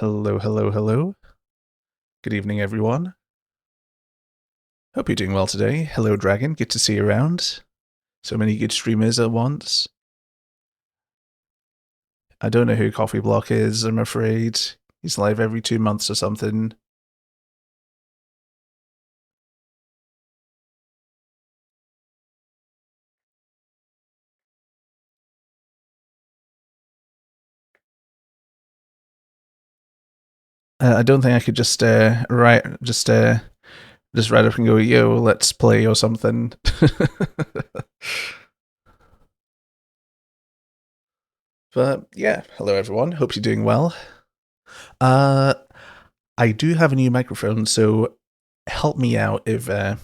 Hello, hello, hello. Good evening, everyone. Hope you're doing well today. Hello, Dragon. Good to see you around. So many good streamers at once. I don't know who Coffee Block is, I'm afraid. He's live every 2 months or something. I don't think I could just write up and go, yo, let's play or something. But yeah, hello everyone. Hope you're doing well. I do have a new microphone, so help me out if the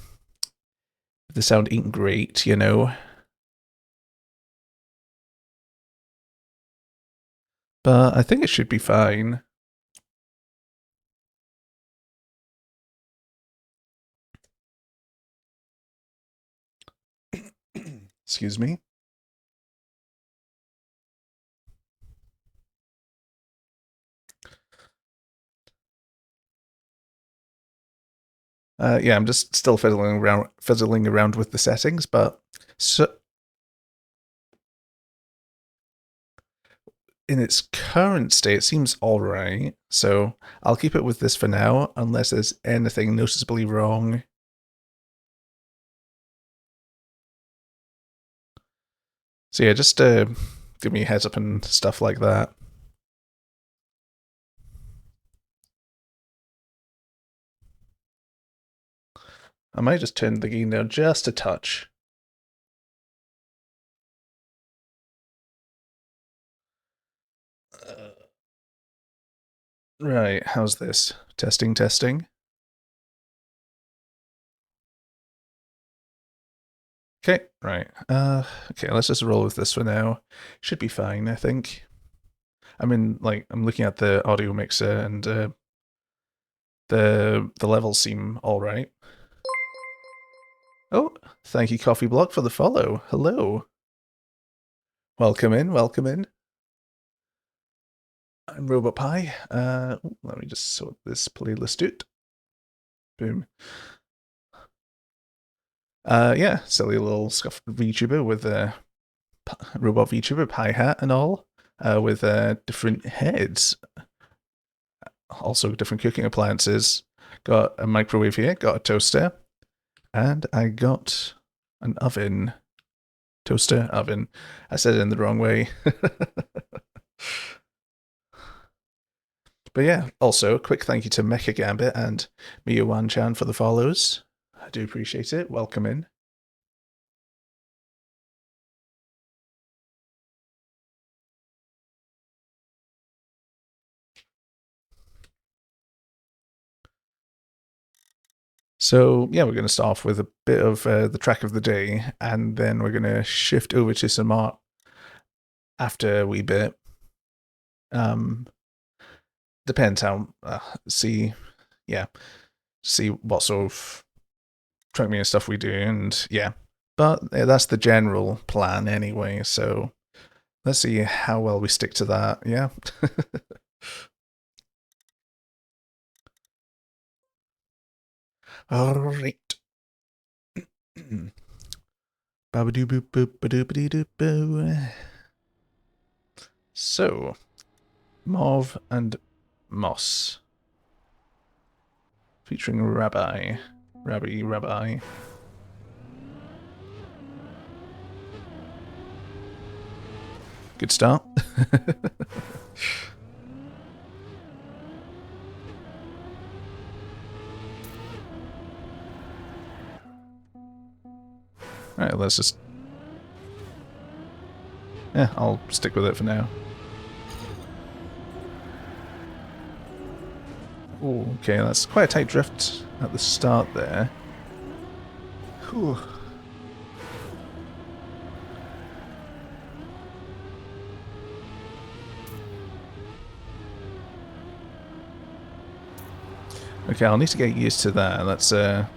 sound ain't great, you know. But I think it should be fine. Excuse me. Yeah, I'm just still fiddling around with the settings, but so in its current state, it seems all right. So I'll keep it with this for now, unless there's anything noticeably wrong. So yeah, just give me a heads up and stuff like that. I might just turn the gain down just a touch. Right, how's this? Testing, testing. Okay, right. Okay, let's just roll with this for now. Should be fine, I think. I'm looking at the audio mixer and the levels seem all right. Oh, thank you, Coffee Block, for the follow. Hello. Welcome in, welcome in. I'm Robot Pie. Let me just sort this playlist out. Boom. Yeah, silly little scuffed VTuber with a robot VTuber, Pie Hat and all, with different heads. Also, different cooking appliances. Got a microwave here, got a toaster, and I got an oven. Toaster, oven. I said it in the wrong way. But yeah, also, a quick thank you to Mecha Gambit and Miyawan-chan for the follows. I do appreciate it. Welcome in. So yeah, we're going to start off with a bit of the track of the day, and then we're going to shift over to some art after a wee bit. Depends how see what sort of Trackmania stuff we do, and yeah. But that's the general plan anyway. So let's see how well we stick to that. Yeah. All right. So, Mauve and Moss. Featuring Rabbi. Good start. Alright, let's just... Yeah, I'll stick with it for now. Ooh, okay, that's quite a tight drift at the start there. Whew. Okay, I'll need to get used to that. That's a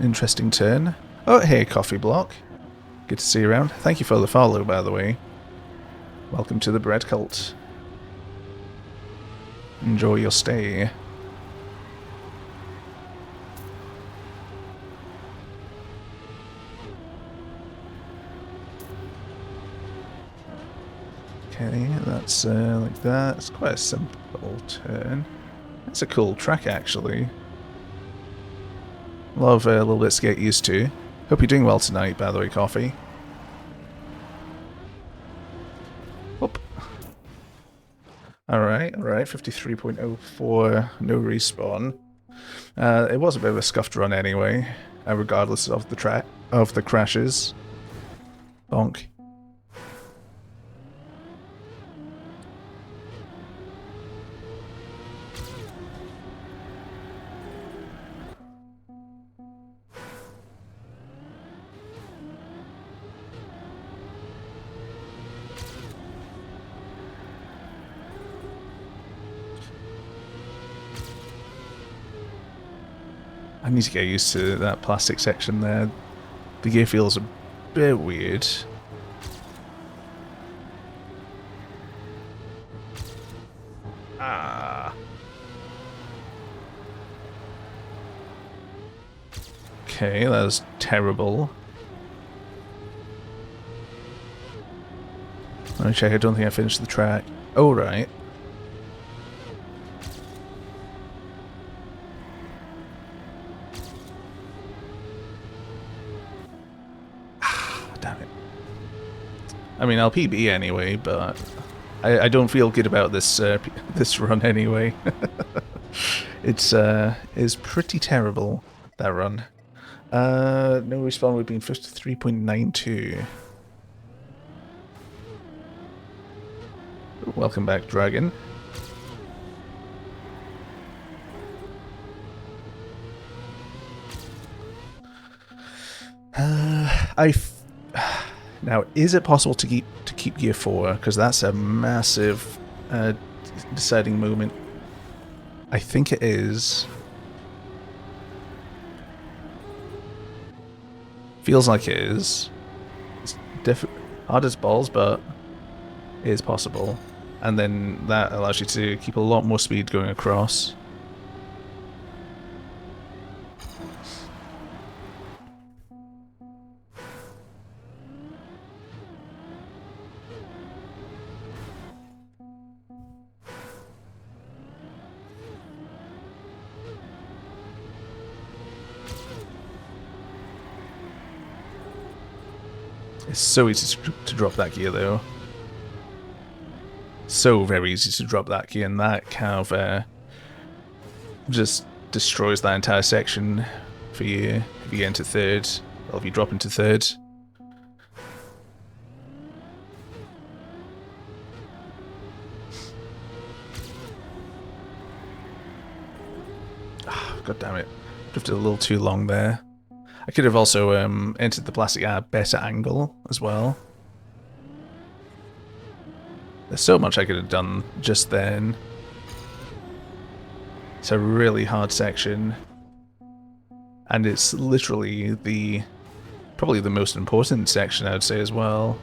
interesting turn. Oh, hey, Coffee Block. Good to see you around. Thank you for the follow, by the way. Welcome to the bread cult. Enjoy your stay. Okay, that's like that. It's quite a simple turn. That's a cool track, actually. A lot of little bits to get used to. Hope you're doing well tonight, by the way, Coffee. Whoop. Alright, 53.04, no respawn. It was a bit of a scuffed run anyway, regardless of the crashes. Bonk. I need to get used to that plastic section there. The gear feels a bit weird. Ah. Okay, that was terrible. Let me check, I don't think I finished the track. Oh, right. Damn it. I mean, I'll PB anyway, but I don't feel good about this this run anyway. It's pretty terrible, that run. No respawn would be 53.92. Welcome back, Dragon. Now, is it possible to keep gear 4? Because that's a massive deciding moment. I think it is. Feels like it is. It's hard as balls, but it is possible. And then that allows you to keep a lot more speed going across. It's so easy to drop that gear, though. So very easy to drop that gear, and that kind of just destroys that entire section for you if you get into third, or if you drop into third. God damn it. Drifted a little too long there. I could have also entered the plastic at a better angle as well. There's so much I could have done just then. It's a really hard section. And it's literally probably the most important section, I would say, as well.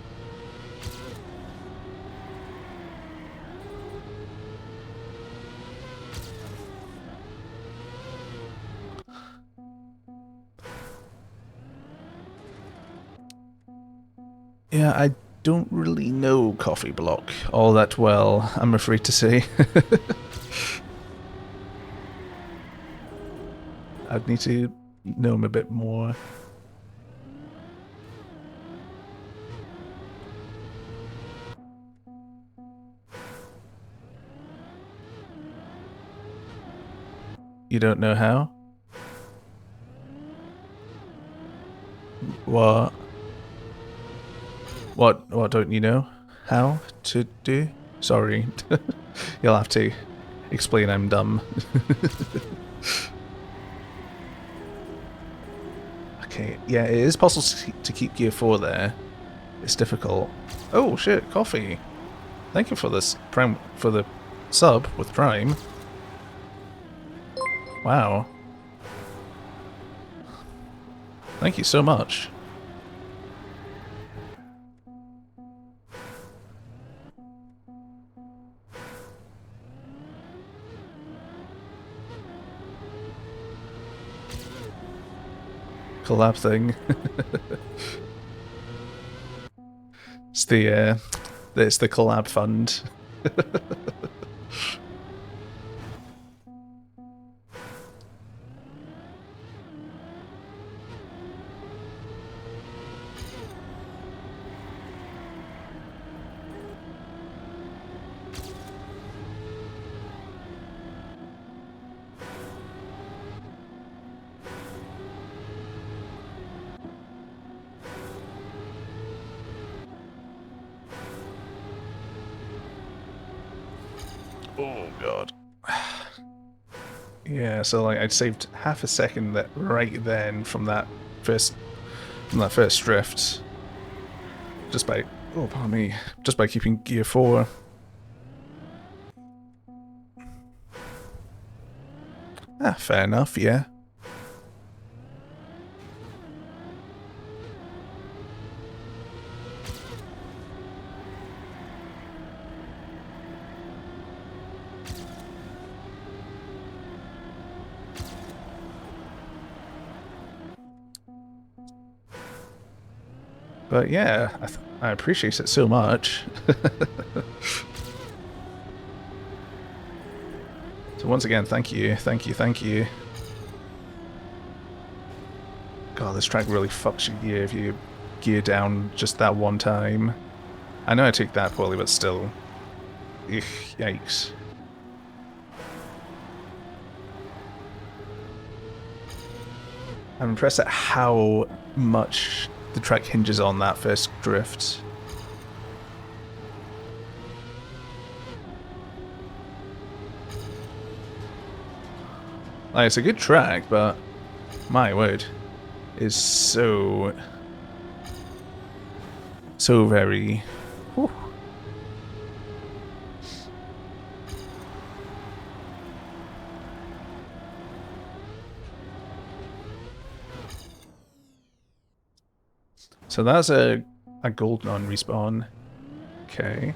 Yeah, I don't really know Coffee Block all that well, I'm afraid to say. I'd need to know him a bit more. You don't know how? What? What don't you know how to do? Sorry. You'll have to explain I'm dumb. Okay, yeah, it is possible to keep gear 4 there. It's difficult. Oh shit, Coffee. Thank you for this for the sub with Prime. Wow. Thank you so much. collab thing. It's the collab fund. Oh god. Yeah, so like I'd saved half a second that right then from that first drift. Just by pardon me. Just by keeping gear 4. Ah, fair enough, yeah. But yeah, I appreciate it so much. So once again, thank you. God, this track really fucks your gear if you gear down just that one time. I know I took that poorly, but still. Ugh, yikes. I'm impressed at how much the track hinges on that first drift. Like, it's a good track, but my word, is so very. Whew. So that's a gold non-respawn. Okay.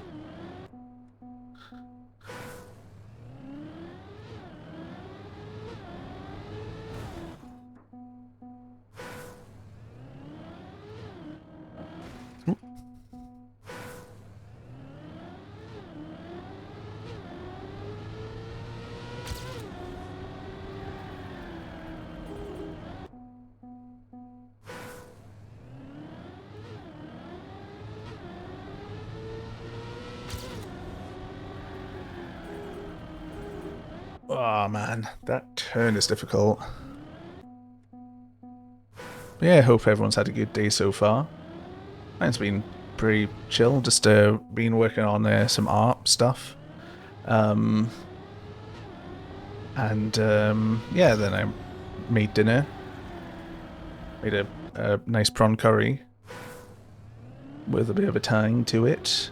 Oh man, that turn is difficult. But yeah, I hope everyone's had a good day so far. Mine's been pretty chill, just been working on some art stuff. Yeah, then I made dinner. Made a nice prawn curry with a bit of a tang to it.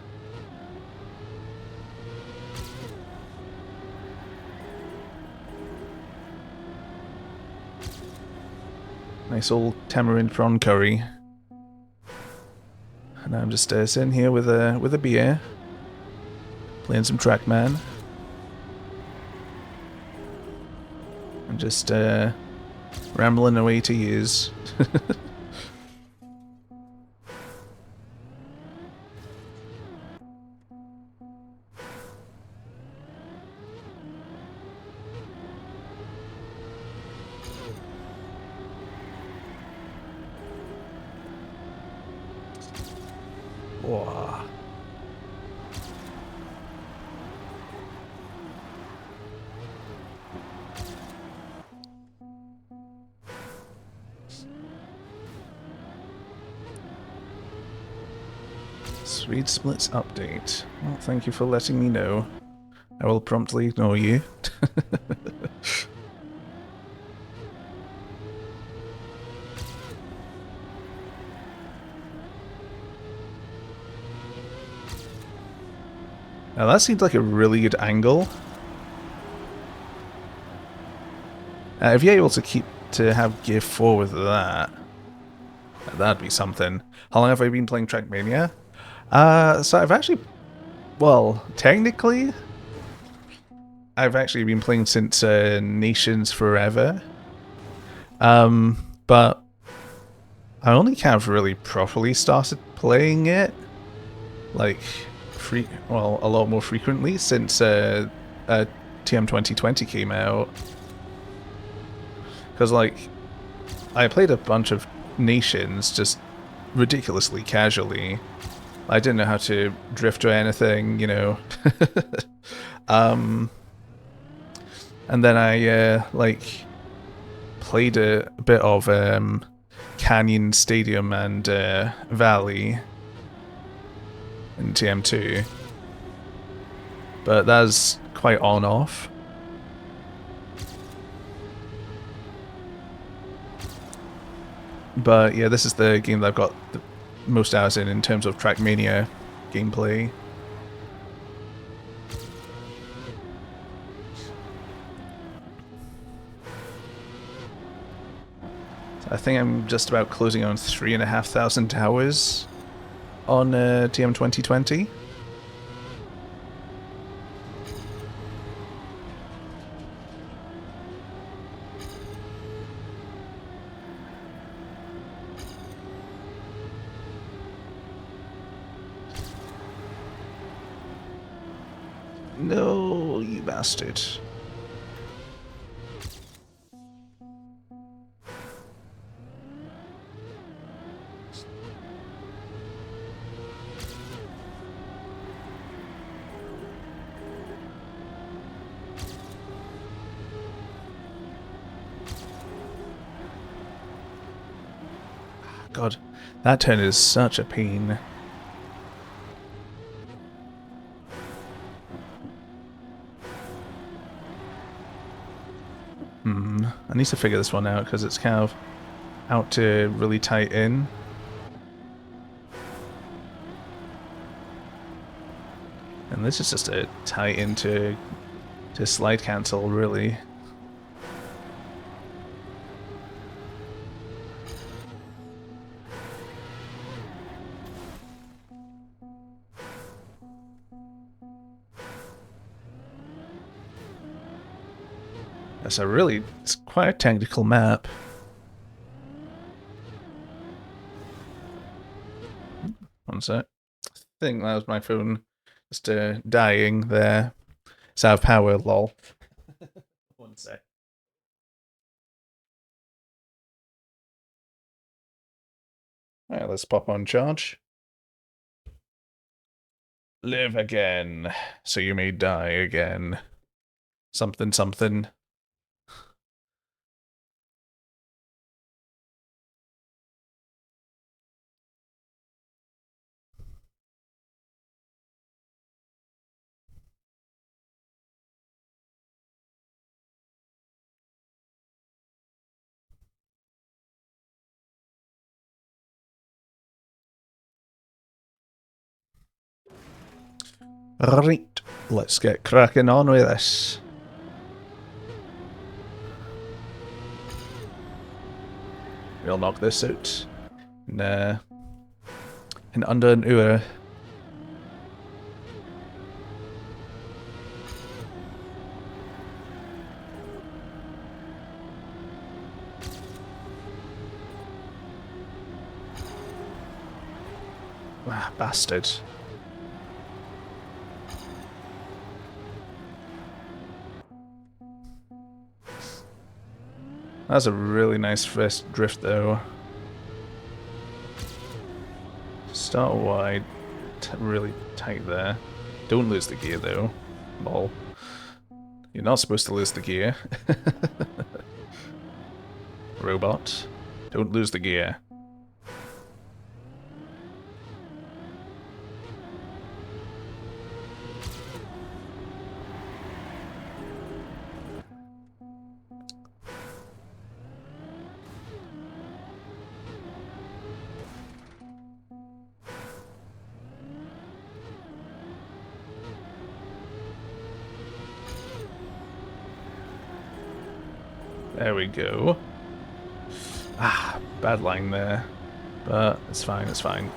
Nice old tamarind prawn curry. And I'm just sitting here with a beer, playing some Trackman, and just rambling away to use. Whoa. Speed splits update. Well, thank you for letting me know. I will promptly ignore you. Now that seems like a really good angle. If you're able to have gear 4 with that, that'd be something. How long have I been playing Trackmania? So I've actually, well, technically, I've actually been playing since Nations Forever. But I only kind of really properly started playing it, like, a lot more frequently since TM 2020 came out. Because, like, I played a bunch of nations just ridiculously casually. I didn't know how to drift or anything, you know. And then I, like, played a bit of Canyon, Stadium, and Valley in TM2. But that's quite on-off. But yeah, this is the game that I've got the most hours in terms of Trackmania gameplay. So I think I'm just about closing on 3,500 hours on TM 2020. No, you bastard. God, that turn is such a pain. I need to figure this one out because it's kind of out to really tight in. And this is just a tight into to slide cancel, really. It's quite a technical map. One sec. I think that was my phone just dying there. It's out of power, lol. One sec. Alright, let's pop on charge. Live again, so you may die again. Something, something. Right, let's get cracking on with this. We'll knock this out in under an hour. Ah, bastard. That's a really nice first drift, though. Start wide, really tight there. Don't lose the gear, though. Lol. You're not supposed to lose the gear. Robot. Don't lose the gear. There we go. Ah, bad line there. But it's fine, it's fine.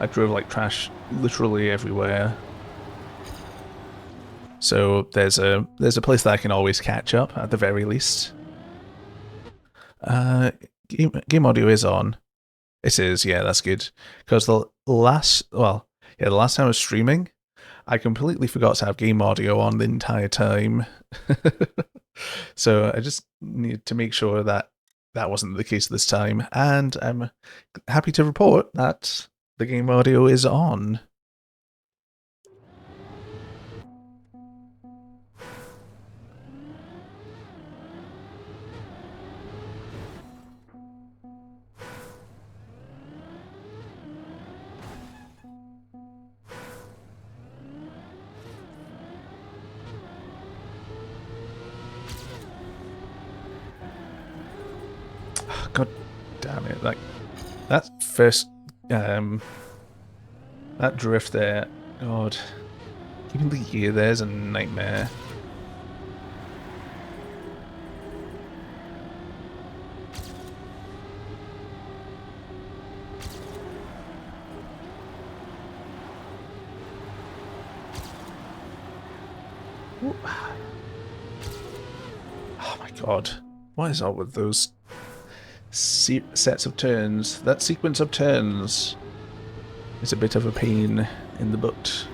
I drove like trash literally everywhere. So there's a place that I can always catch up at the very least. Game audio is on. It is, yeah, that's good. Because the last time I was streaming, I completely forgot to have game audio on the entire time. So I just need to make sure that that wasn't the case this time. And I'm happy to report that the game audio is on. God damn it! Like that first, that drift there. God, even the gear there's a nightmare. Ooh. Oh my god, what is up with those sets of turns? That sequence of turns is a bit of a pain in the butt.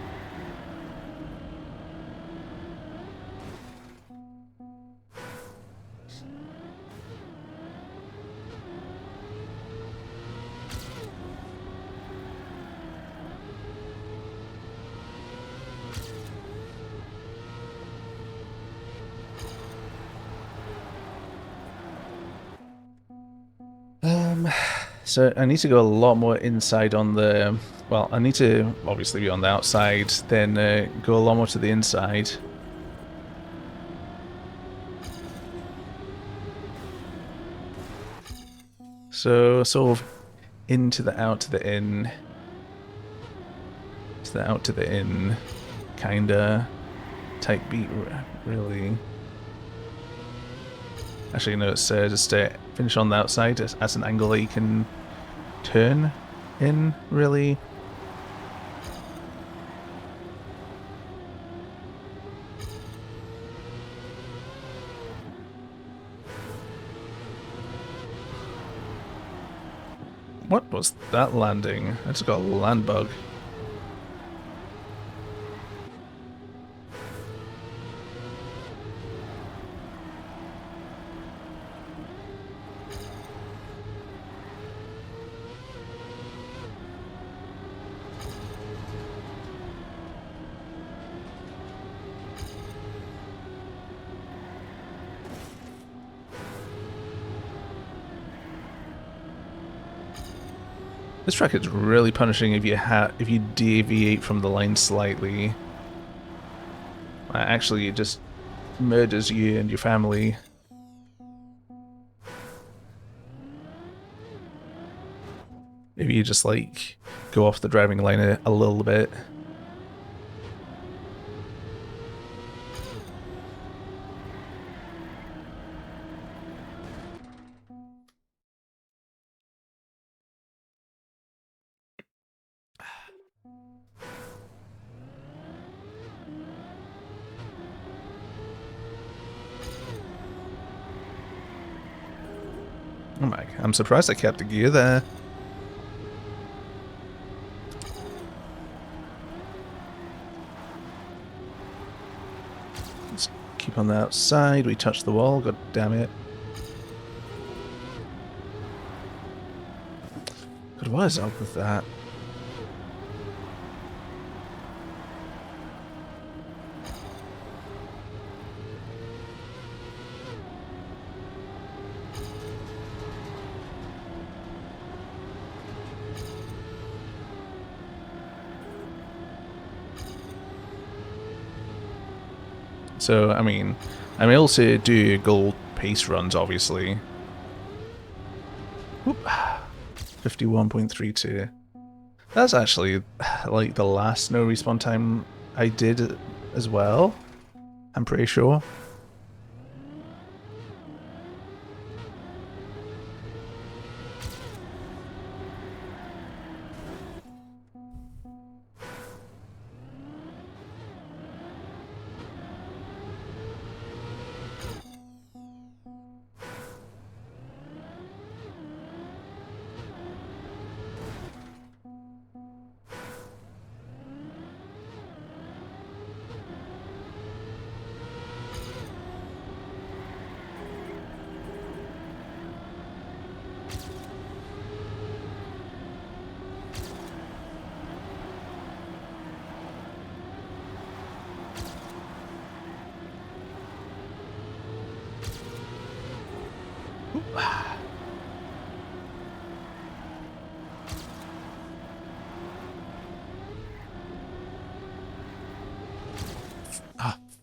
So I need to go a lot more inside on the... Well, I need to obviously be on the outside, then go a lot more to the inside. So sort of into the out to the in. To the out to the in. Kinda. Tight beat, really. Actually, no, it's just finish on the outside at an angle that you can turn in, really. What was that landing? I just got a land bug. This track is really punishing if you deviate from the line slightly. Actually, it just murders you and your family. If you just like go off the driving line a little bit. Oh my, I'm surprised I kept the gear there. Let's keep on the outside. We touched the wall, god damn it. God, what is up with that? So, I mean, I'm able to do gold pace runs, obviously. Whoop. 51.32. That's actually, like, the last no respawn time I did as well. I'm pretty sure.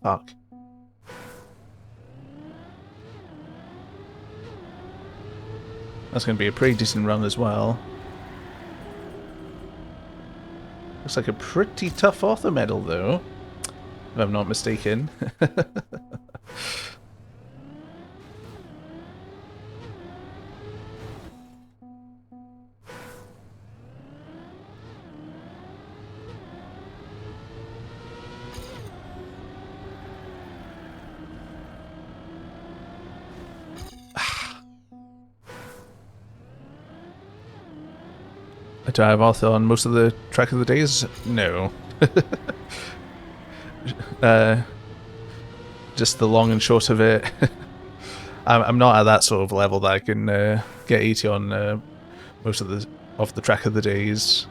Fuck. That's going to be a pretty decent run as well. Looks like a pretty tough author medal, though, if I'm not mistaken. Do I have author on most of the track of the days? No. Just the long and short of it. I'm not at that sort of level that I can get 80 on most of the track of the days.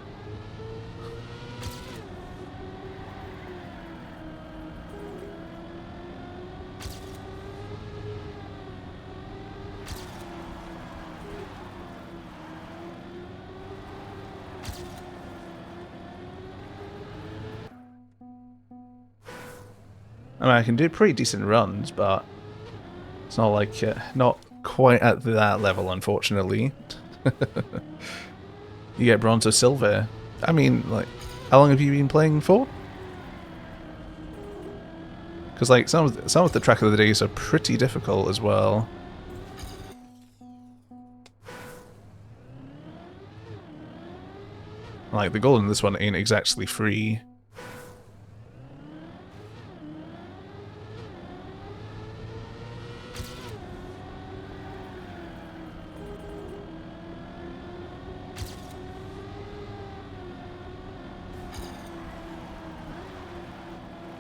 I mean, I can do pretty decent runs, but it's not like not quite at that level, unfortunately. You get bronze or silver. I mean, like, how long have you been playing for? Because like some of the track of the days are pretty difficult as well. Like the goal in this one ain't exactly free.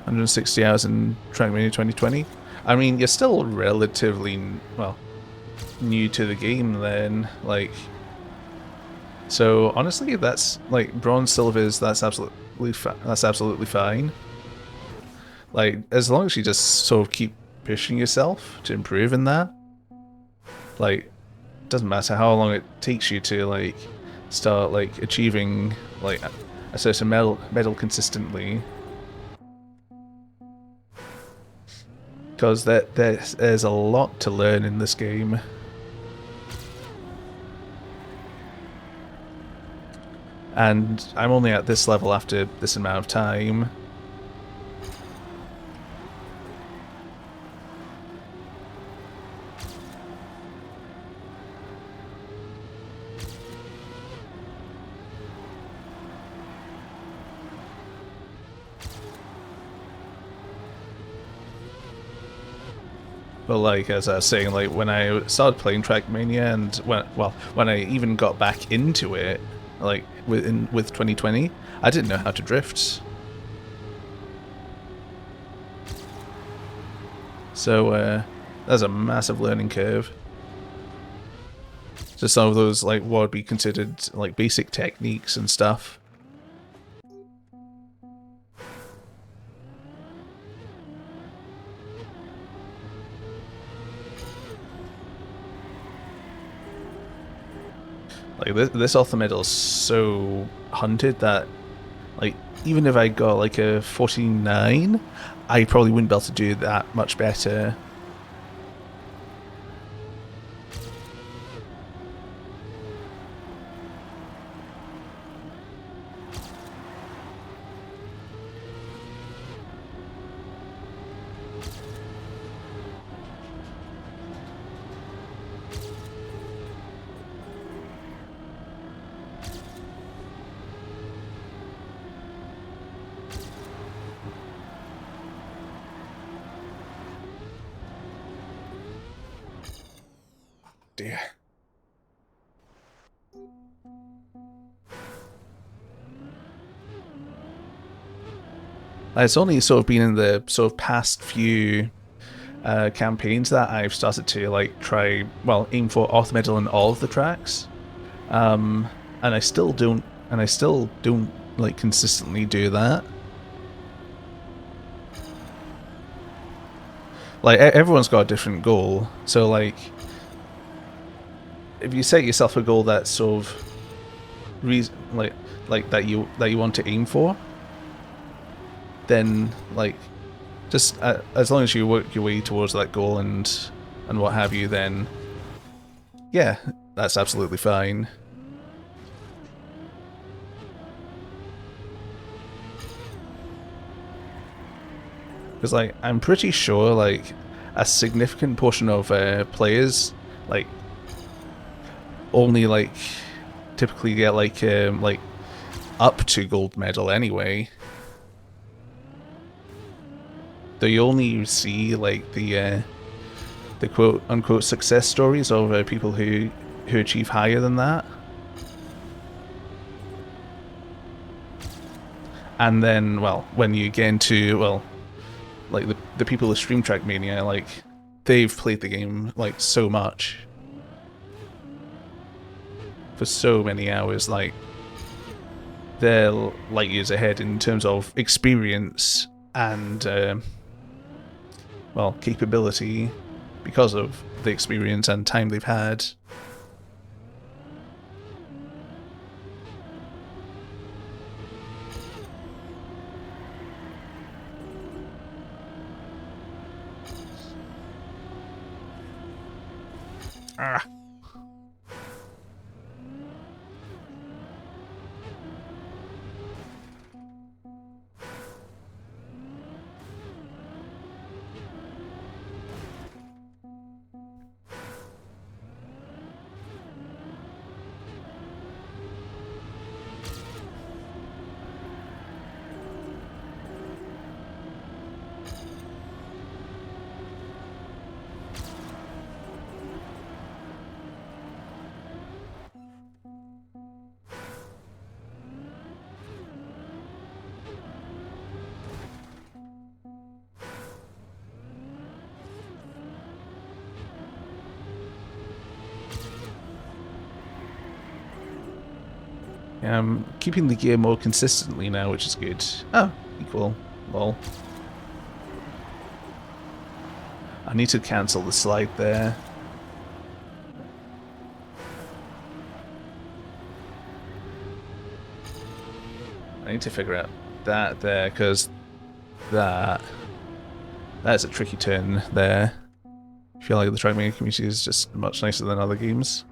$160 in Trackmania 2020. I mean, you're still relatively, well, new to the game then, like, so honestly, that's like bronze, silvers, that's absolutely fine. Like, as long as you just sort of keep pushing yourself to improve in that, like, it doesn't matter how long it takes you to like start like achieving like a certain medal consistently. Because there's a lot to learn in this game. And I'm only at this level after this amount of time. But like, as I was saying, like when I started playing Trackmania and when I even got back into it, like with 2020, I didn't know how to drift. So there's a massive learning curve. Just some of those like what would be considered like basic techniques and stuff. Like this author medal is so hunted that like even if I got like a 49, I probably wouldn't be able to do that much better. Dear. It's only sort of been in the sort of past few campaigns that I've started to like try, well, aim for author medal in all of the tracks, and I still don't like consistently do that. Like everyone's got a different goal, so like if you set yourself a goal that's sort of like that you want to aim for, then like just as long as you work your way towards that goal and what have you, then yeah, that's absolutely fine. Because like I'm pretty sure like a significant portion of players like only like typically get like up to gold medal anyway. Though you only see like the quote unquote success stories of people who achieve higher than that. And then, well, when you get into, well, like the people who stream Trackmania, like, they've played the game, like, so much. For so many hours, like, they're light years ahead in terms of experience and, well, capability because of the experience and time they've had. Ah. I'm keeping the gear more consistently now, which is good. Oh, equal. Lol. I need to cancel the slide there. I need to figure out that there, because that's a tricky turn there. I feel like the Trackmania community is just much nicer than other games.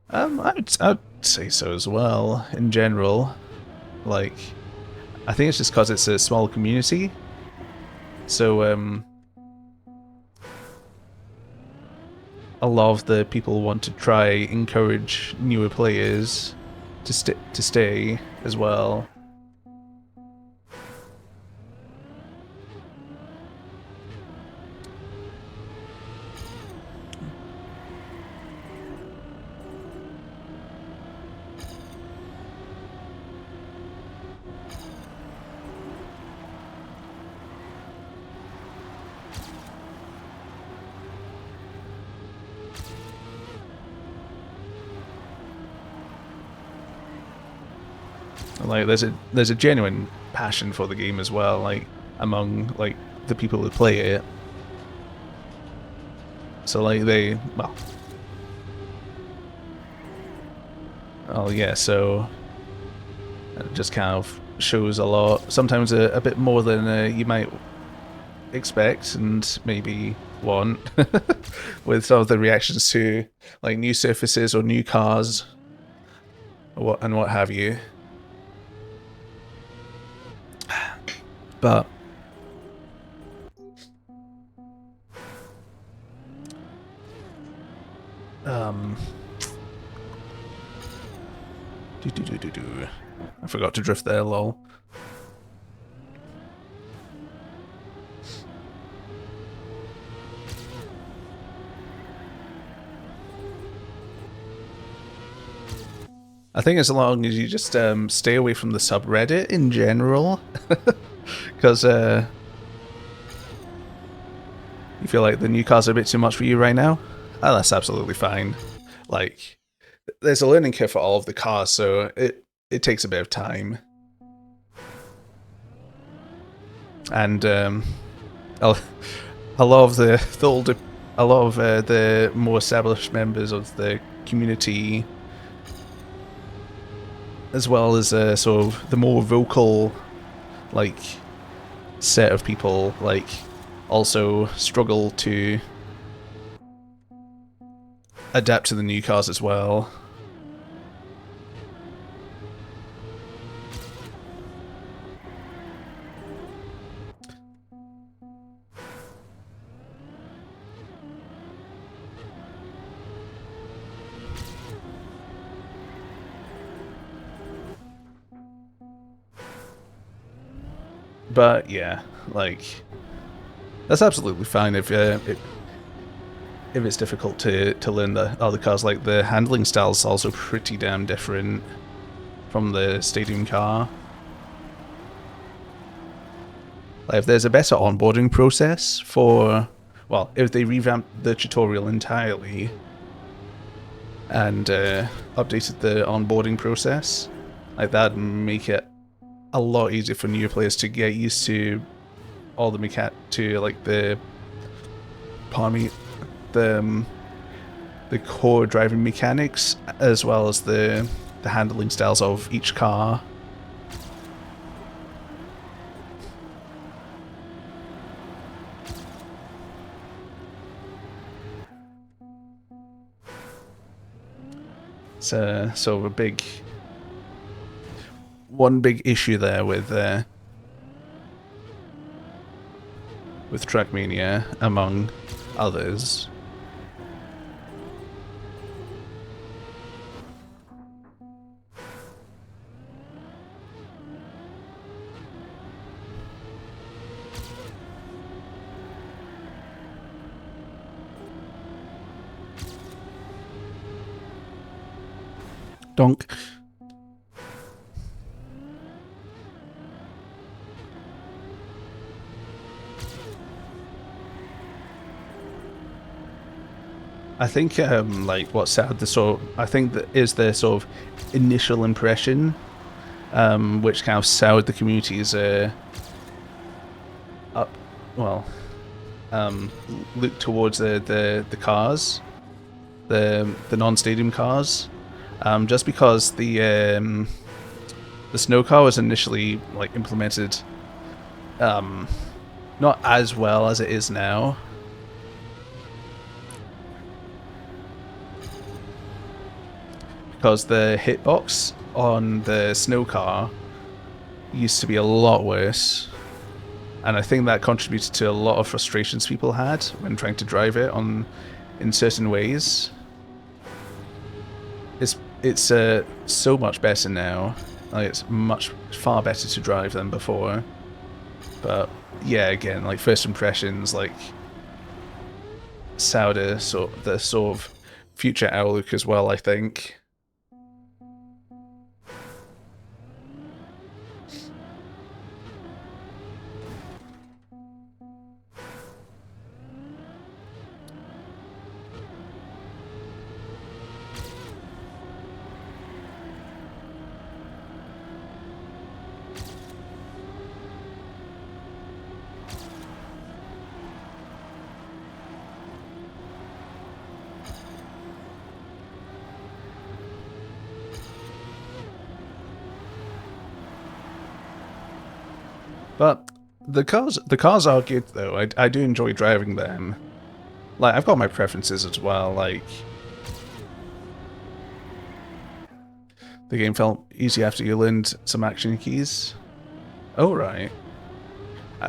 I'd say so as well, in general. Like, I think it's just because it's a small community. So, a lot of the people want to try encourage newer players to stay as well. Like there's a genuine passion for the game as well, like among like the people who play it. So like they, well, oh yeah, so it just kind of shows a lot, sometimes a bit more than you might expect and maybe want with some of the reactions to like new surfaces or new cars or what have you. But I forgot to drift there, lol. I think as long as you just stay away from the subreddit in general, because you feel like the new cars are a bit too much for you right now. Oh, that's absolutely fine. Like, there's a learning curve for all of the cars, so it takes a bit of time. And a lot of the more established members of the community, as well as sort of the more vocal, like, set of people like also struggle to adapt to the new cars as well. But yeah, like that's absolutely fine if it's difficult to learn the other cars. Like the handling style is also pretty damn different from the stadium car. Like if there's a better onboarding process for, well, if they revamp the tutorial entirely and updated the onboarding process, like that'd make it a lot easier for new players to get used to all the the core driving mechanics as well as the handling styles of each car. So one big issue there with Trackmania, among others. Donk. I think like what sad the sort of, I think that is the sort of initial impression which kind of soured the community's look towards the cars, the non-stadium cars, just because the snow car was initially like implemented not as well as it is now. Because the hitbox on the snow car used to be a lot worse, and I think that contributed to a lot of frustrations people had when trying to drive it in certain ways. It's so much better now. Like it's far better to drive than before. But yeah, again, like first impressions, like soured the sort of future outlook as well, I think. But the cars are good though. I do enjoy driving them. Like I've got my preferences as well. Like the game felt easy after you learned some action keys. Oh right.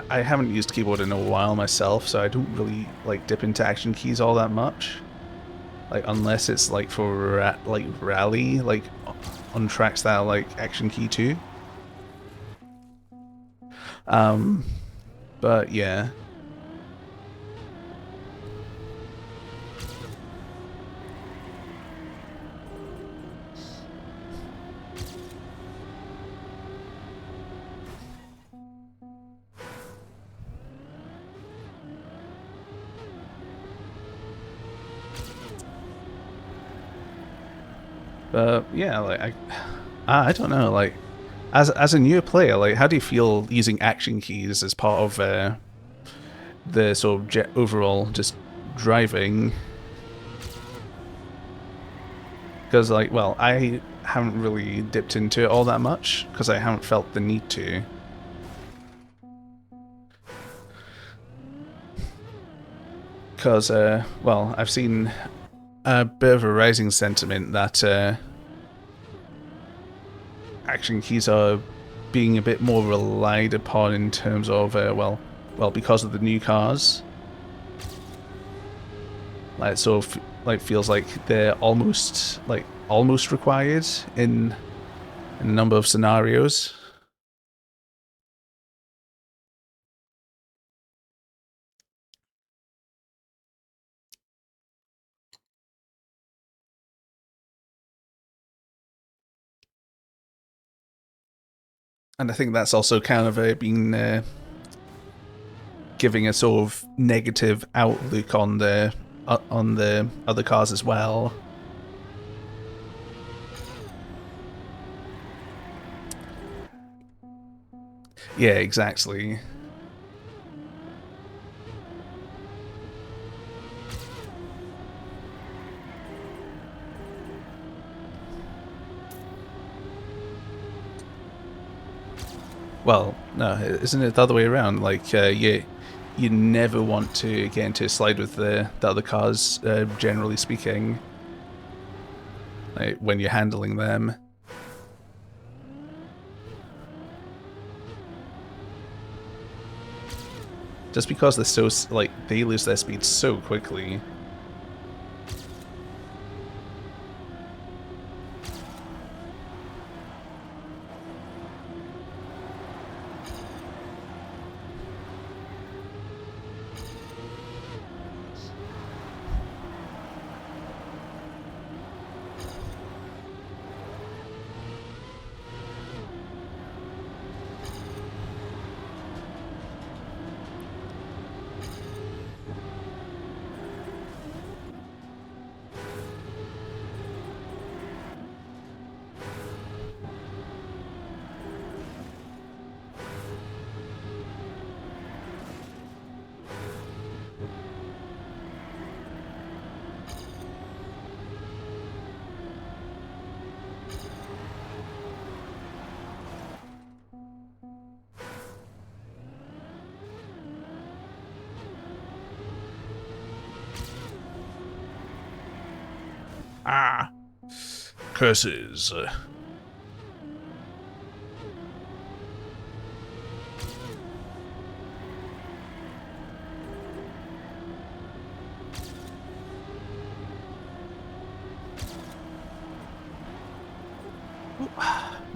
I haven't used keyboard in a while myself, so I don't really like dip into action keys all that much. Like unless it's like for like rally, like on tracks that are like action key 2. But yeah. But yeah, like I don't know, like as a new player, like how do you feel using action keys as part of the sort of overall just driving? Because like, well, I haven't really dipped into it all that much because I haven't felt the need to. because, well, I've seen a bit of a rising sentiment that action keys are being a bit more relied upon in terms of, well, because of the new cars. Like, so, like, feels like they're almost required in a number of scenarios. And I think that's also kind of been giving a sort of negative outlook on the other cars as well. Yeah, exactly. Well, no, isn't it the other way around? Like, you never want to get into a slide with the other cars, generally speaking, like, when you're handling them. Just because they're so, like, they lose their speed so quickly. Ah, curses.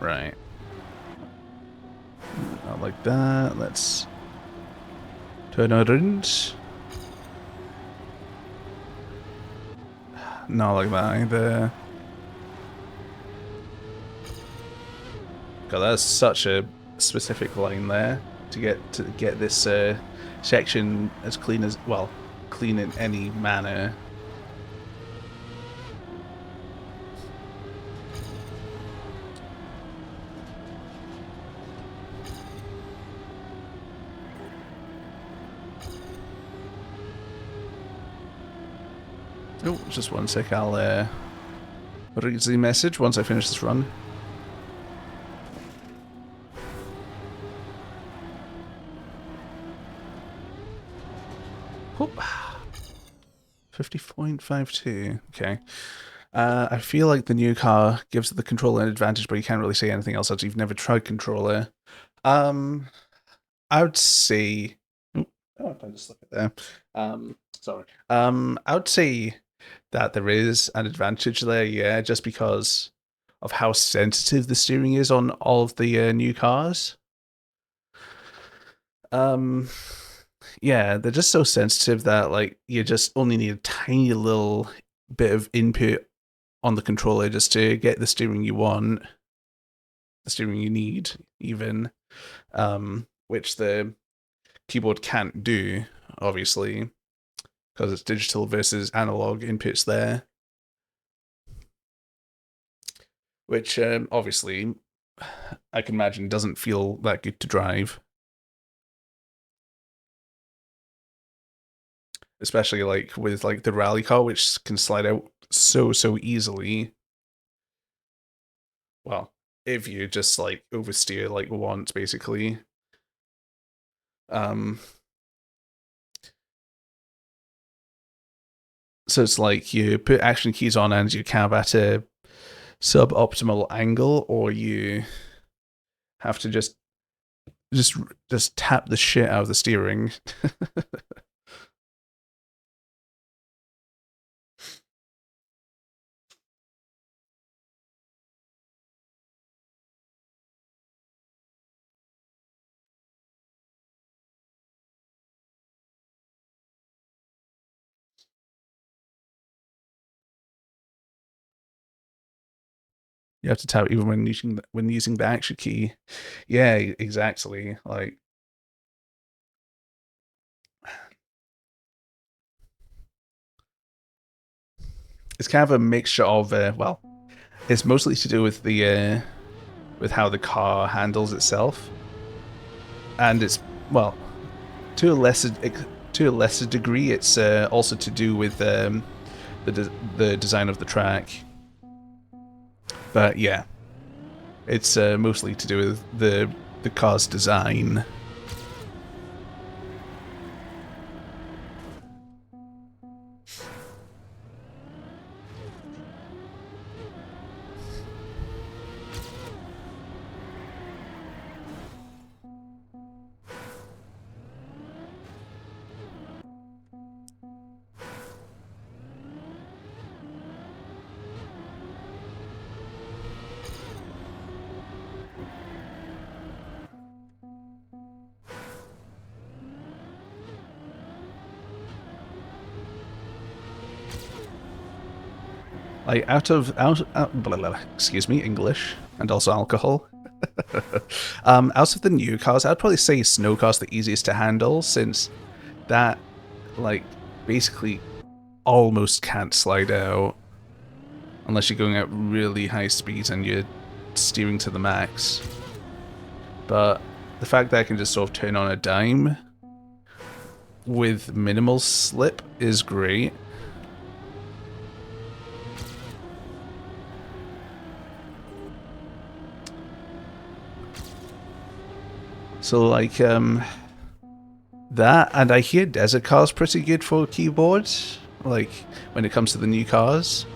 Right. Not like that. Let's turn around. Not like that either. God, that's such a specific line there to get this section as clean as, well, clean in any manner. Oh, just one sec. I'll read the message once I finish this run. Whoop. 50.52. Okay. I feel like the new car gives the controller an advantage, but you can't really say anything else as you've never tried controller. I would say. Oh, I just look at there. Sorry. I would say that there is an advantage there, yeah, just because of how sensitive the steering is on all of the new cars. Um, yeah, they're just so sensitive that, like, you just only need a tiny little bit of input on the controller just to get the steering you want, the steering you need, even, which the keyboard can't do, obviously, because it's digital versus analog inputs there. Which, obviously, I can imagine doesn't feel that good to drive. Especially, like, with, like, the rally car, which can slide out so easily. Well, if you just, like, oversteer, like, once, basically. Um, So it's like you put action keys on and you kind of at a suboptimal angle, or you have to just tap the shit out of the steering. You have to tap even when using the action key. Yeah, exactly. Like it's kind of a mixture of well, it's mostly to do with the with how the car handles itself, and it's well to a lesser degree, it's also to do with the design of the track. But yeah, it's mostly to do with the car's design. Like blah, blah, excuse me, English and also alcohol. Out of the new cars, I'd probably say Snow Car's the easiest to handle, since that like basically almost can't slide out unless you're going at really high speeds and you're steering to the max. But the fact that I can just sort of turn on a dime with minimal slip is great. So like that, and I hear Desert Car's pretty good for keyboards, like when it comes to the new cars.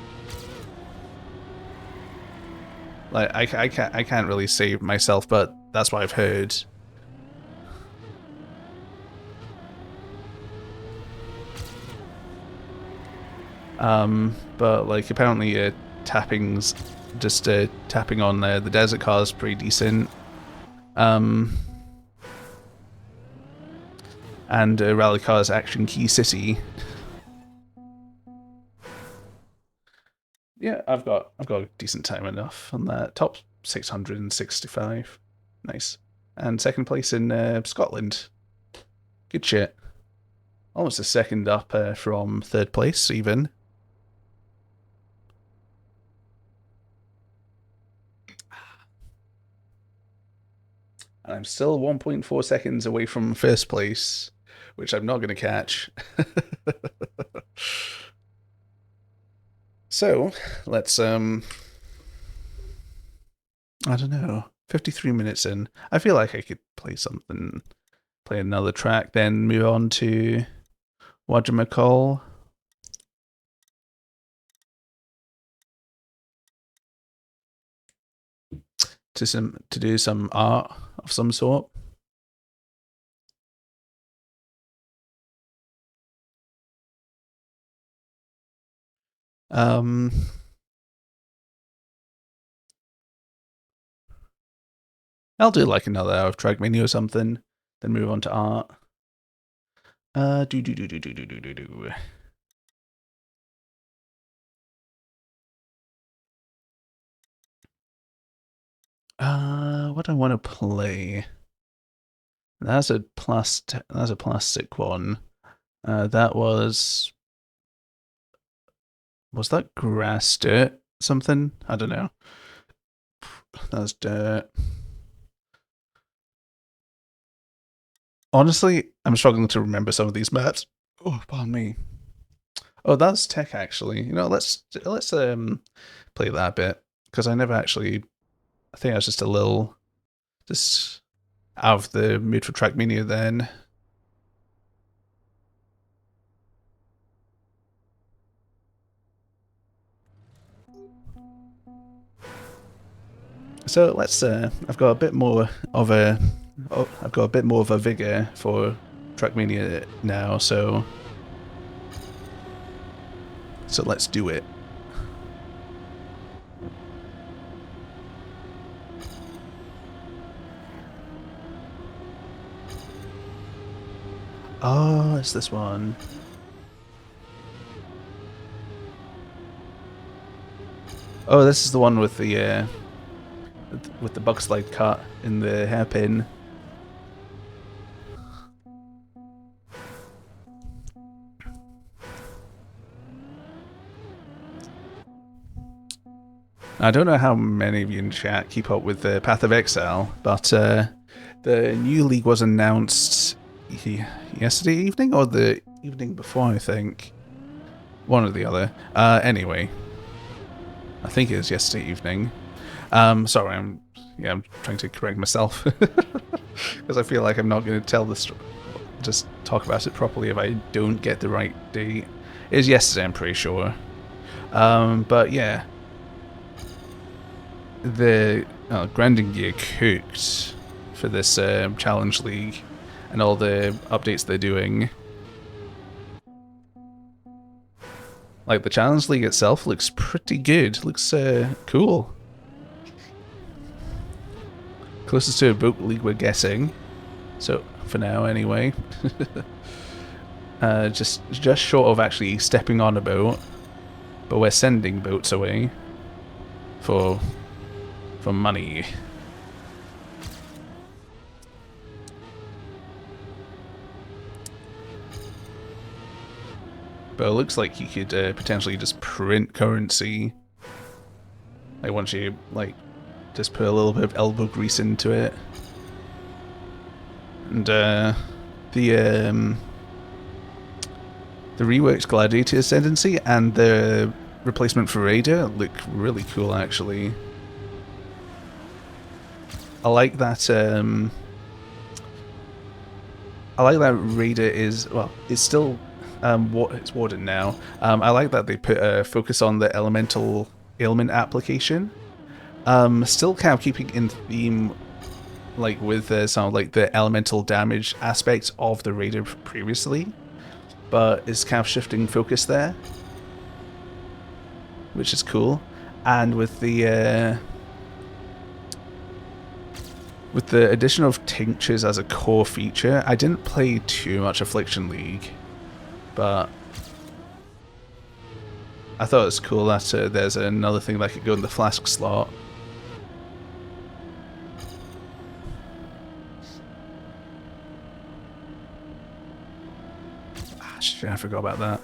Like I can't really say myself, but that's what I've heard. But like apparently tapping's just tapping on the Desert Car is pretty decent. And Rally Car's Action Key City. Yeah, I've got a decent time enough on that. Top 665. Nice. And second place in Scotland. Good shit. Almost a second up from third place, even. And I'm still 1.4 seconds away from first place, which I'm not going to catch. So, let's, I don't know, 53 minutes in. I feel like I could play another track, then move on to whatchamacall. To do some art of some sort. I'll do like another hour of Trackmania or something, then move on to art. Do. What do I want to play? That's a plastic one. That was that grass dirt something? I don't know. That's dirt. Honestly, I'm struggling to remember some of these maps. Oh, pardon me. Oh, that's tech actually. You know, let's play that bit, because I never actually. I think I was just a little just out of the mood for Trackmania then. So let's. I've got a bit more of a. Oh, I've got a bit more of a vigor for Trackmania now. So let's do it. Oh, it's this one. Oh, this is the one with the bug slide cut in the hairpin. I don't know how many of you in chat keep up with the Path of Exile, but the new league was announced yesterday evening or the evening before, I think. One or the other. Anyway, I think it was yesterday evening. Sorry, I'm trying to correct myself because I feel like I'm not going to tell this, just talk about it properly if I don't get the right date. It was yesterday, I'm pretty sure. But yeah, the grinding gear cooked for this challenge league and all the updates they're doing. Like, the challenge league itself looks pretty good. Looks cool. Closest to a boat league we're getting. So, for now anyway. Just short of actually stepping on a boat. But we're sending boats away. For money. But it looks like you could potentially just print currency. Like, once you, like, just put a little bit of elbow grease into it. And, the reworked Gladiator Ascendancy and the replacement for Raider look really cool, actually. I like that, Raider is, well, it's still... it's Warden now. I like that they put a focus on the elemental ailment application. Still kind of keeping in theme, like with some of like the elemental damage aspects of the Raider previously, but it's kind of shifting focus there, which is cool. And with the addition of tinctures as a core feature, I didn't play too much Affliction League. But I thought it was cool that there's another thing that could go in the flask slot. Ah, shit, I forgot about that.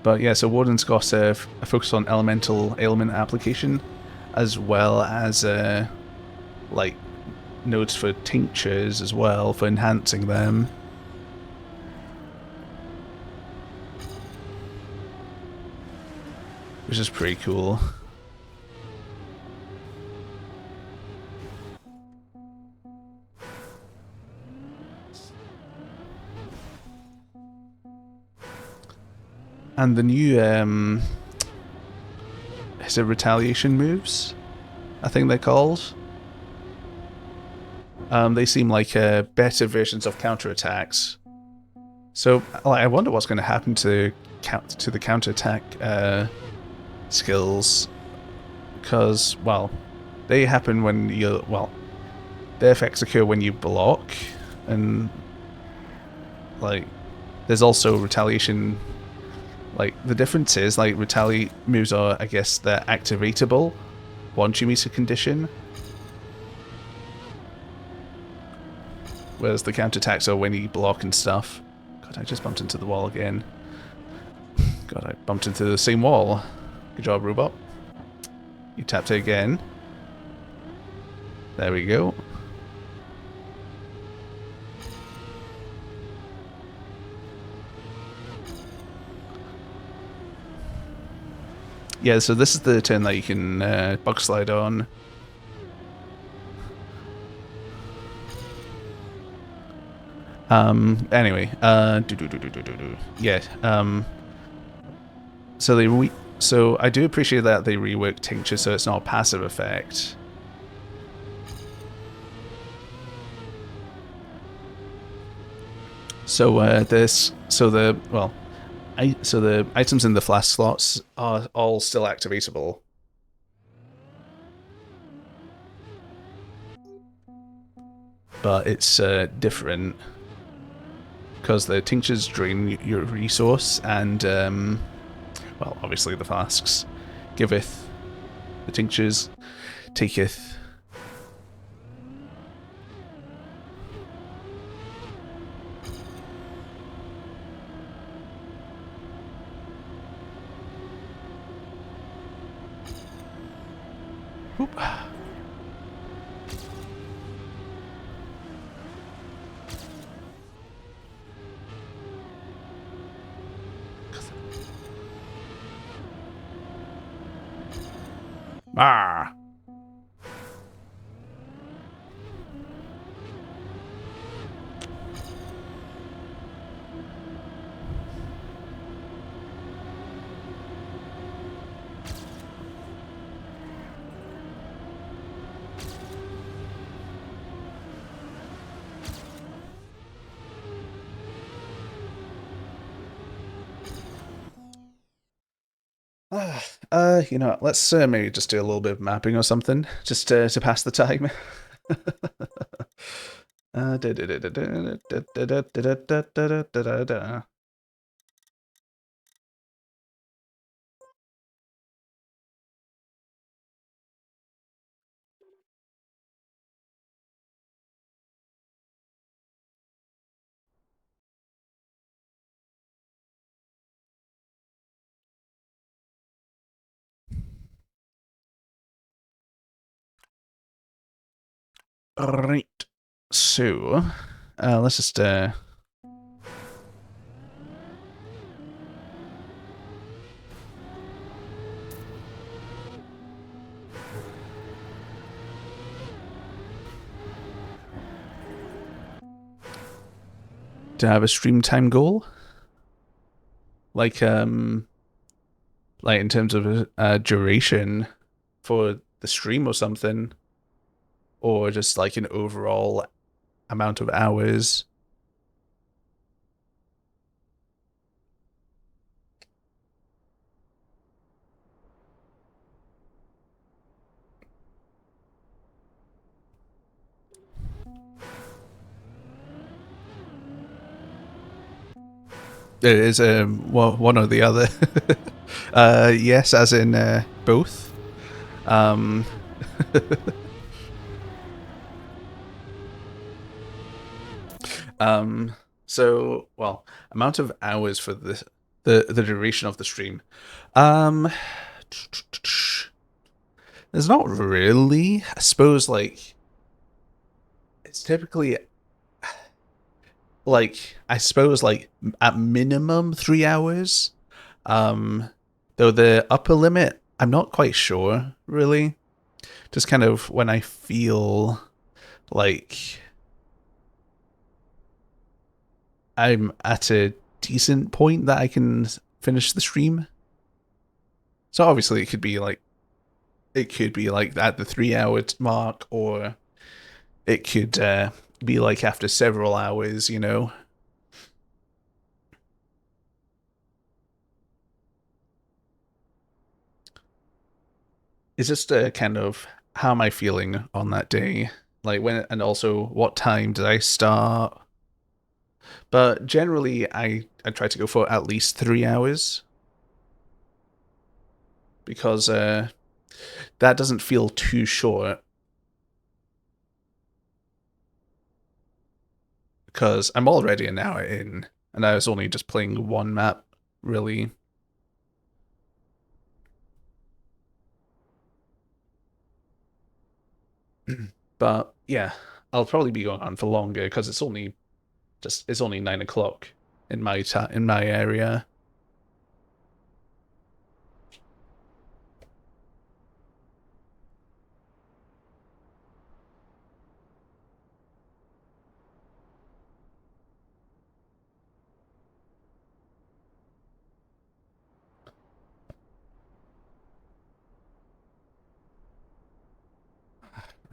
But yeah, so Warden's got a focus on elemental ailment application, as well as like nodes for tinctures as well, for enhancing them. Which is pretty cool. And the new is it retaliation moves? I think they're called. They seem like better versions of counterattacks. So I wonder what's going to happen to the counterattack skills, because, well, they happen when you, well, their effects occur when you block, and like there's also retaliation. Like, the difference is, like, retaliate moves are, I guess, they're activatable once you meet a condition, whereas the counterattacks are when you block and stuff. God, I just bumped into the wall again. God, I bumped into the same wall. Good job, robot. You tapped it again. There we go. Yeah, so this is the turn that you can bug slide on. Anyway, yeah. So So I do appreciate that they reworked Tincture so it's not a passive effect. So so the items in the flask slots are all still activatable. But it's different because the tinctures drain your resource, and well, obviously the flasks giveth, the tinctures taketh. Oop. Ah. You know, let's maybe just do a little bit of mapping or something, just to pass the time. Right. So, let's just to have a stream time goal, like in terms of duration for the stream or something, or just like an overall amount of hours. It is one or the other. Yes, as in both. Um, so, well, amount of hours for the duration of the stream. Um, there's not really. I suppose like it's typically like I suppose like at minimum 3 hours. Though the upper limit, I'm not quite sure really. Just kind of when I feel like I'm at a decent point that I can finish the stream. So obviously it could be like at the 3 hour mark, or it could be like after several hours, you know. It's just kind of how am I feeling on that day, like when, and also what time did I start. But generally, I try to go for at least 3 hours because that doesn't feel too short. Because I'm already an hour in, and I was only just playing one map, really. But yeah, I'll probably be going on for longer because it's only 9 o'clock in in my area.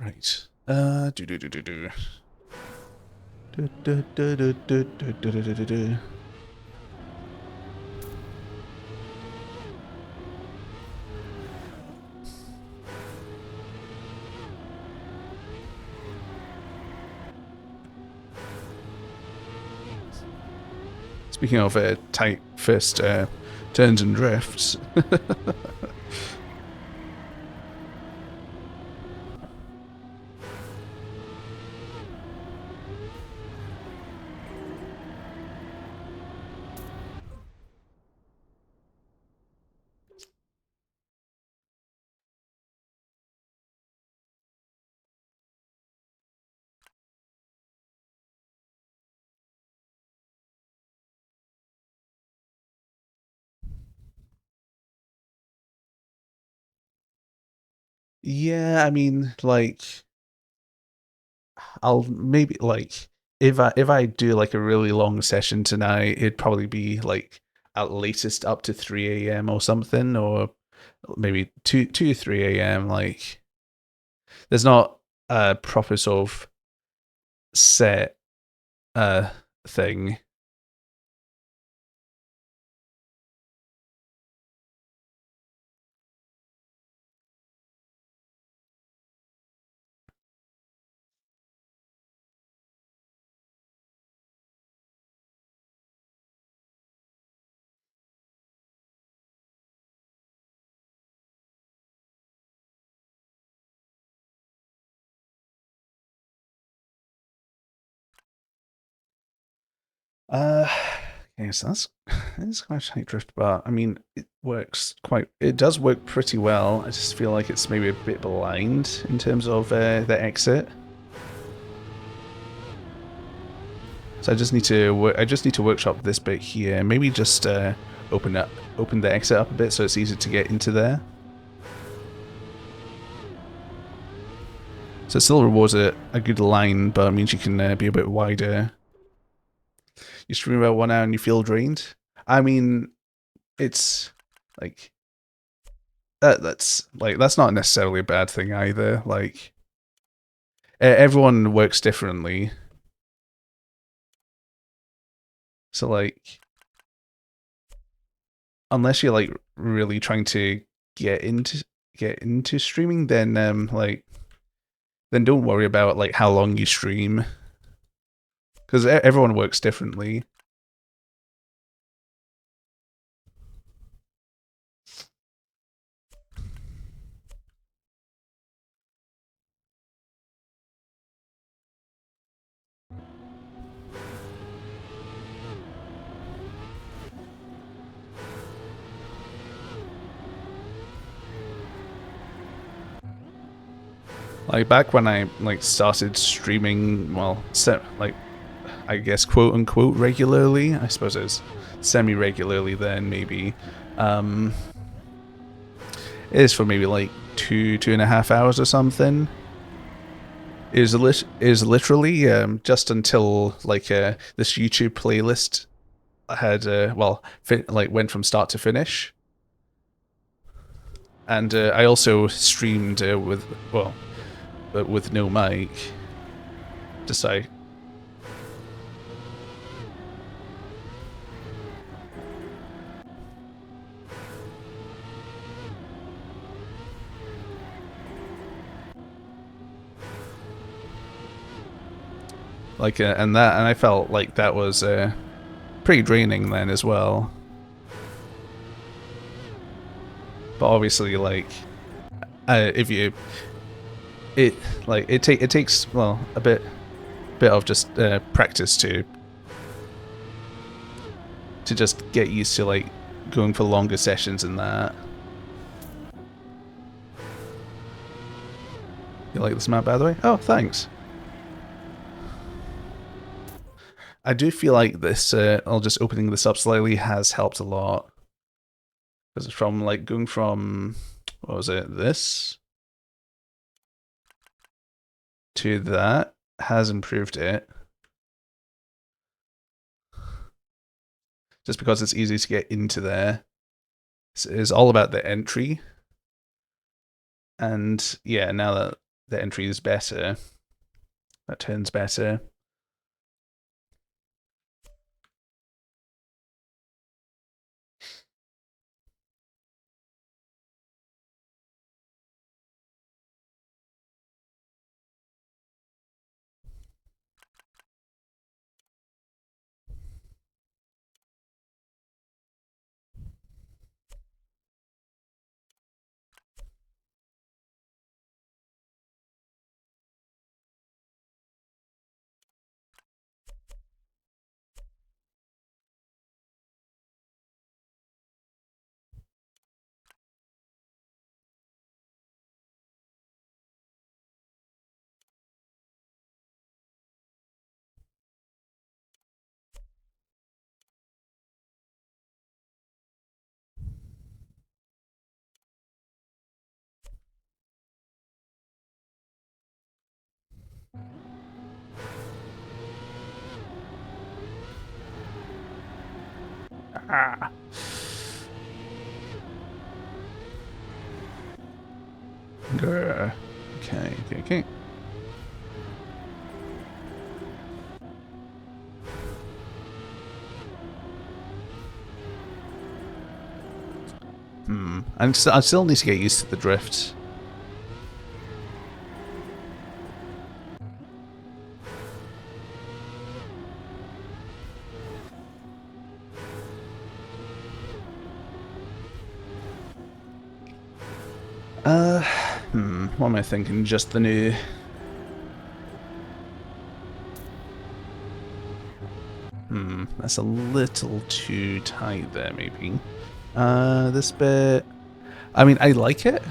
Right. Do do do do do. Do do do do do do do do do do. Speaking of tight fist turns and drifts. Yeah, I mean, like, I'll maybe like if I do like a really long session tonight, it'd probably be like at latest up to 3 a.m. or something, or maybe 3 a.m. Like, there's not a proper sort of set uh thing. Uh, okay, so that's quite a tight drift, but I mean, it does work pretty well. I just feel like it's maybe a bit blind in terms of the exit. So I just need to workshop this bit here. Maybe just open the exit up a bit so it's easier to get into there. So it still rewards a good line, but it means you can be a bit wider. You stream about 1 hour and you feel drained. I mean, it's like that's not necessarily a bad thing either. Like, everyone works differently, so like unless you're like really trying to get into get into streaming, then then don't worry about like how long you stream, because everyone works differently. Like back when I like started streaming, well, like I guess quote unquote regularly. I suppose it's semi regularly then maybe. Um, it is for maybe like 2.5 hours or something. Is literally just until like this YouTube playlist had like went from start to finish, and I also streamed but with no mic. Just I like and I felt like that was pretty draining then as well. But obviously, like if you it like it takes well a bit of just practice to just get used to like going for longer sessions and that. You like this map, by the way? Oh, thanks. I do feel like this, I'll just opening this up slightly, has helped a lot. Because from like going from, what was it, this to that has improved it. Just because it's easy to get into there. It's all about the entry. And yeah, now that the entry is better. That turn's better. Ah. Grr. Okay. I still need to get used to the drift. What am I thinking? Just the new... That's a little too tight there, maybe. This bit... I mean, I like it.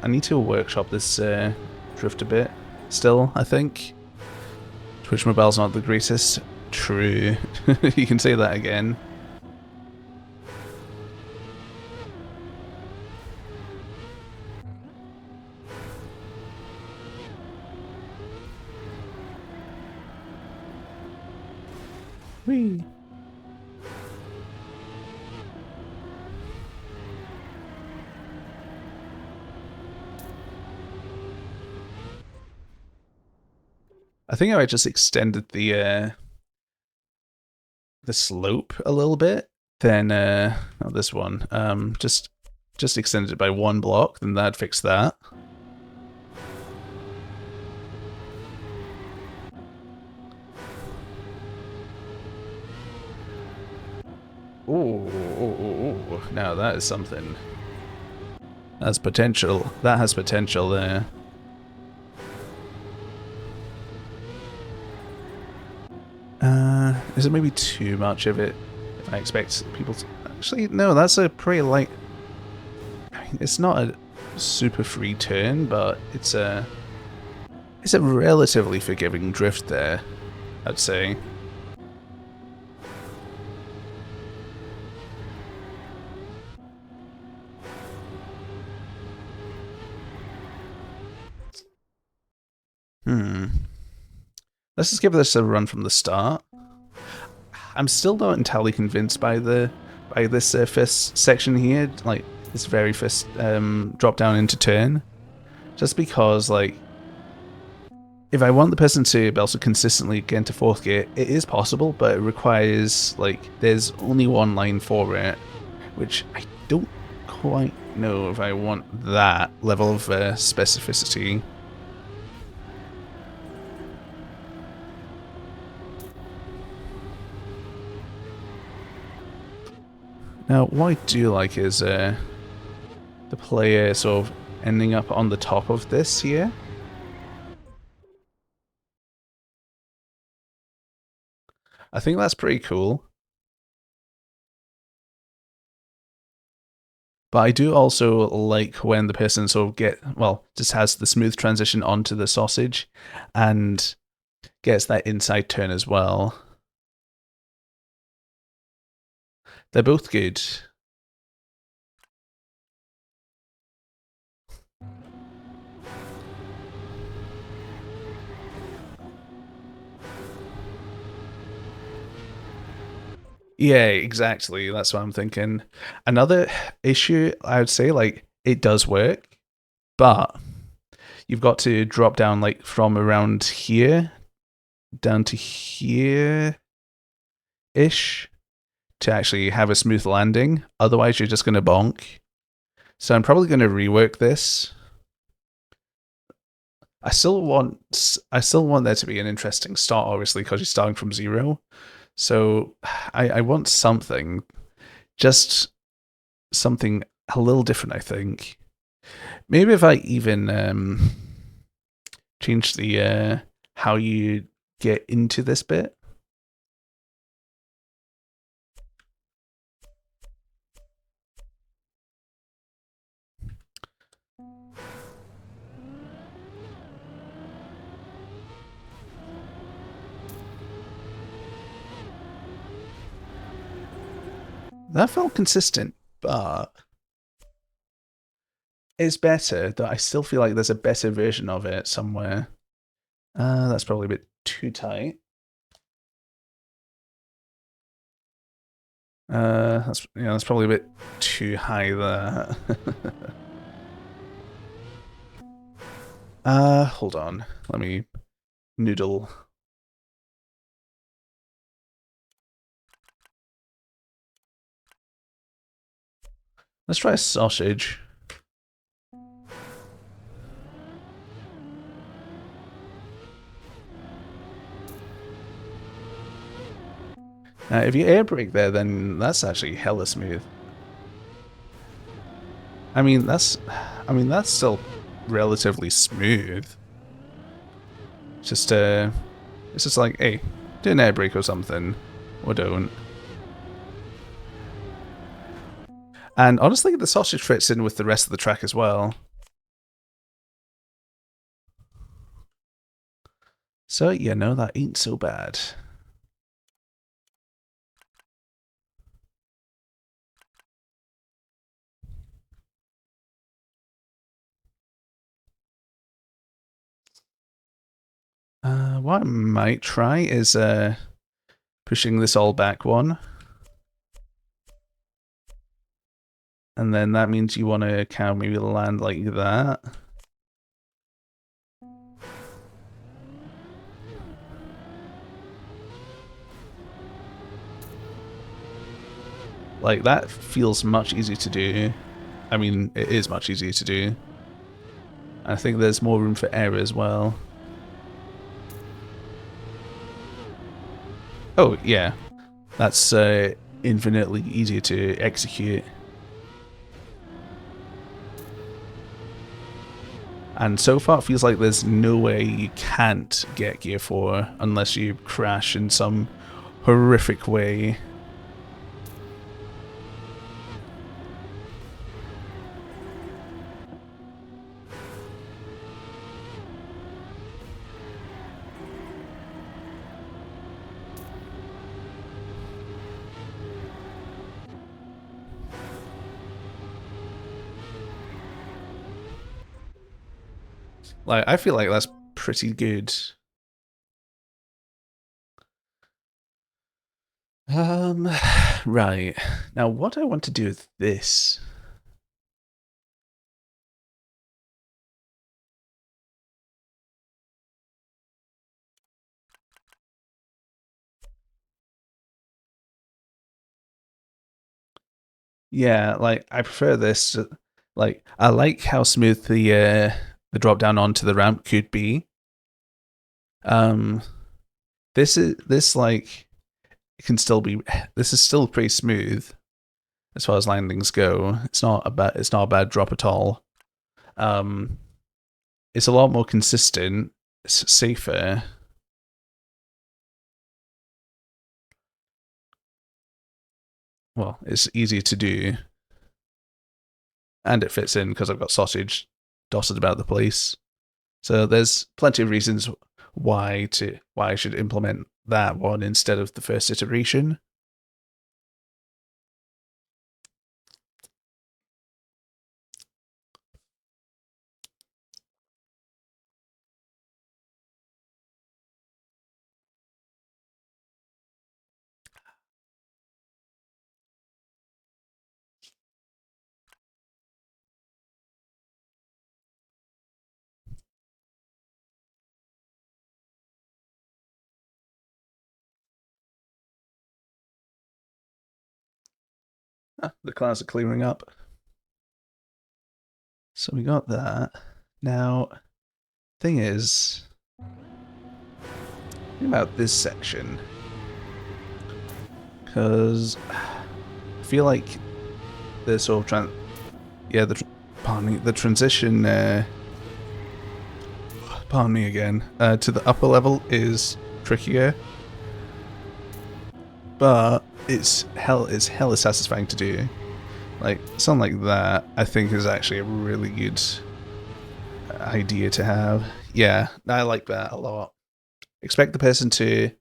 I need to workshop this drift a bit still, I think. Twitch Mobile's not the greatest. True. You can say that again. Whee! I think I just extended the slope a little bit. Then not this one. Just extended it by one block. Then that'd fix that. Ooh, now that is something. That's potential. That has potential there. Is it maybe too much of it? If I expect people to... Actually, no, that's a pretty light... I mean, it's not a super free turn, but it's a relatively forgiving drift there, I'd say. Let's just give this a run from the start. I'm still not entirely convinced by this first section here, like this very first drop down into turn, just because like if I want the person to be able to consistently get into fourth gear, it is possible, but it requires like there's only one line for it, which I don't quite know if I want that level of specificity. Now, what I do like is the player sort of ending up on the top of this here. I think that's pretty cool. But I do also like when the person sort of just has the smooth transition onto the sausage and gets that inside turn as well. They're both good. Yeah, exactly. That's what I'm thinking. Another issue, I would say, like, it does work, but you've got to drop down, like, from around here down to here ish to actually have a smooth landing. Otherwise, you're just going to bonk. So I'm probably going to rework this. I still want there to be an interesting start, obviously, because you're starting from zero. So I want something, just something a little different, I think. Maybe if I even change the how you get into this bit. That felt consistent, but it's better. That I still feel like there's a better version of it somewhere. That's probably a bit too tight. That's probably a bit too high there. Hold on. Let me noodle. Let's try a sausage. If you air brake there, then that's actually hella smooth. That's still relatively smooth. Just it's just like, hey, do an air brake or something, or don't. And honestly, the sausage fits in with the rest of the track as well. So yeah, no, that ain't so bad. What I might try is pushing this all back one. And then that means you want to kind of maybe land like that. Like, that feels much easier to do. I mean, it is much easier to do. I think there's more room for error as well. Oh, yeah. That's infinitely easier to execute. And so far it feels like there's no way you can't get Gear 4 unless you crash in some horrific way. Like, I feel like that's pretty good. Right. Now, what I want to do with this... Yeah, like, I prefer this. Like, I like how smooth the drop down onto the ramp could be. This like can still be. This is still pretty smooth as far as landings go. It's not a bad drop at all. It's a lot more consistent. It's safer. Well, it's easier to do, and it fits in because I've got sausage dotted about the place. So there's plenty of reasons why I should implement that one instead of the first iteration. Ah, the clouds are clearing up. So we got that. Now, thing is, think about this section. Because I feel like the sort of pardon me, the transition, pardon me again, to the upper level is trickier, but it's hella satisfying to do. Like, something like that, I think is actually a really good idea to have. Yeah, I like that a lot. Expect the person to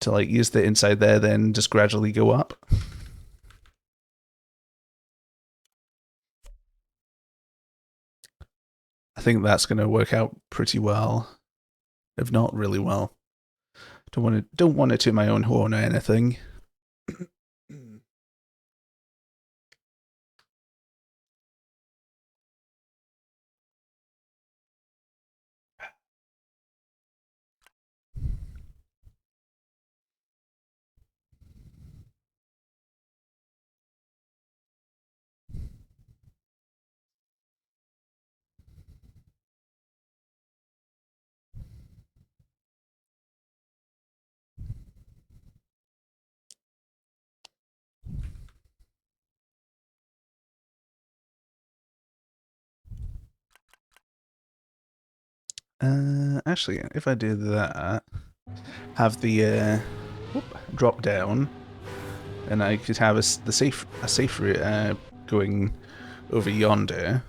like use the inside there, then just gradually go up. I think that's going to work out pretty well, if not really well. Don't want to toot my own horn or anything. Actually, if I do that, have the drop down, and I could have a safe route going over yonder.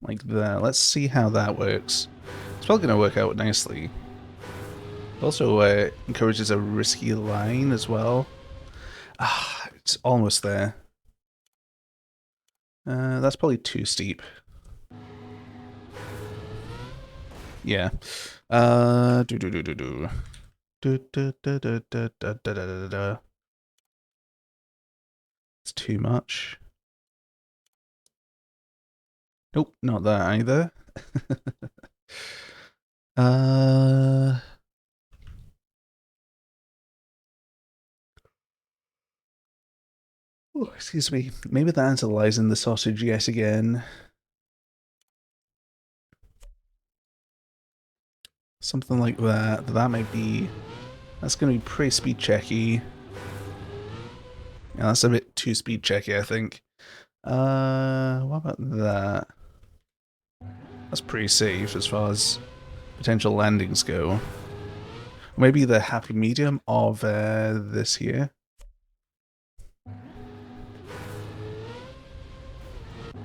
Like that. Let's see how that works. It's probably going to work out nicely. It also encourages a risky line as well. Ah, it's almost there. That's probably too steep. Yeah. Do do do do do. Do do do do do do do do do. It's too much. Nope, not that either. uh. Oh, excuse me. Maybe the answer lies in the sausage yet again. Something like that. That might be. That's going to be pretty speed checky. Yeah, that's a bit too speed checky, I think. What about that? That's pretty safe as far as potential landings go. Maybe the happy medium of this here.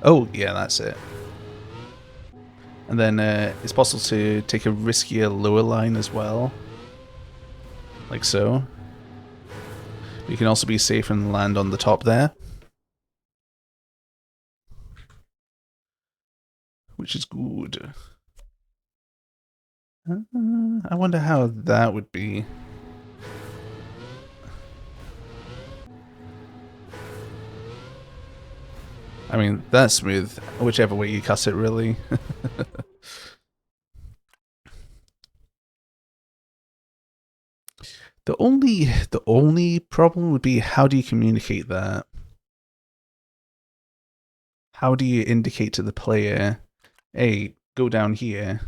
Oh, yeah, that's it. And then it's possible to take a riskier lower line as well. Like so. You can also be safe and land on the top there. Which is good. I wonder how that would be. I mean, that's smooth, whichever way you cut it, really. The only problem would be, how do you communicate that? How do you indicate to the player, hey, go down here?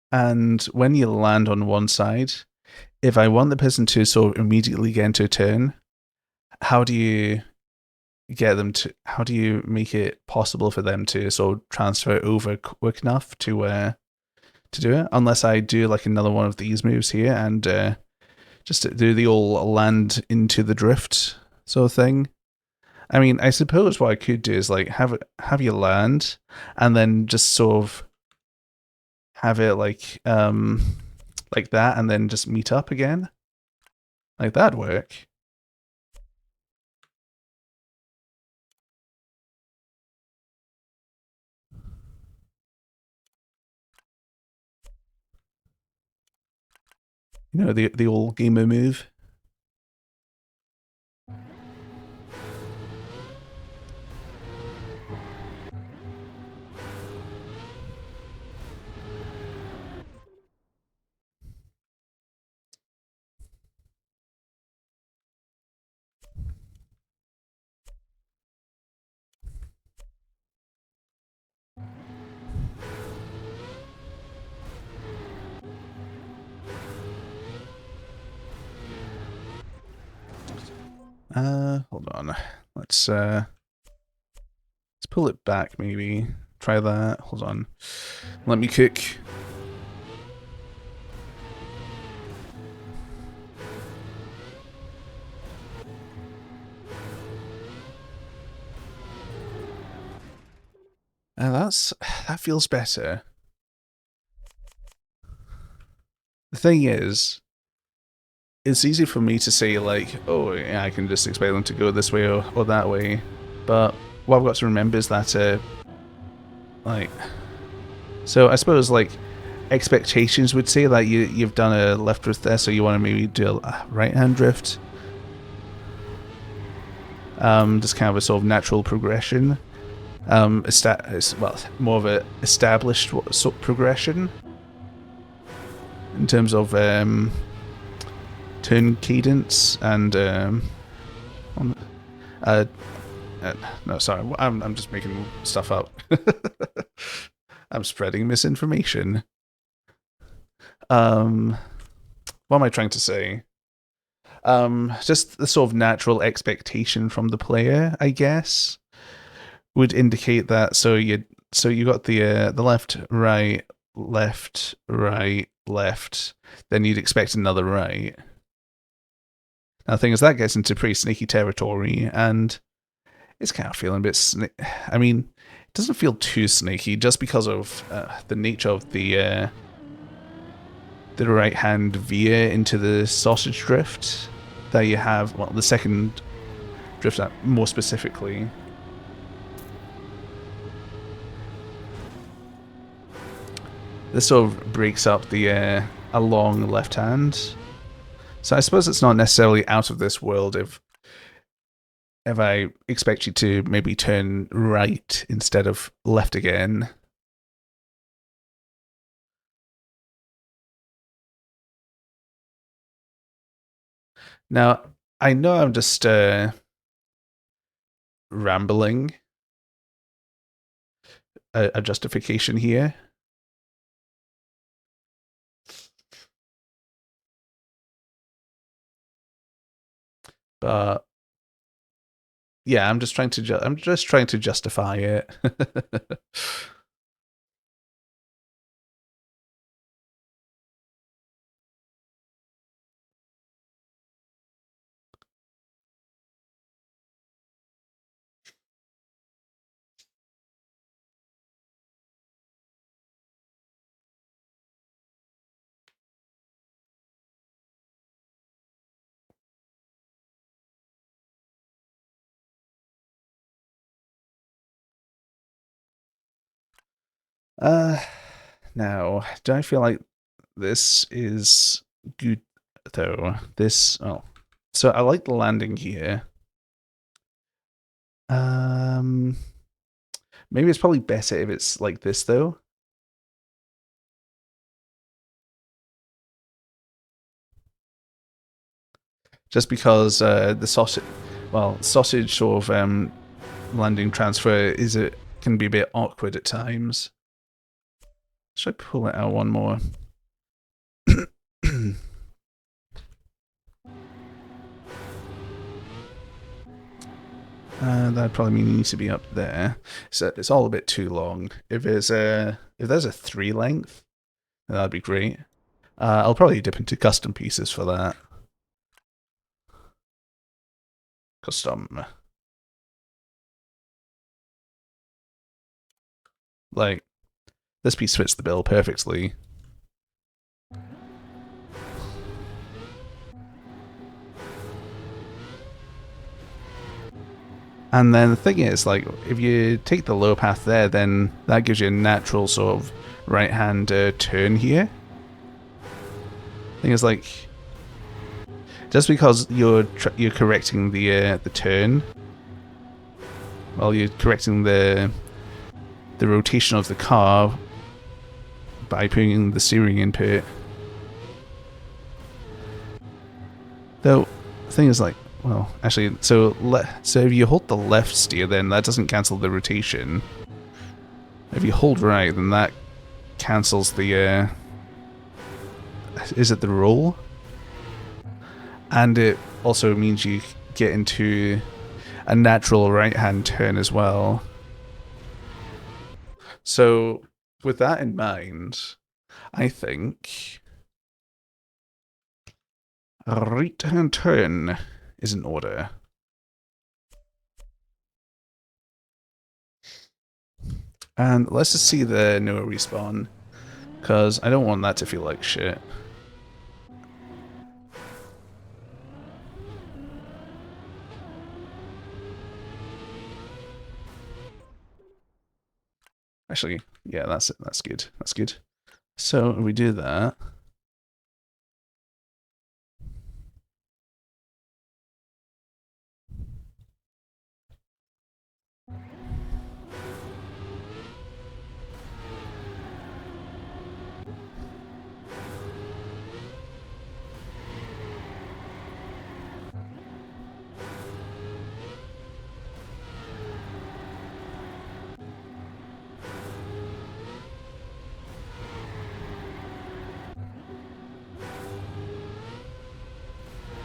And when you land on one side, if I want the person to sort of immediately get into a turn, how do you get them to? How do you make it possible for them to sort of transfer over quick enough to do it? Unless I do like another one of these moves here and just do the old land into the drift sort of thing. I mean, I suppose what I could do is like have you land and then just sort of have it like that and then just meet up again. Like that'd work. You know, the old gamer move. Hold on. Let's pull it back, maybe. Try that. Hold on. Let me cook. That feels better. The thing is, it's easy for me to say like, oh, yeah, I can just expect them to go this way or that way, but what I've got to remember is that, like, so I suppose like expectations would say that you've done a left drift there, so you want to maybe do a right hand drift. Just kind of a sort of natural progression. Well, more of a established sort of progression in terms of turn cadence and no, sorry, I'm just making stuff up. I'm spreading misinformation. What am I trying to say? Just the sort of natural expectation from the player, I guess, would indicate that. So you got the left, right, left, right, left. Then you'd expect another right. Now the thing is, that gets into pretty sneaky territory, and it's kind of feeling a bit. I mean, it doesn't feel too sneaky just because of the nature of the right hand veer into the sausage drift that you have. Well, the second drift more specifically. This sort of breaks up the a long left hand. So I suppose it's not necessarily out of this world if I expect you to maybe turn right instead of left again. Now, I know I'm just rambling a justification here. But yeah, I'm just trying to justify it. Now, do I feel like this is good though? So I like the landing here. Maybe it's probably better if it's like this though. Just because the sausage sort of landing transfer can be a bit awkward at times. Should I pull it out one more? That'd probably mean it needs to be up there. So it's all a bit too long. If there's a 3 length, that'd be great. I'll probably dip into custom pieces for that. Custom. Like, this piece fits the bill perfectly. And then the thing is, like, if you take the low path there, then that gives you a natural sort of right-hand turn here. Thing is, like, just because you're correcting the turn, well, you're correcting the rotation of the car by putting the steering input. Though, the thing is, like, well, actually, so if you hold the left steer, then that doesn't cancel the rotation. If you hold right, then that cancels the, is it the roll? And it also means you get into a natural right-hand turn as well. So, with that in mind, I think a right-hand turn is in order. And let's just see the Noah respawn, because I don't want that to feel like shit. Actually, yeah, that's it. That's good. That's good. So we do that.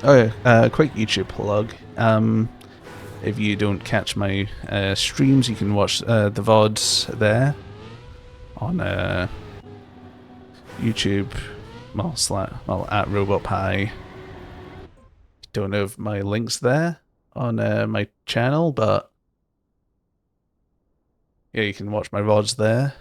Oh yeah, quick YouTube plug. If you don't catch my streams, you can watch the VODs there on YouTube. Well, at RobotPie. Don't know if my link's there on my channel, but yeah, you can watch my VODs there.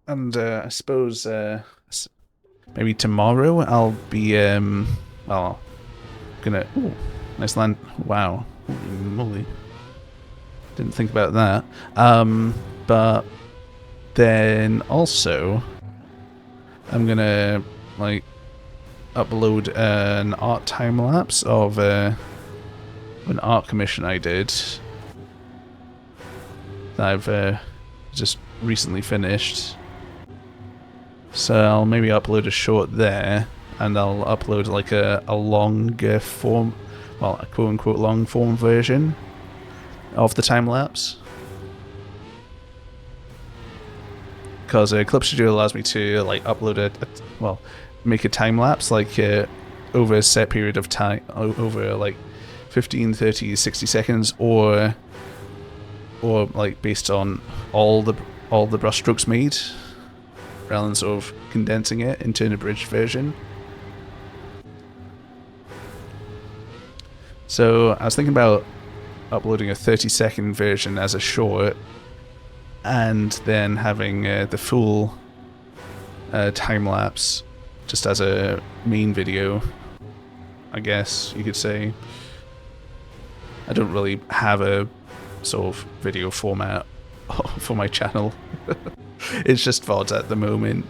And I suppose maybe tomorrow I'll be well, gonna. Ooh, nice land. Wow, holy moly! Didn't think about that. But then also I'm gonna like upload an art time lapse of an art commission I did that I've just recently finished. So I'll maybe upload a short there, and I'll upload like a longer form, well, a quote-unquote long form version of the time lapse. Because Clip Studio allows me to like upload well, make a time lapse like over a set period of time, over like 15, 30, 60 seconds, or like based on all the brush strokes made, rather than sort of condensing it into an abridged version. So I was thinking about uploading a 30-second version as a short, and then having the full time lapse just as a main video, I guess you could say. I don't really have a sort of video format for my channel. It's just VODs at the moment.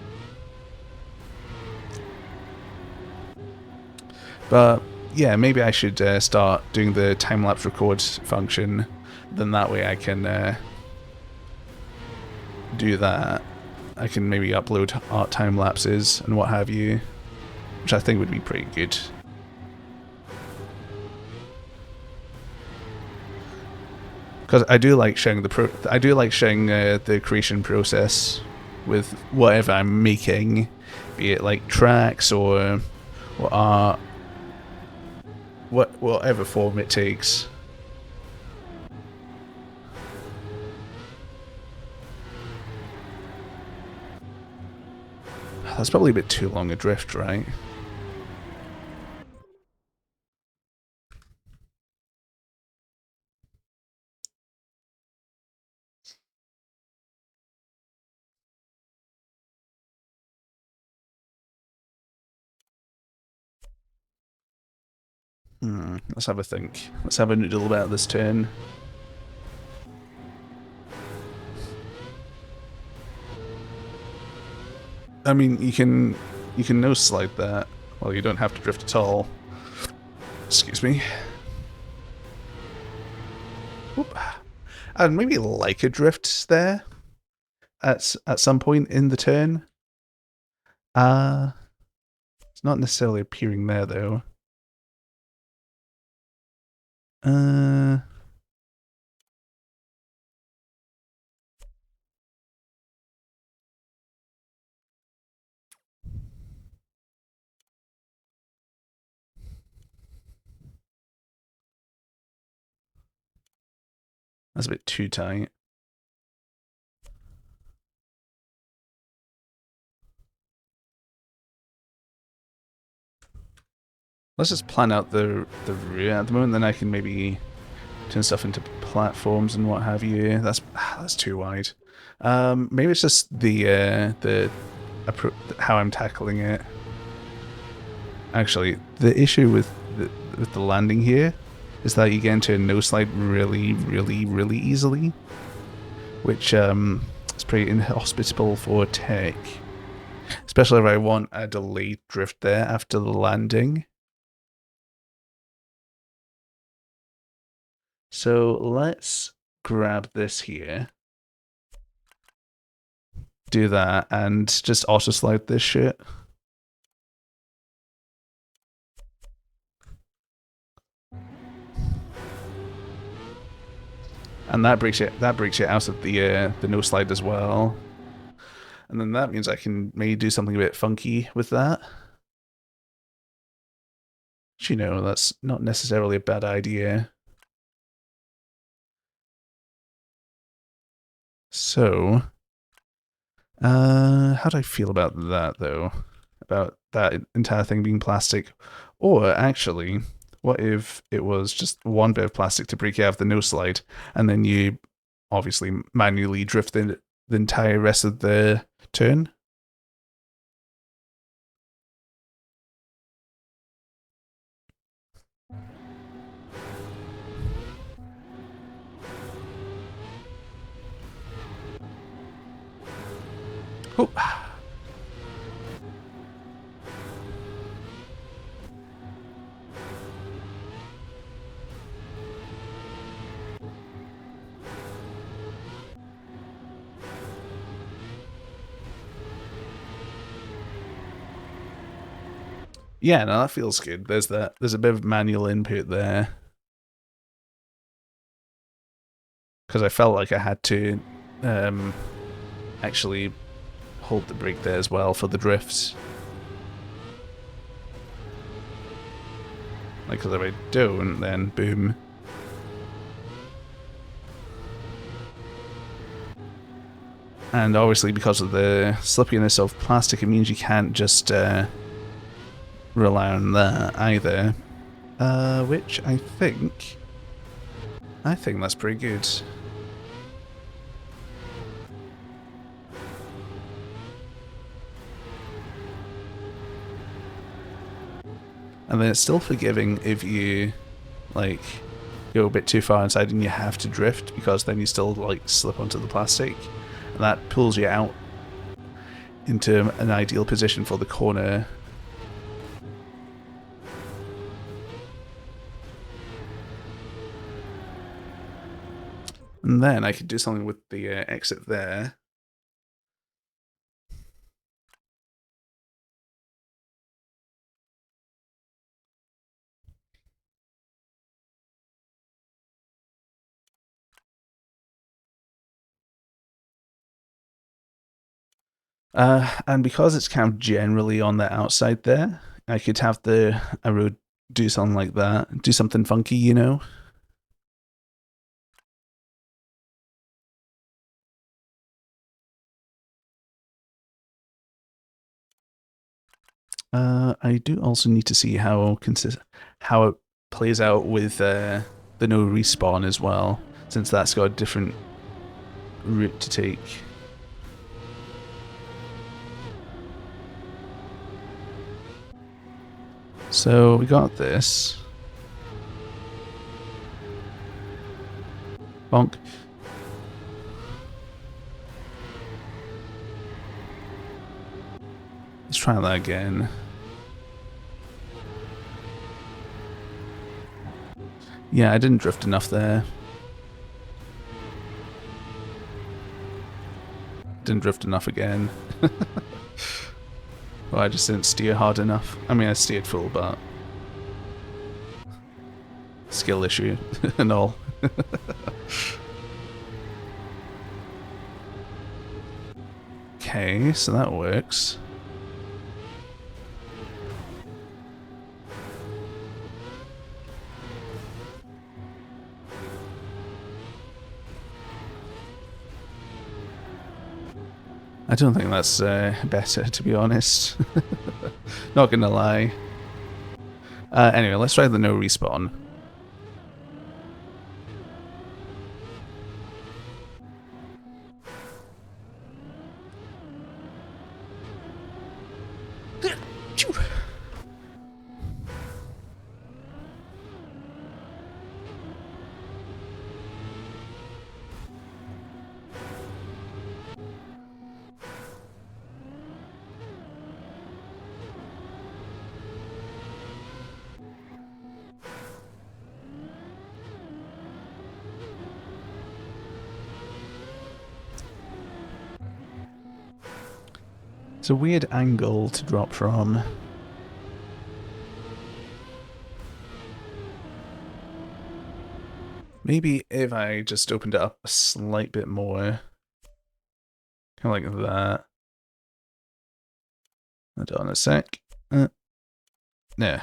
But yeah, maybe I should start doing the time-lapse record function. Then that way I can do that. I can maybe upload art time lapses and what have you, which I think would be pretty good. Because I do like showing the creation process with whatever I'm making, be it like tracks or art, whatever form it takes. That's probably a bit too long a drift, right? Let's have a think. Let's have a noodle about this turn. I mean, you can no slide that. Well, you don't have to drift at all. Excuse me. Oop. I'd maybe like a drift there at some point in the turn. It's not necessarily appearing there though. That's a bit too tight. Let's just plan out the route at the moment, then I can maybe turn stuff into platforms and what have you. That's too wide. Maybe it's just the how I'm tackling it. Actually, the issue with the landing here is that you get into a no slide really, really, really easily, which is pretty inhospitable for tech. Especially if I want a delayed drift there after the landing. So let's grab this here, do that, and just auto slide this shit. And that breaks it out of the no slide as well. And then that means I can maybe do something a bit funky with that. But, you know, that's not necessarily a bad idea. So, how do I feel about that, though? About that entire thing being plastic? Or, actually, what if it was just one bit of plastic to break out of the no slide, and then you obviously manually drift the entire rest of the turn? Oh. Yeah, no, that feels good. There's a bit of manual input there. Because I felt like I had to actually hold the brake there as well for the drifts. Like, because if I don't, then boom. And obviously, because of the slippiness of plastic, it means you can't just rely on that either. Which I think that's pretty good. And then it's still forgiving if you, like, go a bit too far inside and you have to drift, because then you still, like, slip onto the plastic. And that pulls you out into an ideal position for the corner. And then I could do something with the exit there. And because it's kind of generally on the outside there, I could have the road do something like that, do something funky, you know? I do also need to see how it plays out with the no respawn as well, since that's got a different route to take. So we got this. Bonk. Let's try that again. Yeah, I didn't drift enough there. Didn't drift enough again. Well, I just didn't steer hard enough. I mean, I steered full, but... skill issue and all. Okay, so that works. I don't think that's better, to be honest. Not gonna lie. Anyway, let's try the no respawn. It's a weird angle to drop from. Maybe if I just opened it up a slight bit more. Kind of like that. Hold on a sec. Yeah.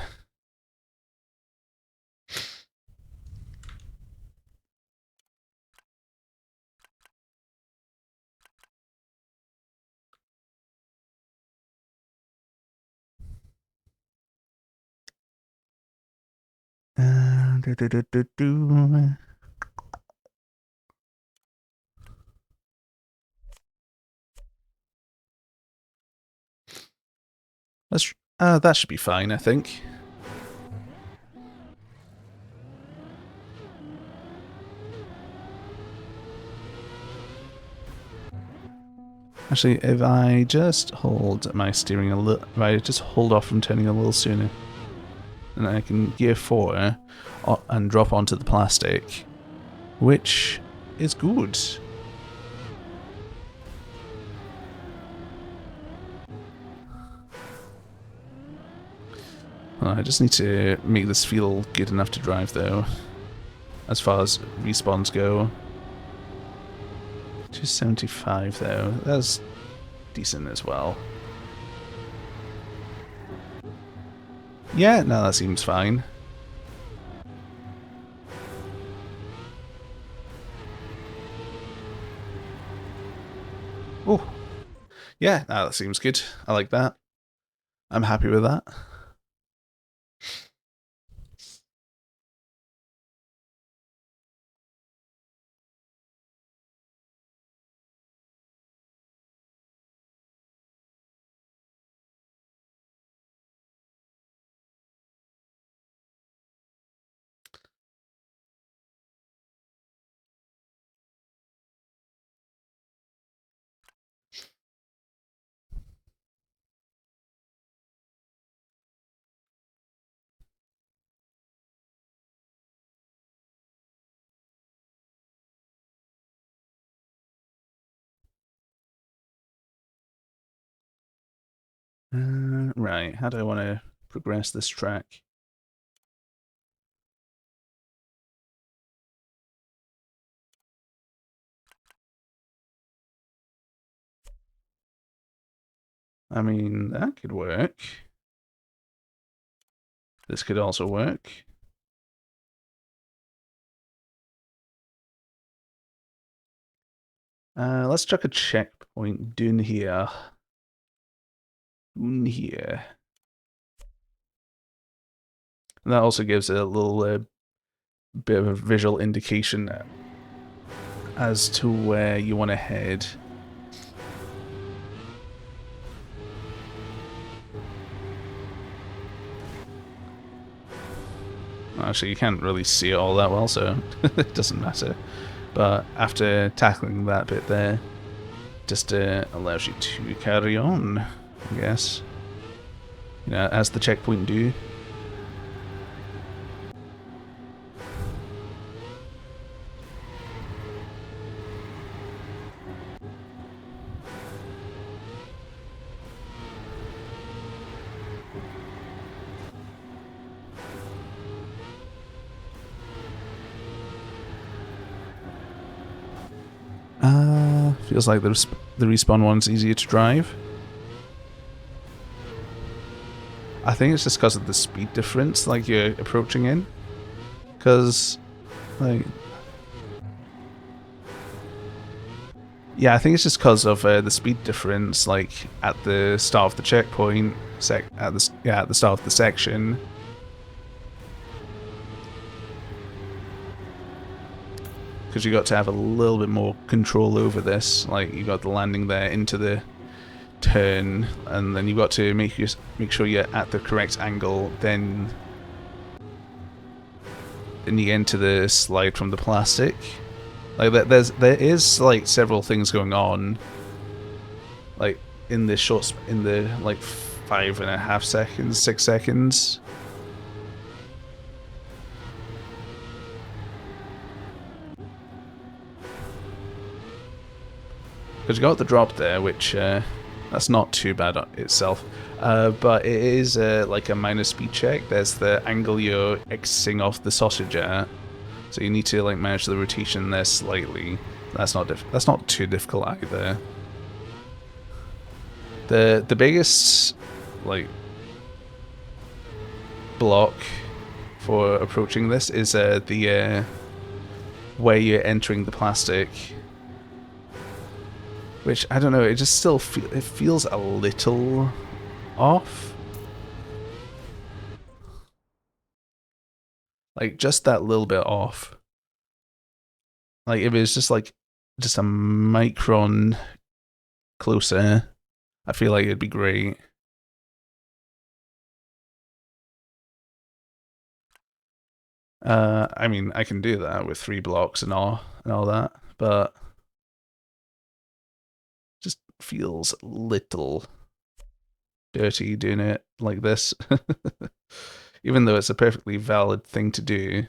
Let's, that should be fine, I think. Actually, if I just hold my steering a little, if I just hold off from turning a little sooner, and I can gear 4 and drop onto the plastic, which is good. I just need to make this feel good enough to drive, though, as far as respawns go. 275, though. That's decent as well. Yeah, no, that seems fine. Oh, yeah, no, that seems good. I like that. I'm happy with that. Right, how do I want to progress this track? I mean, that could work. This could also work. Let's chuck a checkpoint down here. Down here. And that also gives a little bit of a visual indication as to where you want to head. Actually, you can't really see it all that well, so it doesn't matter. But after tackling that bit there, just allows you to carry on, I guess. you know, as the checkpoint do. Feels like the respawn one's easier to drive. I think it's just because of the speed difference, like you're approaching in. Because, like, yeah, I think it's just because of the speed difference, like at the start of the checkpoint, at the start of the section. Because you got to have a little bit more control over this. Like you got the landing there into the turn, and then you've got to make sure you're at the correct angle. Then you get into the slide from the plastic. Like there is like several things going on. Like in the like 5.5 seconds, 6 seconds. Because you got the drop there, which that's not too bad itself, but it is like a minor speed check. There's the angle you're exiting off the sausage at, so you need to like manage the rotation there slightly. That's not too difficult either. The biggest like block for approaching this is the where you're entering the plastic. Which, I don't know, it just still it feels a little off. Like, just that little bit off. Like, if it was just like, just a micron closer, I feel like it'd be great. I mean, I can do that with 3 blocks and all that, but just feels a little dirty doing it like this. Even though it's a perfectly valid thing to do,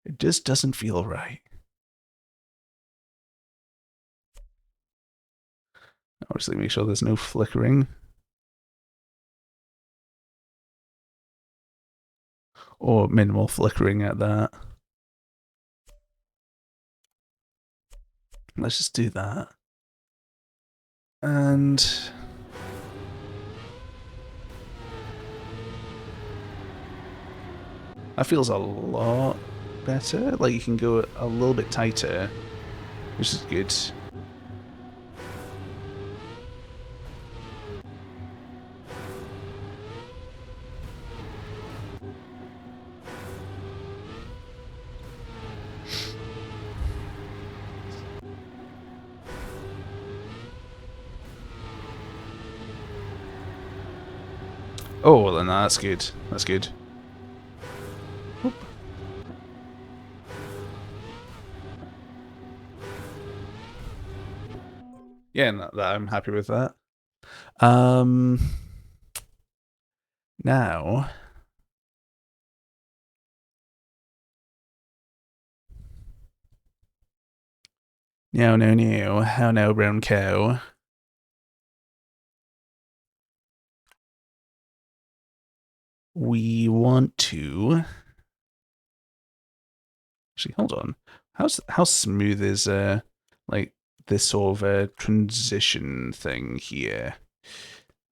it just doesn't feel right. Obviously, make sure there's no flickering. Or minimal flickering at that. Let's just do that. And that feels a lot better. Like you can go a little bit tighter, which is good. Oh, well then that's good. That's good. Oop. Yeah, I'm happy with that. Now, no, how now, brown cow? We want to. Actually, hold on. How smooth is like this sort of transition thing here?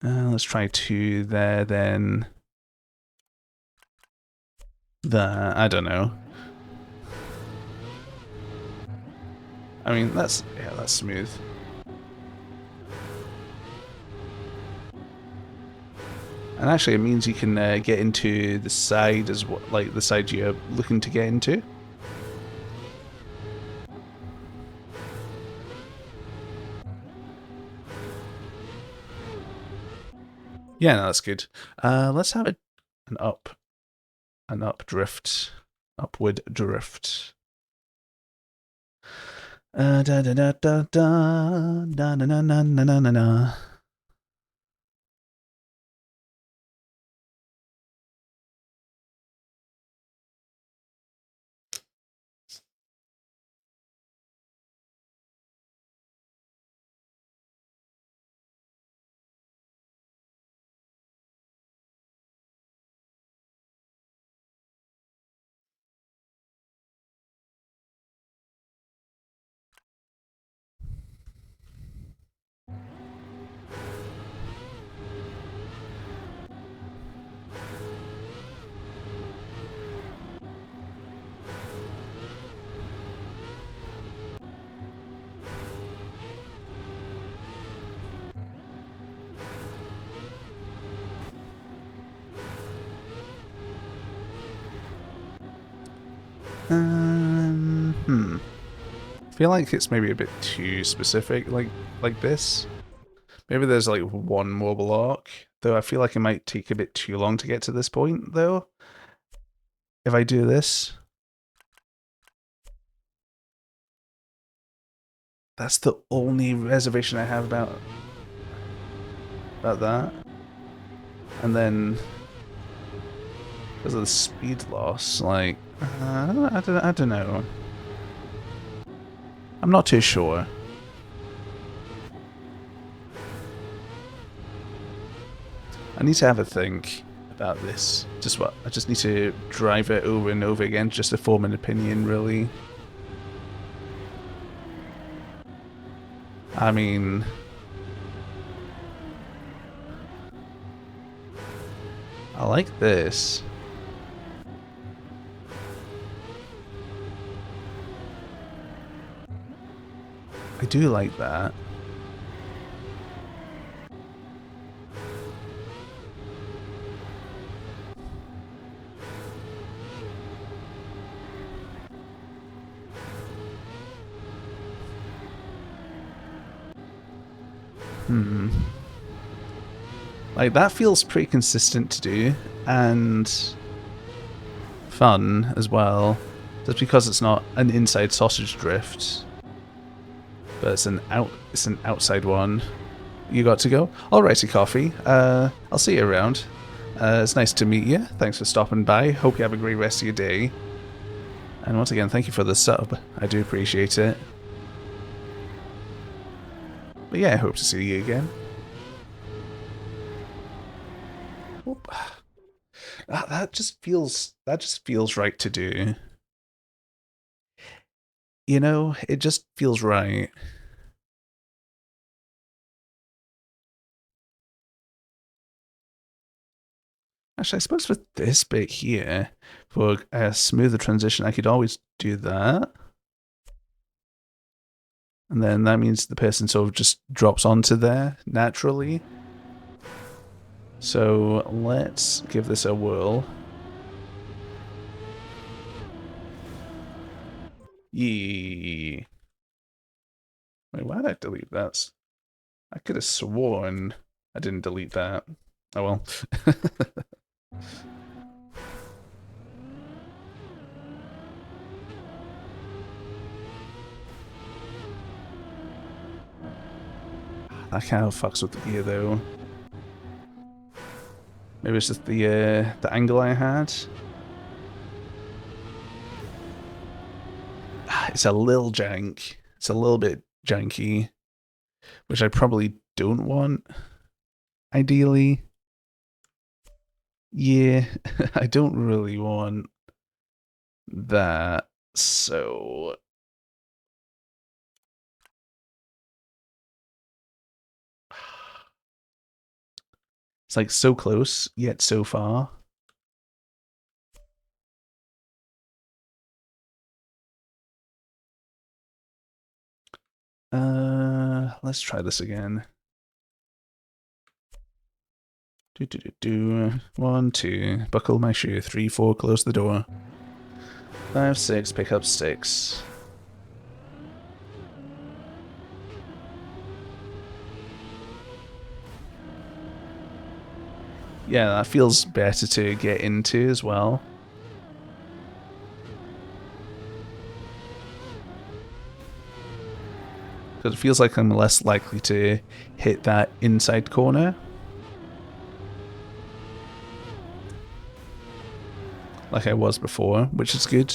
Let's try 2 there, then there. I don't know. I mean, that's smooth. And actually, it means you can get into the side as well, like the side you're looking to get into. Yeah, no, that's good. Let's have an upward drift. Da da da da da da na na na na na na. I feel like it's maybe a bit too specific, like this. Maybe there's like one mobile arc, though I feel like it might take a bit too long to get to this point, though. If I do this. That's the only reservation I have about that. And then because of the speed loss, like I don't know. I'm not too sure. I need to have a think about this. I just need to drive it over and over again just to form an opinion, really. I mean, I like this. I do like that. Like, that feels pretty consistent to do, and fun as well. Just because it's not an inside sausage drift, but it's an outside one. You got to go? Alrighty, Coffee. I'll see you around. It's nice to meet you. Thanks for stopping by. Hope you have a great rest of your day. And once again, thank you for the sub. I do appreciate it. But yeah, I hope to see you again. Oop. That just feels right to do. You know, it just feels right. Actually, I suppose with this bit here, for a smoother transition, I could always do that. And then that means the person sort of just drops onto there naturally. So let's give this a whirl. Yee. Wait, why did I delete that? I could have sworn I didn't delete that. Oh well. That kind of fucks with the gear though. Maybe it's just the angle I had. It's a little jank. It's a little bit janky, which I probably don't want. Ideally, yeah, I don't really want that. So it's like so close yet so far. Let's try this again. Do. 1, 2. Buckle my shoe. 3, 4. Close the door. 5, 6. Pick up sticks. Yeah, that feels better to get into as well. Because it feels like I'm less likely to hit that inside corner. Like I was before, which is good.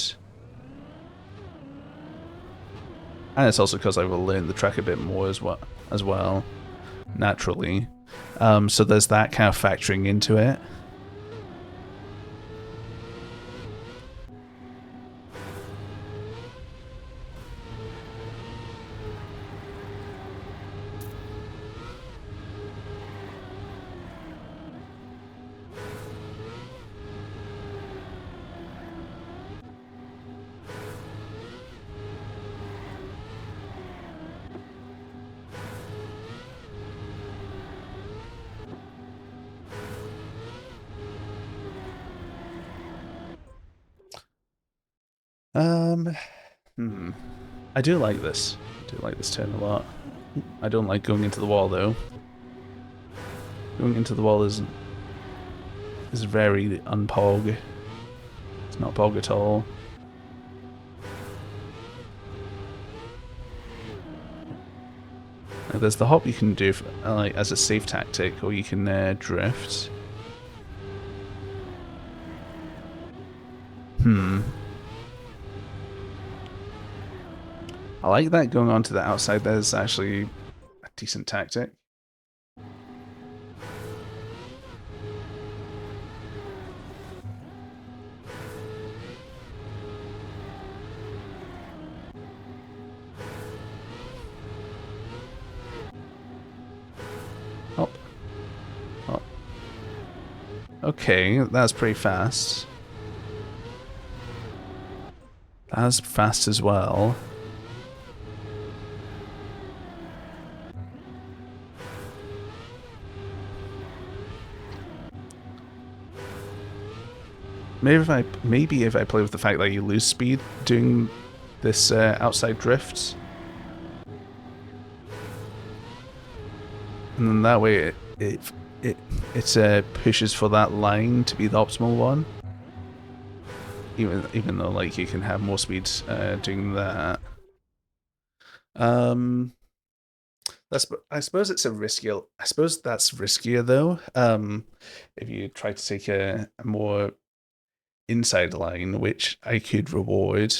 And it's also because I've learned the track a bit more as well, naturally. So there's that kind of factoring into it. I do like this. I do like this turn a lot. I don't like going into the wall though. Going into the wall is very unpog. It's not pog at all. Now, there's the hop you can do for, like as a safe tactic, or you can drift. I like that going on to the outside. There's actually a decent tactic. Hop. Hop. Okay, that's pretty fast. That's fast as well. Maybe if I play with the fact that you lose speed doing this outside drift, and then that way it pushes for that line to be the optimal one. Even though like you can have more speed doing that. I suppose it's a riskier. I suppose that's riskier though. If you try to take a more inside line, which I could reward.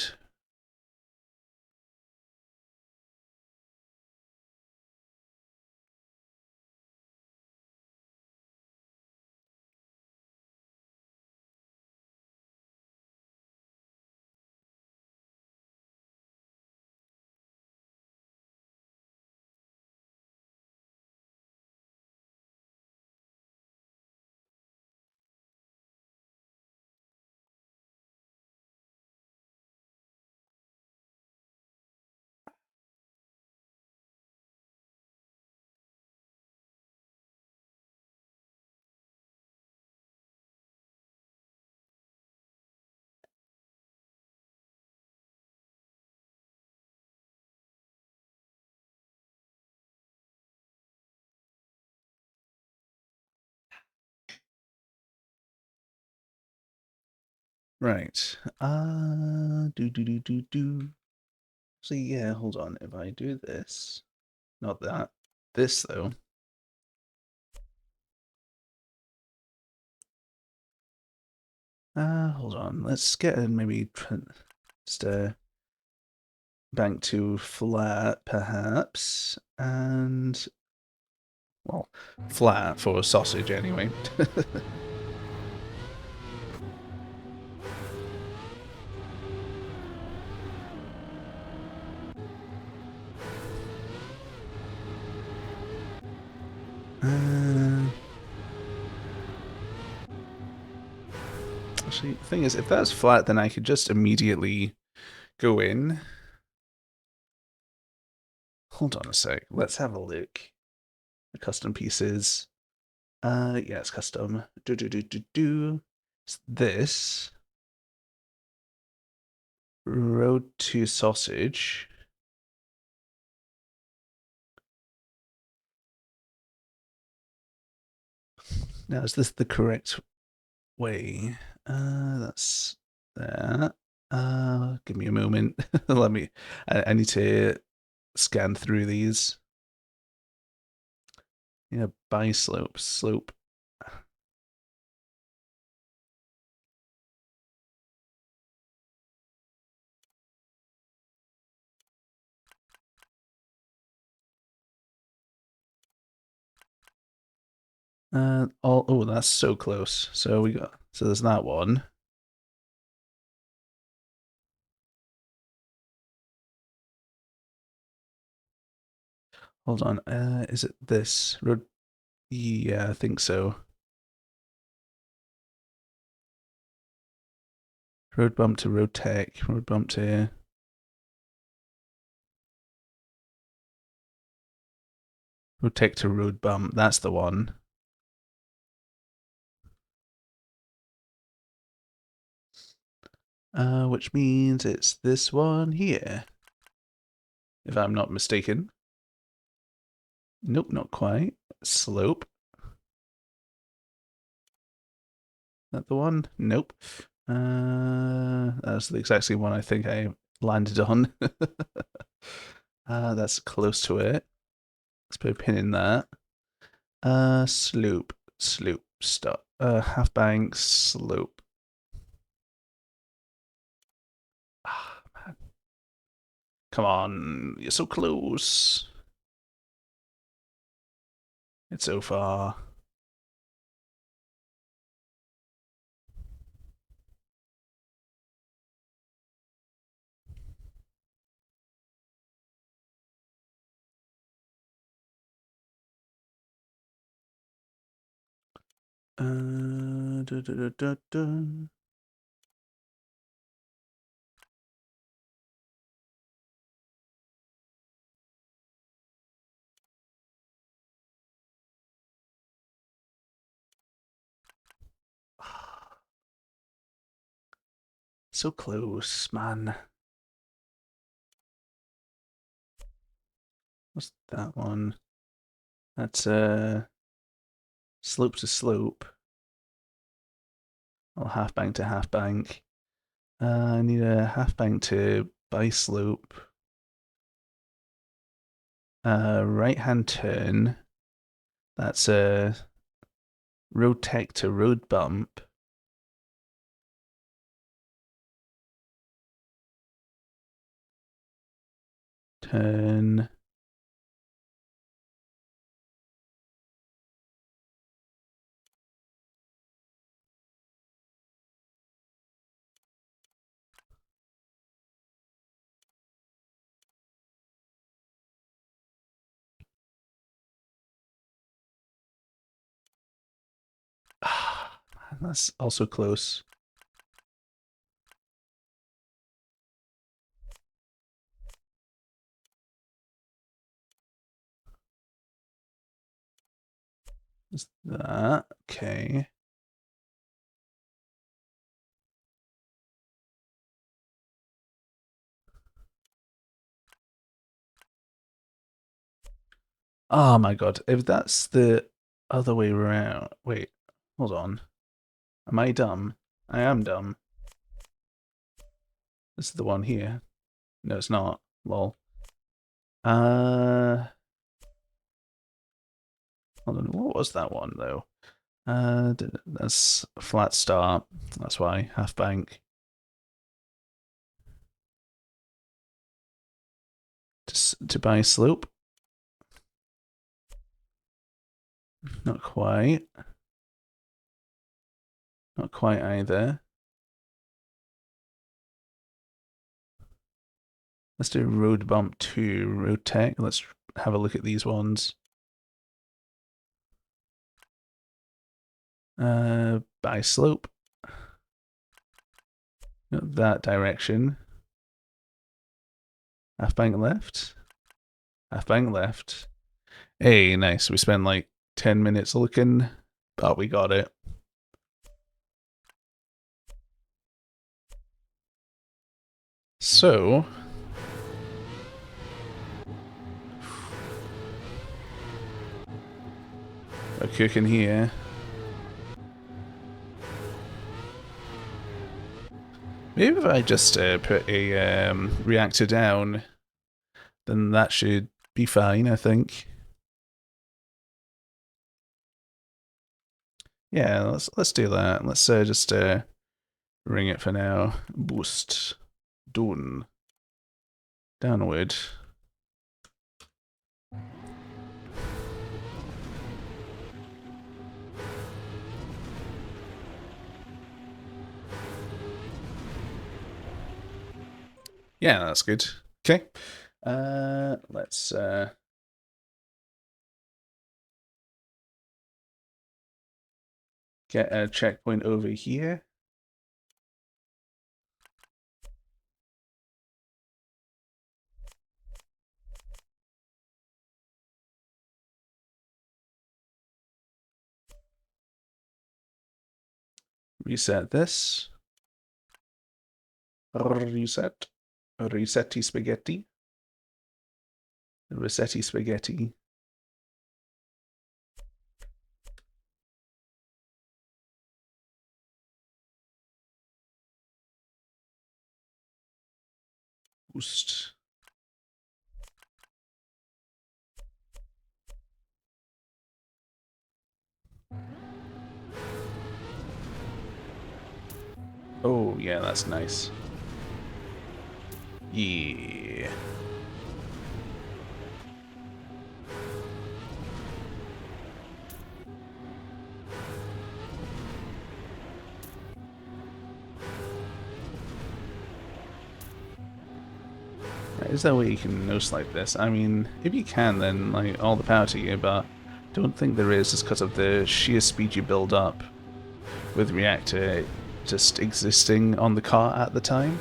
Right. Do. So yeah, hold on. If I do this, not that, this though. Hold on. Let's get in maybe just bank to flat, perhaps, and well, flat for a sausage anyway. Actually, the thing is, if that's flat, then I could just immediately go in. Hold on a sec. Let's have a look. The custom pieces. Yeah, it's custom. It's this. Road to sausage. Now, is this the correct way? That's that. Give me a moment. Let me. I need to scan through these. Yeah, by slope. Oh, that's so close. So there's that one. Hold on. Is it this road? Yeah, I think so. Road bump to road tech. Road bump to road tech to road bump. That's the one. which means it's this one here, if I'm not mistaken. Nope, not quite. Slope. That the one? Nope. That's the exact same one I think I landed on. That's close to it. Let's put a pin in that. Slope, slope, stop. Half bank, slope. Ah, man. Come on, you're so close. It's so far. Da, da, da, da, da. So close, man. What's that one? That's slope to slope. Or half bank to half bank. I need a half bank to by slope. Right hand turn. That's a road tech to road bump. Turn. That's also close. Is that okay? Oh my god, if that's the other way around. Wait, hold on. Am I dumb? I am dumb. This is the one here. No, it's not. Lol. Uh, hold on. What was that one though? That's flat start. That's why half bank. To buy slope. Not quite. Not quite either. Let's do road bump 2, road tech. Let's have a look at these ones. By slope. That direction. Half bank left. Half bank left. Hey, nice. We spent like 10 minutes looking, but we got it. So, we're cooking here. Maybe if I just put a reactor down, then that should be fine, I think. Yeah, let's do that. Let's just ring it for now. Boost. Done. Downward. Yeah, that's good. Okay. Let's get a checkpoint over here. Reset this. Reset. Resetti spaghetti. Rossetti spaghetti. Boost. Oh, yeah, that's nice. Yeah. Is there a way you can no-slipe this? I mean, if you can, then like all the power to you, but don't think there is just because of the sheer speed you build up with reactor just existing on the cart at the time.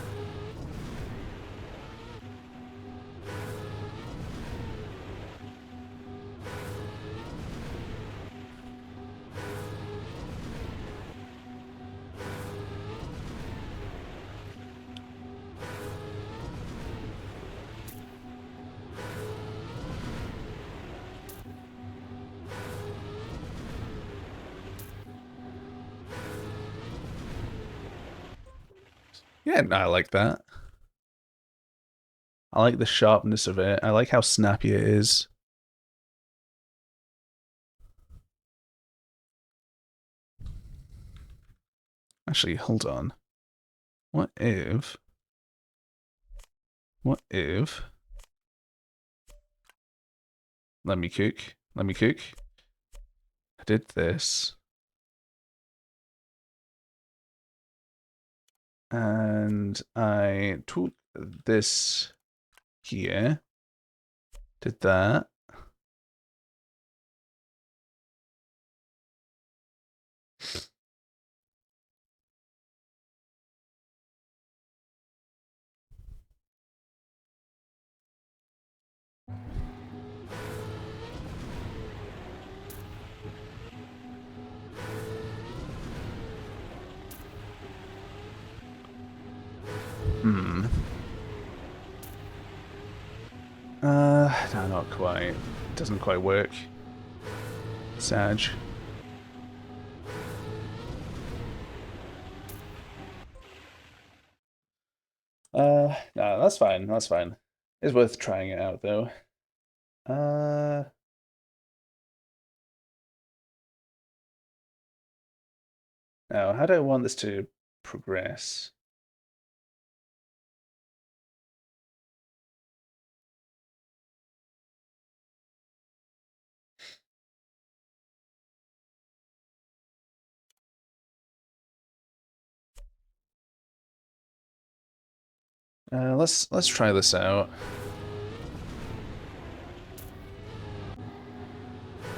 Yeah, I like that. I like the sharpness of it. I like how snappy it is. Actually, hold on. What if... What if... Let me cook. Let me cook. I did this. And I took this here. Did that. Hmm. No, not quite. It doesn't quite work. Sag. No, that's fine. That's fine. It's worth trying it out, though. Uh, Now, how do I want this to progress? Let's try this out.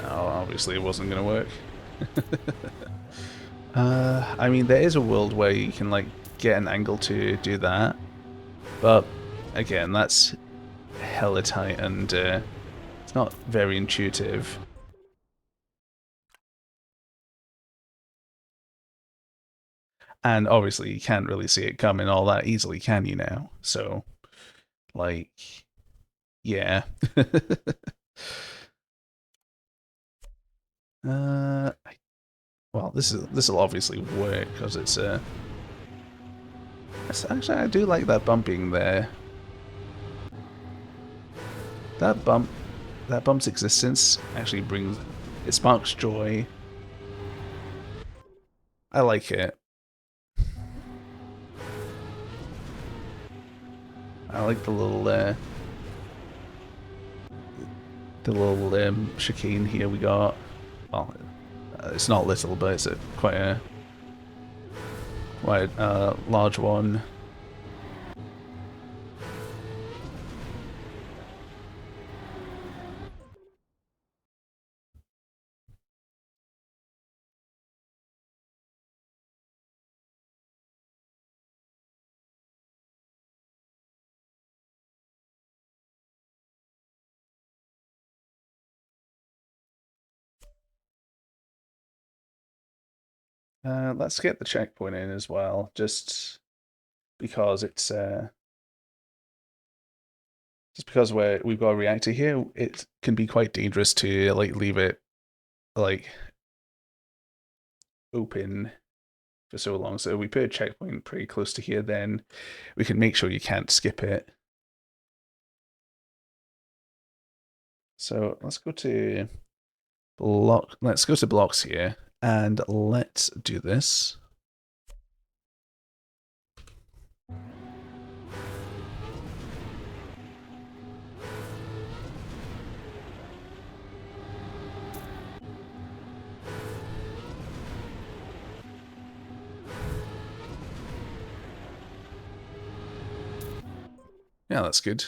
Oh, obviously it wasn't gonna work. I mean, there is a world where you can like get an angle to do that, but again, that's hella tight and it's not very intuitive. And obviously, you can't really see it coming all that easily, can you now? So, like, yeah. uh, well, this will obviously work because it's actually I do like that bumping there. That bump, that bump's existence actually brings it sparks joy. I like it. I like the little chicane here we got. Well, it's not little, but it's a quite large one. Let's get the checkpoint in as well. Just because it's just because we've got a reactor here, it can be quite dangerous to like leave it like open for so long. So we put a checkpoint pretty close to here, then we can make sure you can't skip it. So let's go to blocks here, and let's do this. Yeah, that's good.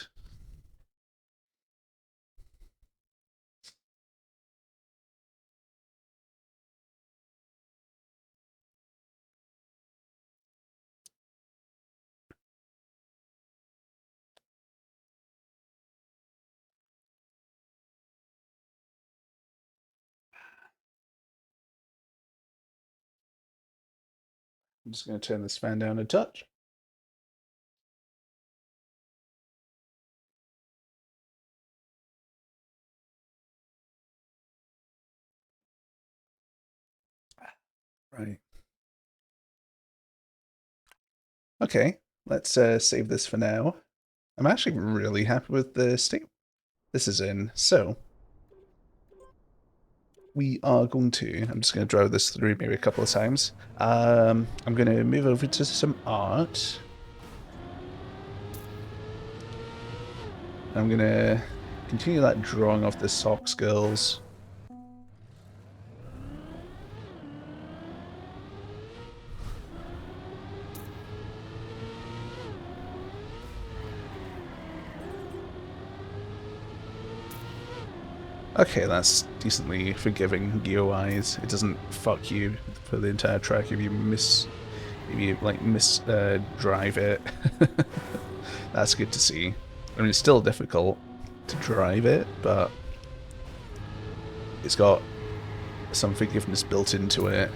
I'm just going to turn this fan down a touch. Right. Okay, let's save this for now. I'm actually really happy with the state this is in. So we are going to, I'm just going to drive this through maybe a couple of times. I'm going to move over to some art. I'm going to continue that drawing of the socks girls. Okay, that's decently forgiving GUIs. It doesn't fuck you for the entire track if you drive it. That's good to see. I mean, it's still difficult to drive it, but it's got some forgiveness built into it.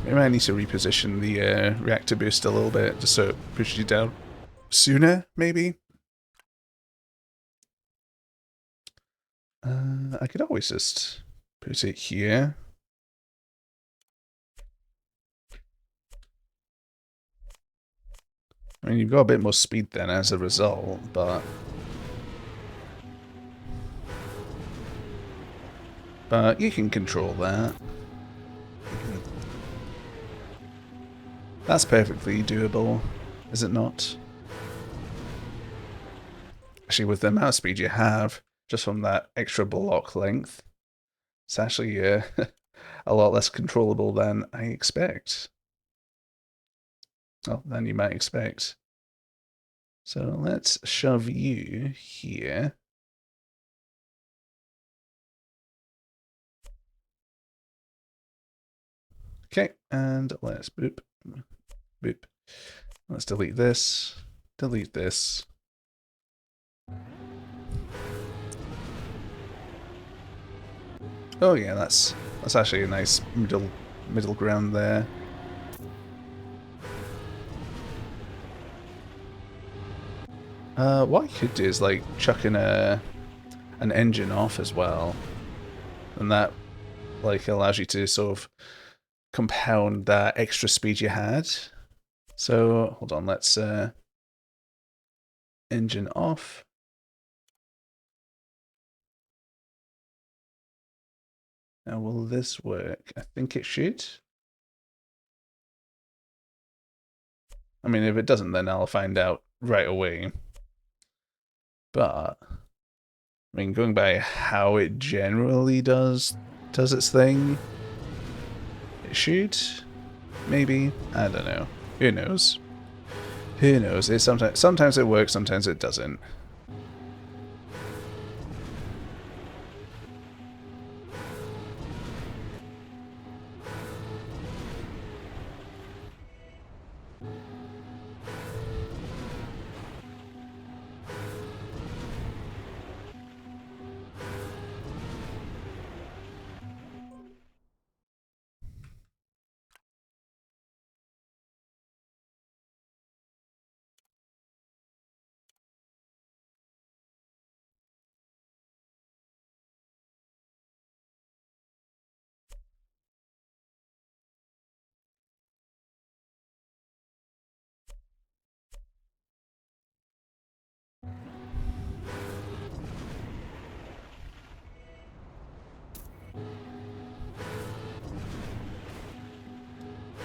Maybe I need to reposition the reactor boost a little bit, just so it pushes you down sooner, maybe? I could always just put it here. I mean, you've got a bit more speed then as a result, but... But you can control that. That's perfectly doable, is it not? Actually, with the amount of speed you have, just from that extra block length, it's actually a lot less controllable than I expect. Oh, than you might expect. So let's shove you here. Okay, and let's boop, boop. Let's delete this, delete this. Oh yeah, that's actually a nice middle ground there. What I could do is like chuck in an engine off as well, and that like allows you to sort of compound that extra speed you had. So hold on, let's engine off. Now will this work? I think it should. I mean, if it doesn't, then I'll find out right away. But I mean, going by how it generally does its thing, it should. Maybe, I don't know. Who knows? Who knows? It sometimes it works, sometimes it doesn't.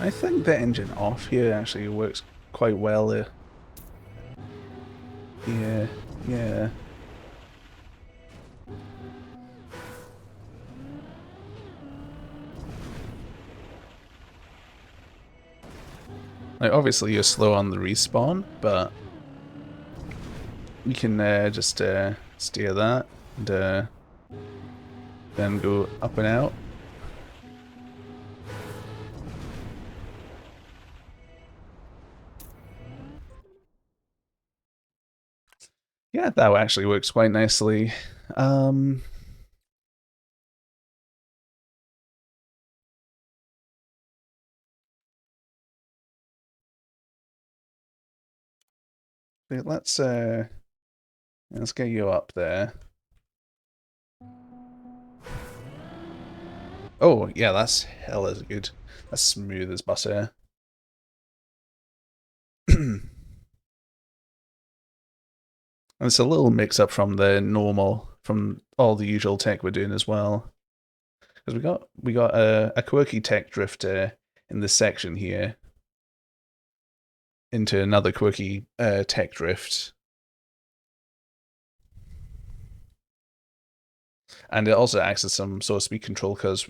I think the engine off here actually works quite well. Yeah, yeah. Like, obviously you're slow on the respawn, but you can just steer that and then go up and out. Yeah, that actually works quite nicely. Um, let's let's get you up there. Oh yeah, that's hella good. That's smooth as butter. And it's a little mix up from the normal, from all the usual tech we're doing as well. Because we got a quirky tech drifter in this section here into another quirky tech drift, and it also acts as some sort of speed control because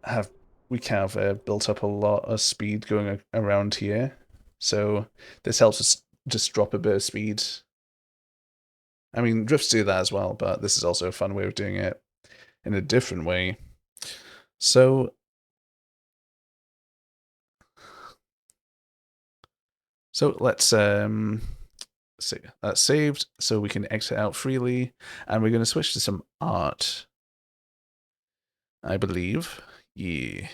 have we have built up a lot of speed going around here, so this helps us just drop a bit of speed. I mean, drifts do that as well, but this is also a fun way of doing it in a different way. So, let's see. That's saved, so we can exit out freely, and we're going to switch to some art, I believe. Yeah.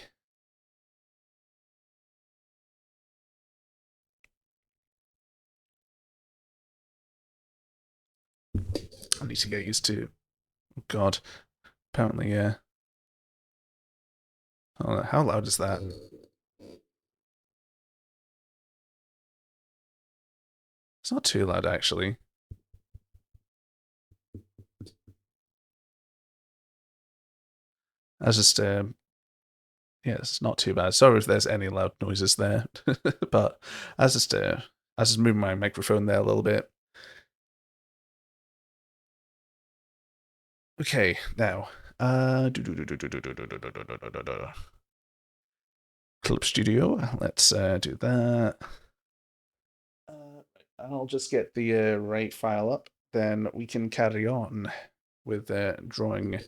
I need to get used to. Oh God, apparently, yeah. Oh, how loud is that? It's not too loud, actually. I was just, yeah, it's not too bad. Sorry if there's any loud noises there, but I was just moving my microphone there a little bit. Okay, now, Clip Studio. Let's do that. I'll just get the right file up, then we can carry on with drawing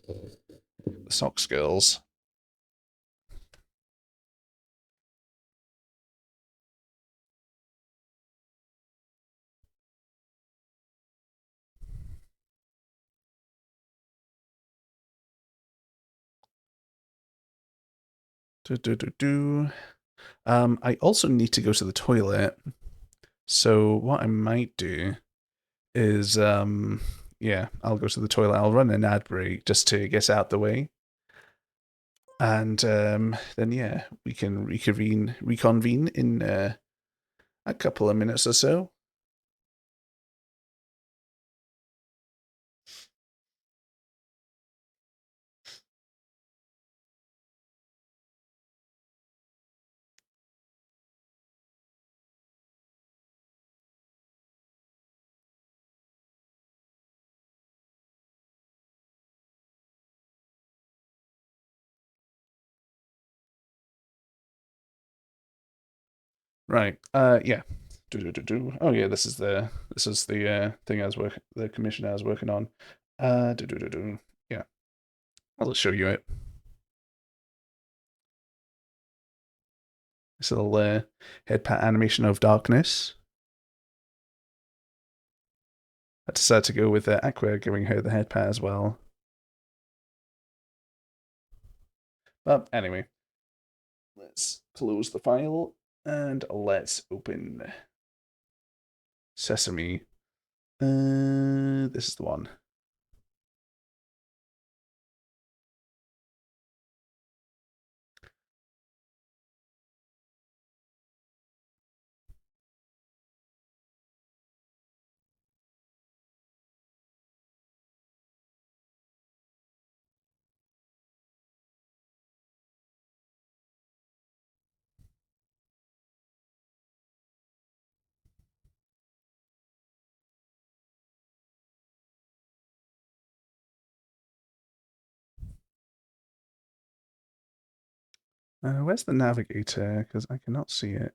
the Socks Girls. Do, do, do, do. I also need to go to the toilet, so what I might do is, yeah, I'll go to the toilet. I'll run an ad break just to get out the way, and then yeah, we can reconvene in a couple of minutes or so. Right. Yeah. Do, do, do, do. Oh yeah, this is the thing the commission I was working on. Do, do, do, do. Yeah. I'll just show you it. This little head pat animation of darkness. I decided to go with Aqua giving her the head pat as well. But anyway, let's close the file and let's open Sesame. This is the one. Where's the navigator? Because I cannot see it.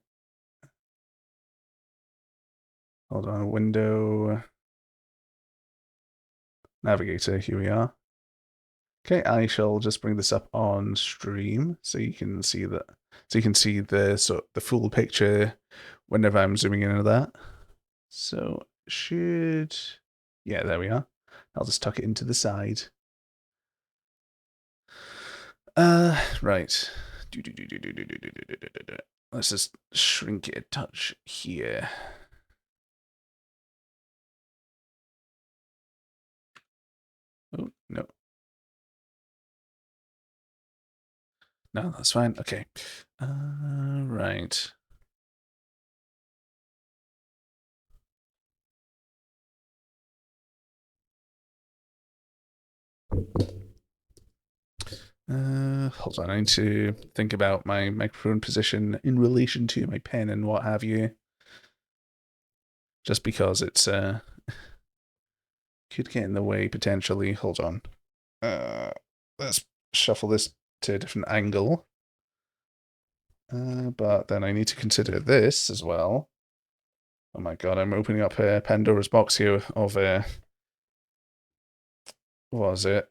Hold on, window navigator. Here we are. Okay, I shall just bring this up on stream so you can see that. So you can see the full picture whenever I'm zooming in on that. So should yeah, there we are. I'll just tuck it into the side. Right. Let's just shrink it a touch here. Oh, no. No, that's fine. Okay. Right. Hold on. I need to think about my microphone position in relation to my pen and what have you. Just because it's could get in the way potentially. Hold on. Let's shuffle this to a different angle. But then I need to consider this as well. Oh my god, I'm opening up Pandora's box here of what was it?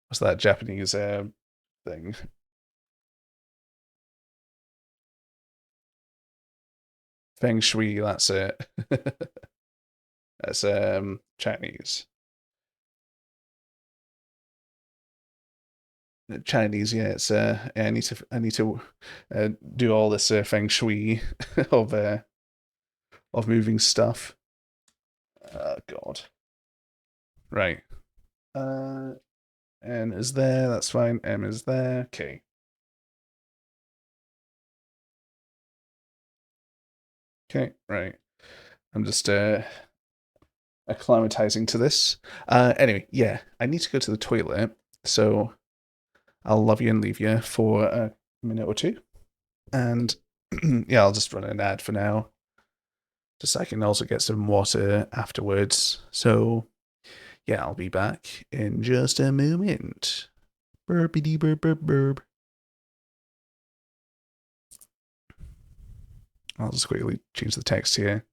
What's that Japanese thing? Feng Shui, that's it. That's Chinese. Chinese, yeah. It's I need to do all this Feng Shui of uh of moving stuff. Oh god. Right. Uh N is there, that's fine. M is there. Okay. Okay, right. I'm just acclimatizing to this. Anyway, yeah, I need to go to the toilet, so I'll love you and leave you for a minute or two. And yeah, I'll just run an ad for now. Just so I can also get some water afterwards. So yeah, I'll be back in just a moment. Burpity burp burp burp. I'll just quickly change the text here.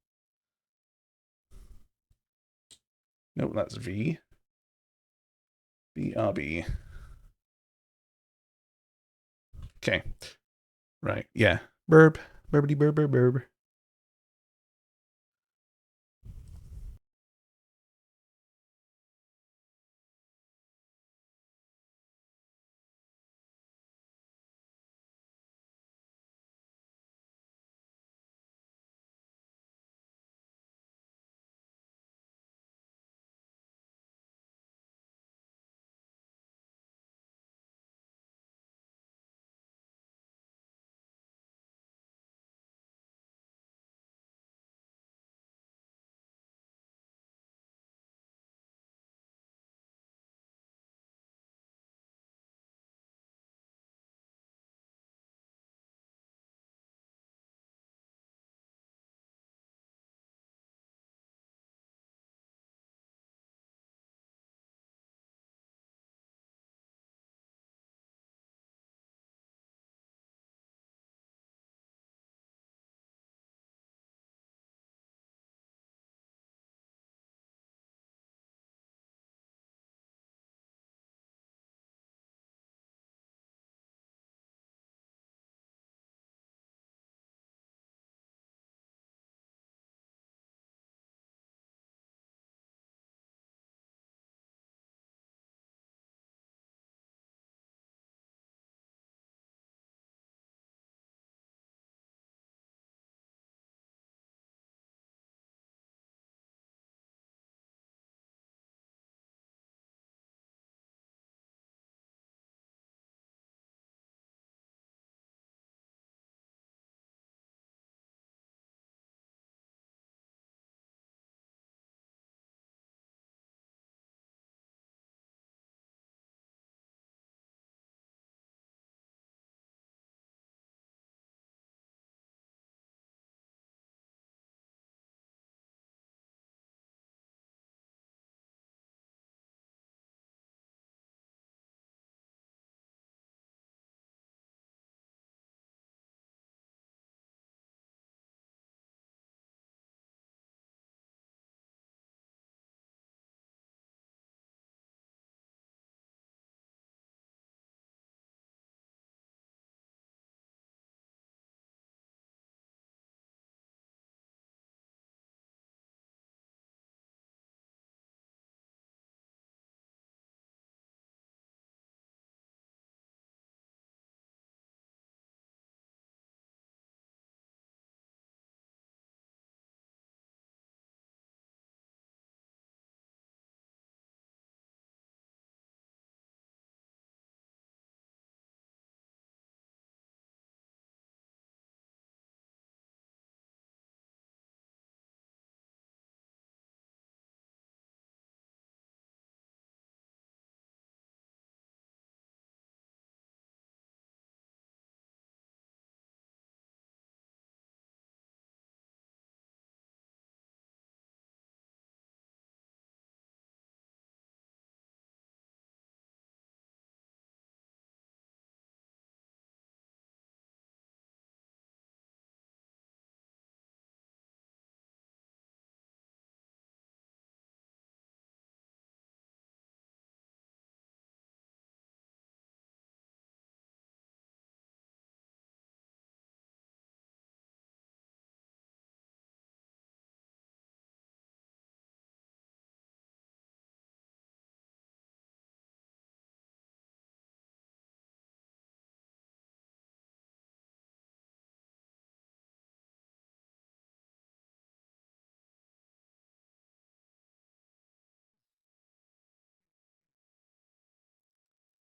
No, that's V. BRB. Okay. Right. Yeah. Burp. Burpity burp burp burp.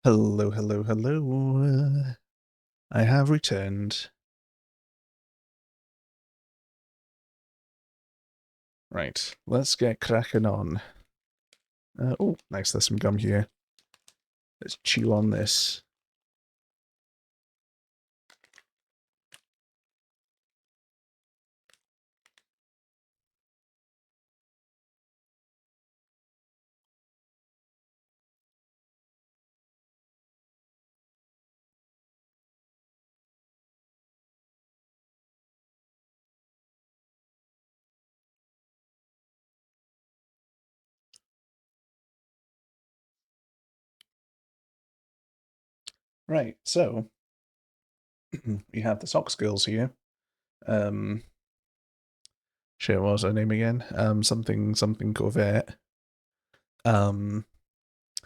Hello, hello, hello. I have returned. Right, let's get cracking on. Oh, nice, there's some gum here. Let's chew on this. Right, so we have the Socks girls here. Shit, what was her name again? Something Corvette. Um,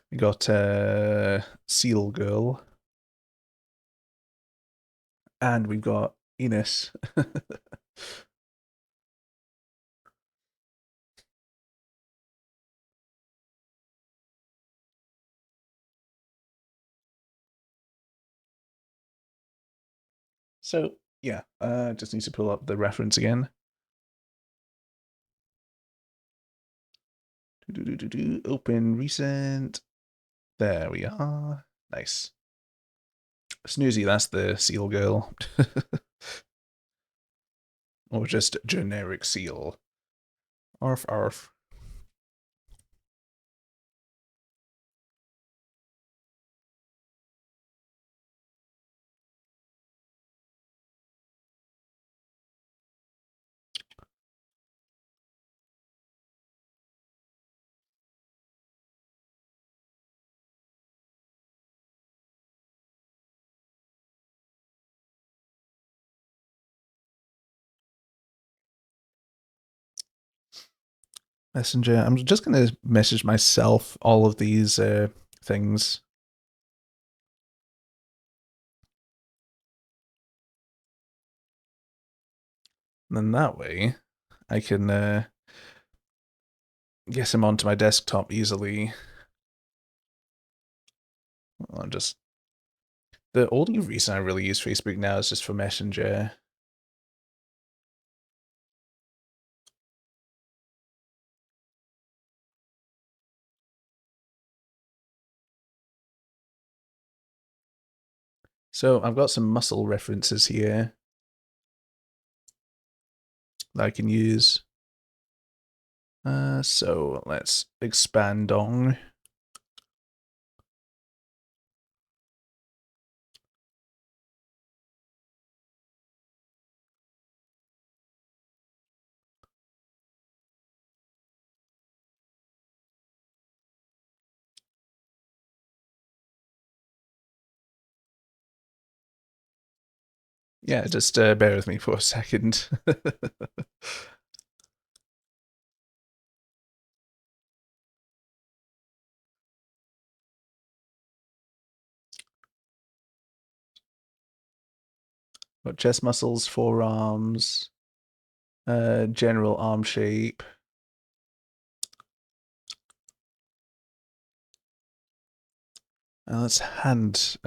we got Seal Girl, and we've got Enos. So yeah, just need to pull up the reference again. Open recent. There we are. Nice. Snoozy, that's the seal girl. Or just generic seal. Arf, arf. Messenger. I'm just going to message myself all of these things. And then that way, I can get them onto my desktop easily. I'm just the only reason I really use Facebook now is just for Messenger. So I've got some muscle references here that I can use. So let's expand on. Yeah, just bear with me for a second. Got chest muscles, forearms, general arm shape. Let's hand,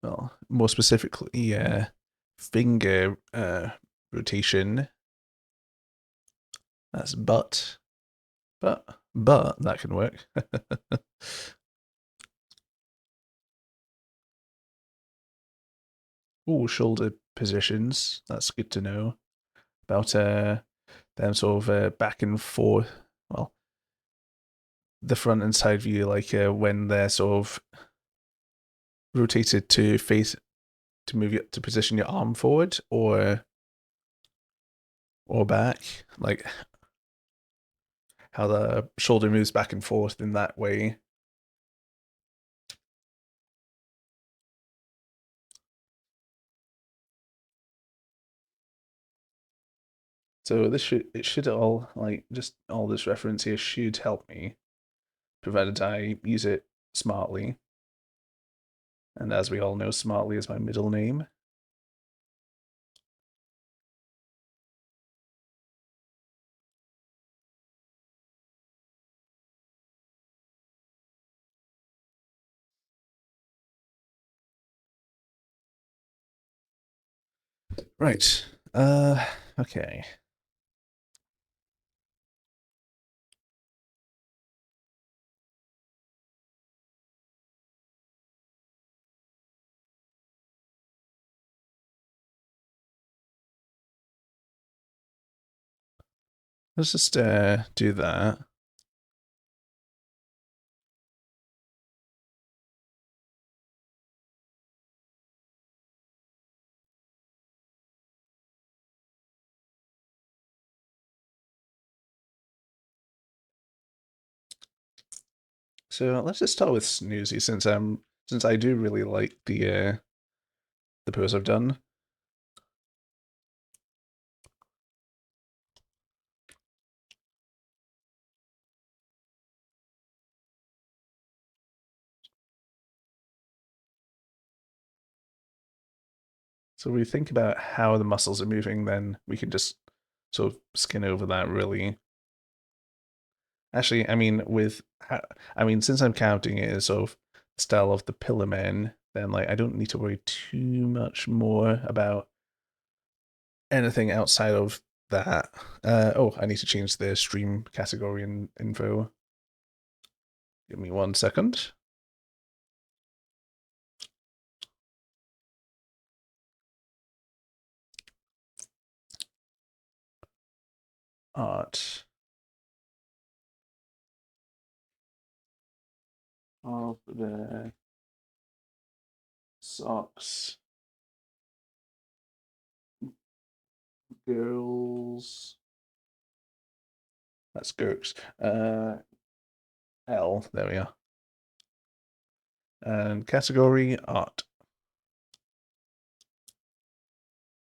well, more specifically, finger rotation. That's butt. But that can work. Oh, shoulder positions. That's good to know about them sort of back and forth. Well, the front and side view, like when they're sort of rotated to face to move to position your arm forward or back, like how the shoulder moves back and forth in that way. So it should all like just all this reference here should help me, provided I use it smartly. And as we all know, smartly is my middle name. Right. Okay. Let's just do that. So let's just start with Snoozy since I do really like the pose I've done. So we think about how the muscles are moving, then we can just sort of skin over that really. Actually, I mean, since I'm counting it as sort of style of the Pillar Men, then like I don't need to worry too much more about anything outside of that. Oh, I need to change the stream category and info. Give me 1 second. Art of the socks, girls. That's Gurks. L. There we are. And category art.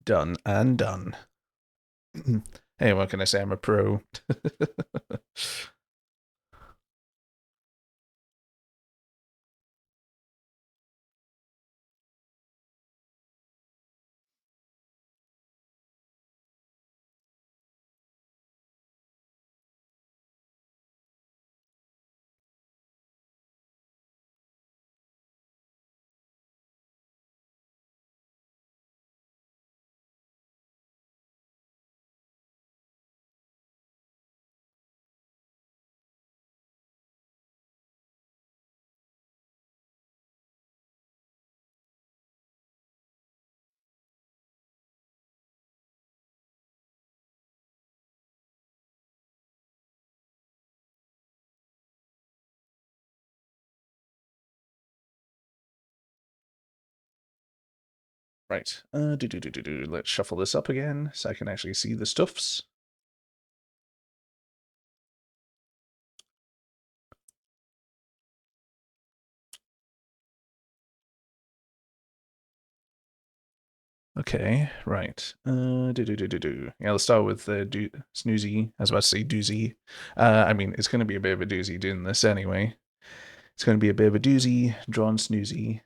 Done and done. Hey, what can I say? I'm a pro. Right. Let's shuffle this up again so I can actually see the stuffs. Okay, right. Yeah, let's start with Snoozy. I was about to say doozy. I mean, it's going to be a bit of a doozy doing this anyway. It's going to be a bit of a doozy, drawn Snoozy.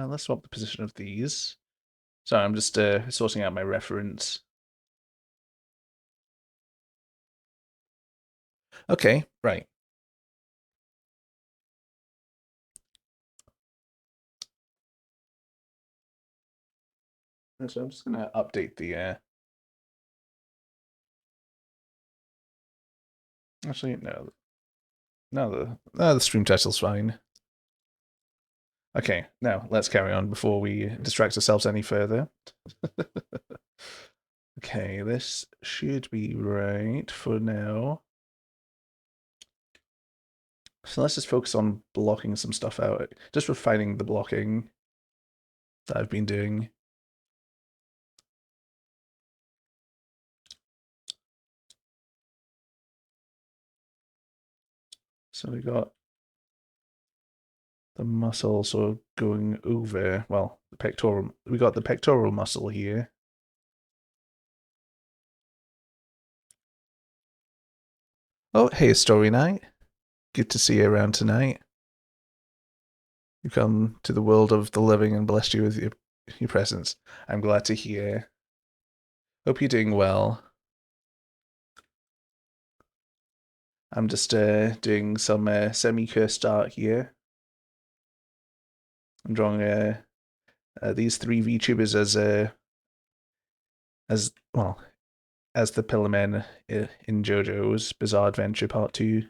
Let's swap the position of these. So I'm just sorting out my reference. Okay, right. So I'm just going to update the. Actually, no. No, the stream title's fine. Okay, now let's carry on before we distract ourselves any further. Okay, this should be right for now. So let's just focus on blocking some stuff out. Just refining the blocking that I've been doing. So we got the muscle sort of going over, well, the pectoral. We got the pectoral muscle here. Oh, hey, Story Night. Good to see you around tonight. You come to the world of the living and blessed you with your presence. I'm glad to hear. Hope you're doing well. I'm just doing some semi-cursed art here. I'm drawing these three VTubers as well as the Pillar Men in JoJo's Bizarre Adventure Part 2.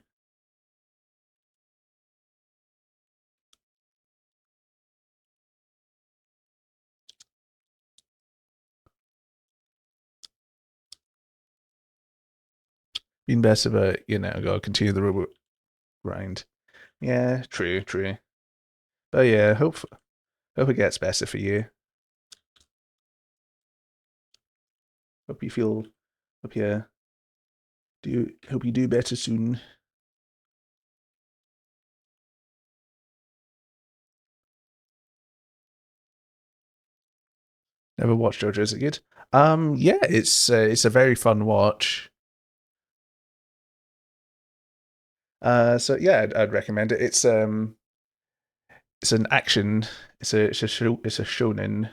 Been better, but gotta continue the robot grind. Yeah, true, true. But yeah, hope it gets better for you. Hope you feel, hope you hope you do better soon. Never watched JoJo as a kid. Yeah, it's a very fun watch. So yeah, I'd recommend it. It's an action. It's a shonen.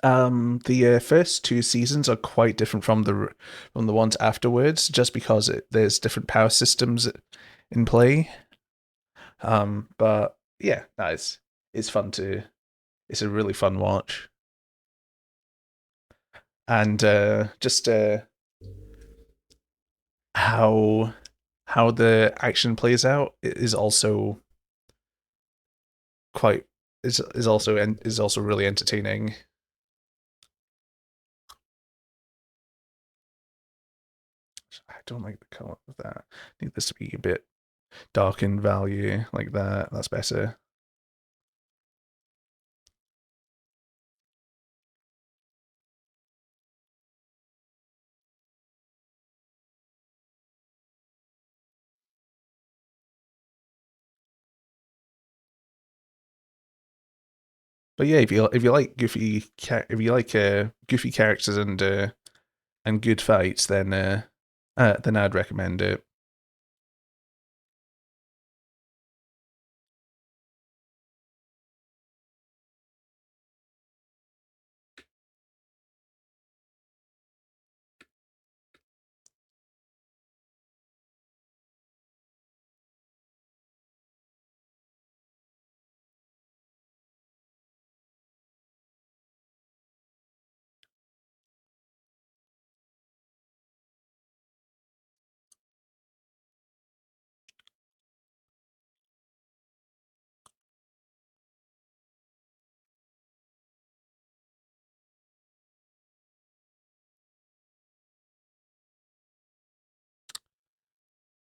The first two seasons are quite different from the ones afterwards, just because there's different power systems in play. But yeah, no, it's fun to. It's a really fun watch, and just how how the action plays out is also quite is also really entertaining. I don't like the color of that. I need this to be a bit dark in value, like that. That's better. But yeah, if you like goofy characters and good fights, then I'd recommend it.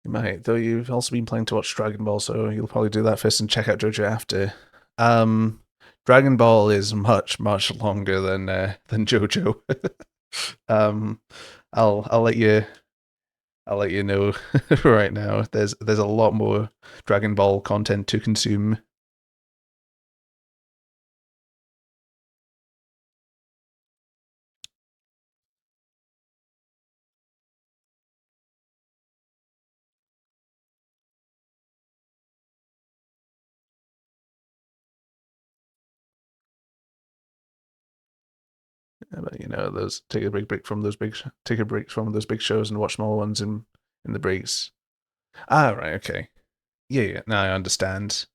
You might, though. You've also been planning to watch Dragon Ball, so you'll probably do that first and check out JoJo after. Um, Dragon Ball is much longer than JoJo. um, I'll let you know right now. There's a lot more Dragon Ball content to consume. But those take a big break from those take a break from those big shows and watch small ones in the breaks. Ah, right, okay, yeah, yeah. Now I understand.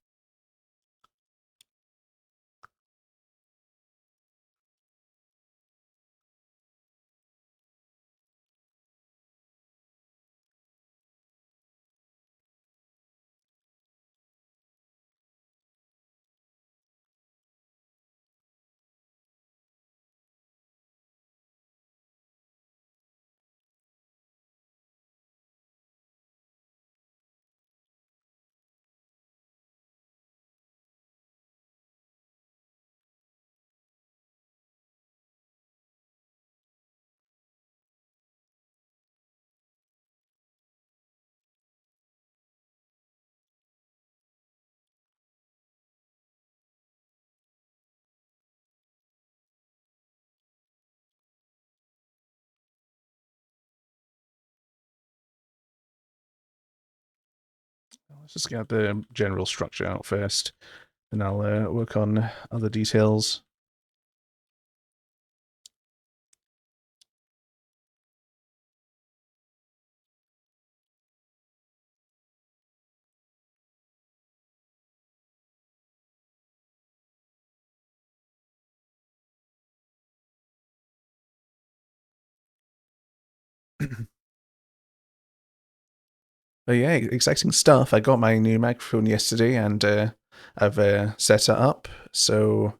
Let's just get the general structure out first, and I'll work on other details. But yeah, exciting stuff. I got my new microphone yesterday, and I've set it up. So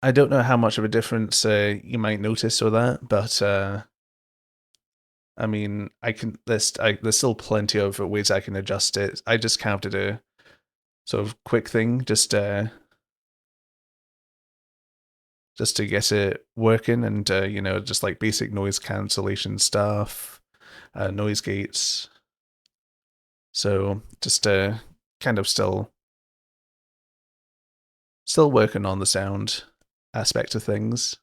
I don't know how much of a difference you might notice or that, but I mean, I can. There's still plenty of ways I can adjust it. I just kind of did a sort of quick thing, just to get it working, and just like basic noise cancellation stuff, noise gates. So just kind of still working on the sound aspect of things.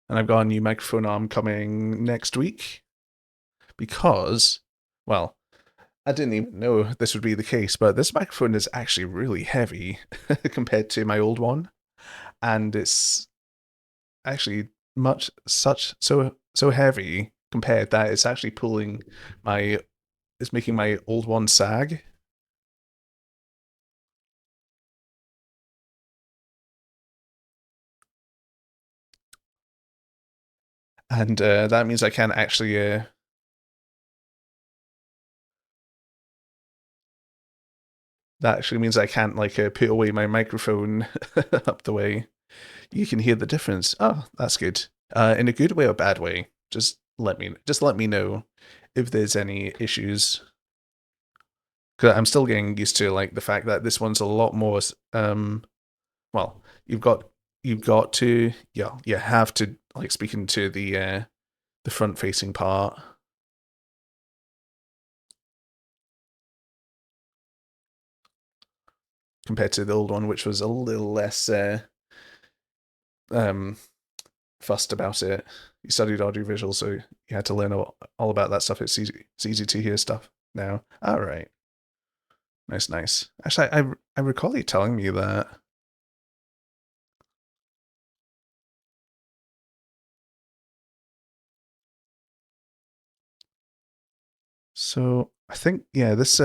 And I've got a new microphone arm coming next week because, well, I didn't even know this would be the case, but this microphone is actually really heavy compared to my old one, and it's actually so heavy compared that it's actually pulling my it's making my old one sag, and that means I can't actually that actually means I can't like put away my microphone up the way. You can hear the difference. Oh, that's good. In a good way or bad way. Just let me know if there's any issues. Because I'm still getting used to like the fact that this one's a lot more. Well, you've got to you have to like speaking to the front facing part compared to the old one, which was a little less um fussed about it. You studied audiovisual, so you had to learn all about that stuff. It's easy to hear stuff now. All right, nice, nice. Actually, I recall you telling me that. So I think yeah, this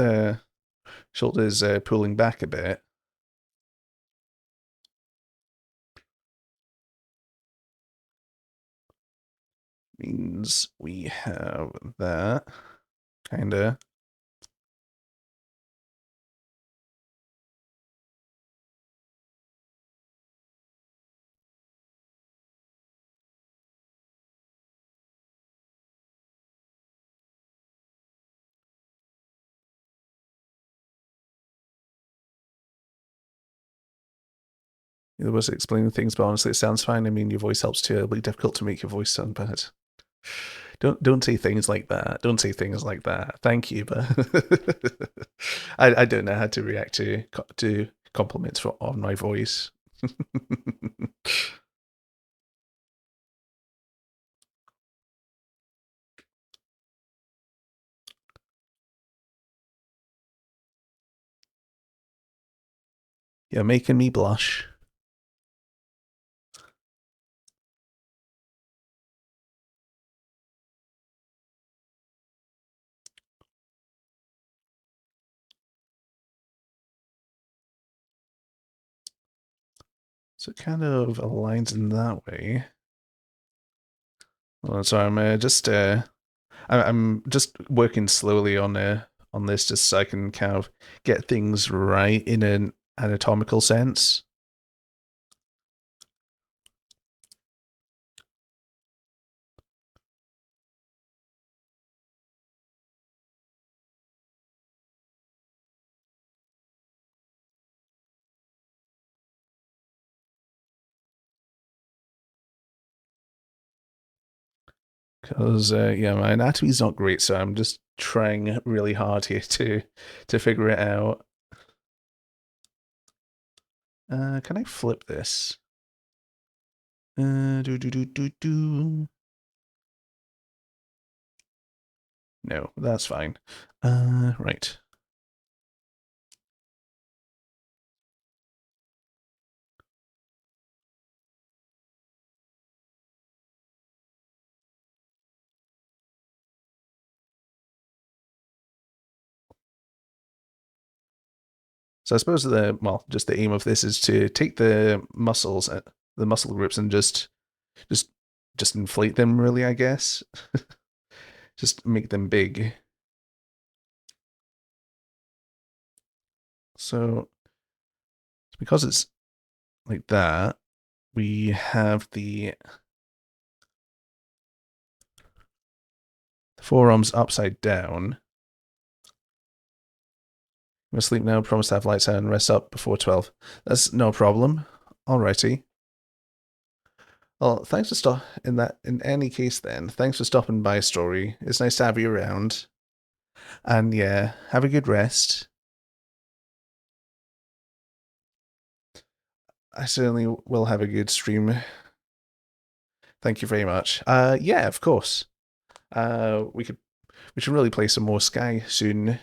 shoulder's pulling back a bit. Means we have that kinda. It was explaining things, but honestly, it sounds fine. I mean, your voice helps too. It'll be difficult to make your voice sound bad. Don't say things like that. Don't say things like that. Thank you, but I don't know how to react to compliments on my voice. You're making me blush. So it kind of aligns in that way. Well, so I'm just working slowly on this just so I can kind of get things right in an anatomical sense. Because yeah, my anatomy's not great, so I'm just trying really hard here to figure it out. Can I flip this? Do. No, that's fine. Right. So I suppose just the aim of this is to take the muscles, the muscle groups, and just just inflate them. Really, I guess. Just make them big. So because it's like that, we have the forearms upside down. I'm gonna sleep now. Promise to have lights out and rest up before 12. That's no problem. Alrighty. Well, thanks for in any case then. Thanks for stopping by, Story. It's nice to have you around. And yeah, have a good rest. I certainly will have a good stream. Thank you very much. Yeah, of course. We should really play some more Sky soon.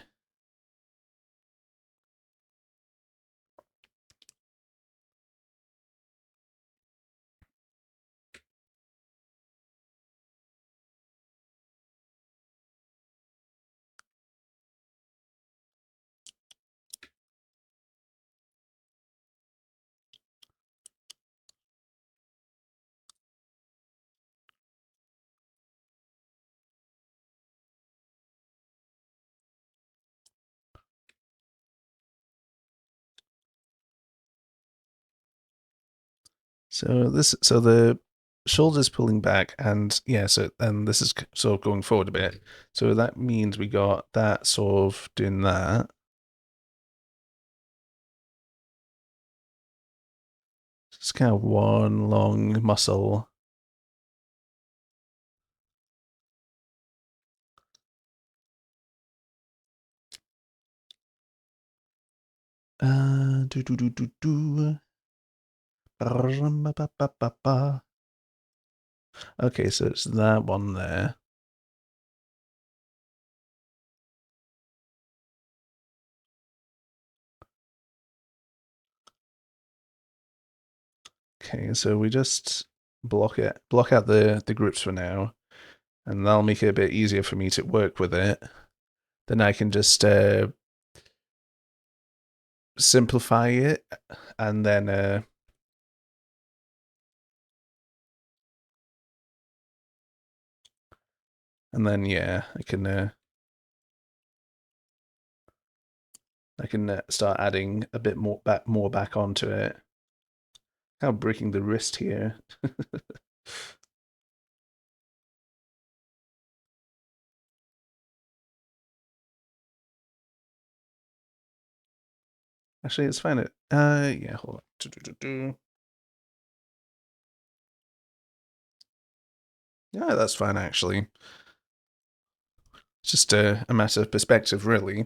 So the shoulders pulling back, and yeah, and this is sort of going forward a bit. So that means we got that sort of doing that. It's kind of one long muscle. Do do do do do. Okay, so it's that one there. Okay, so we just block out the groups for now, and that'll make it a bit easier for me to work with it. Then I can just simplify it, and then yeah, I can start adding a bit more back onto it. Kind of breaking the wrist here. Actually, it's fine. Yeah, hold on. Yeah, that's fine actually. It's just a matter of perspective, really.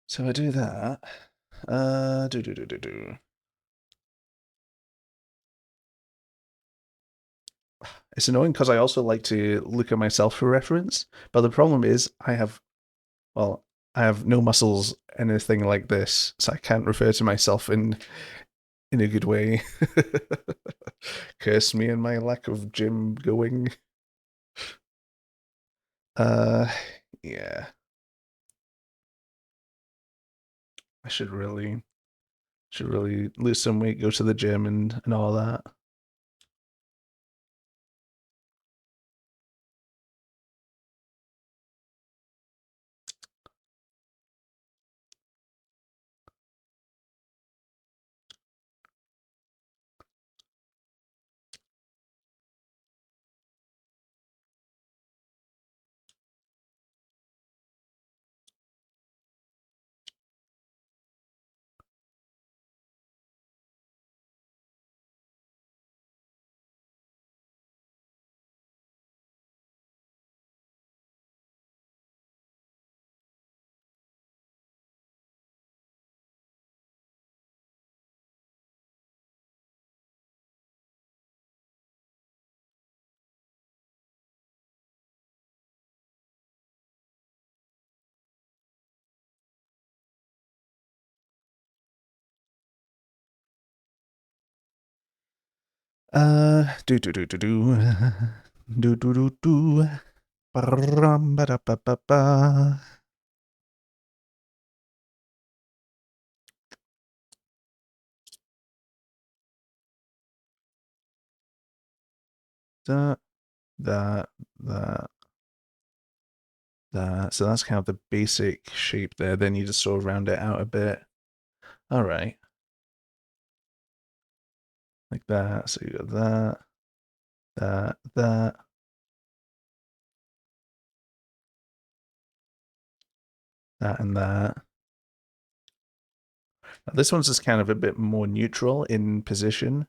So I do that. Do. It's annoying because I also like to look at myself for reference, but the problem is well, I have no muscles, anything like this, so I can't refer to myself in a good way. Curse me and my lack of gym going. Uh, yeah, I should really lose some weight, go to the gym, and all that. Do do do do do do do do do. Ba-rum-ba-da-ba-ba-ba. That, that, that, that. So that's kind of the basic shape there. Then you just sort of round it out a bit. All right. Like that. So you got that, that, and that. Now, this one's just kind of a bit more neutral in position.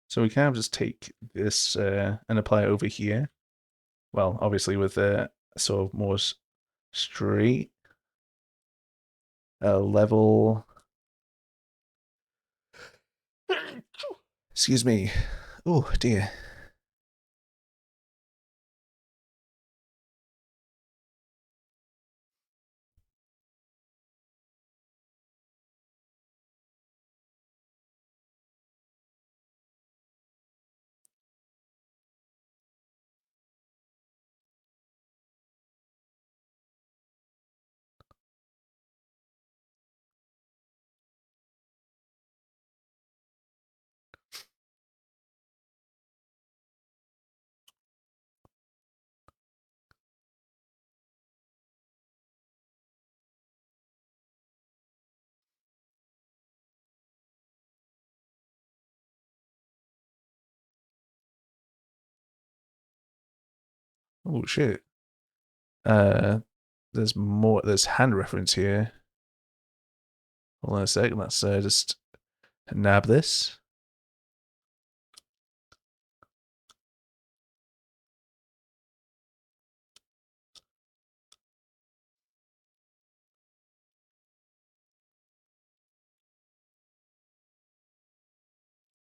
So we kind of just take this and apply it over here. Well, obviously with a sort of more straight, level. Excuse me. Oh dear. Oh shit. Uh, there's more. There's hand reference here. Hold on a sec. Let's just nab this.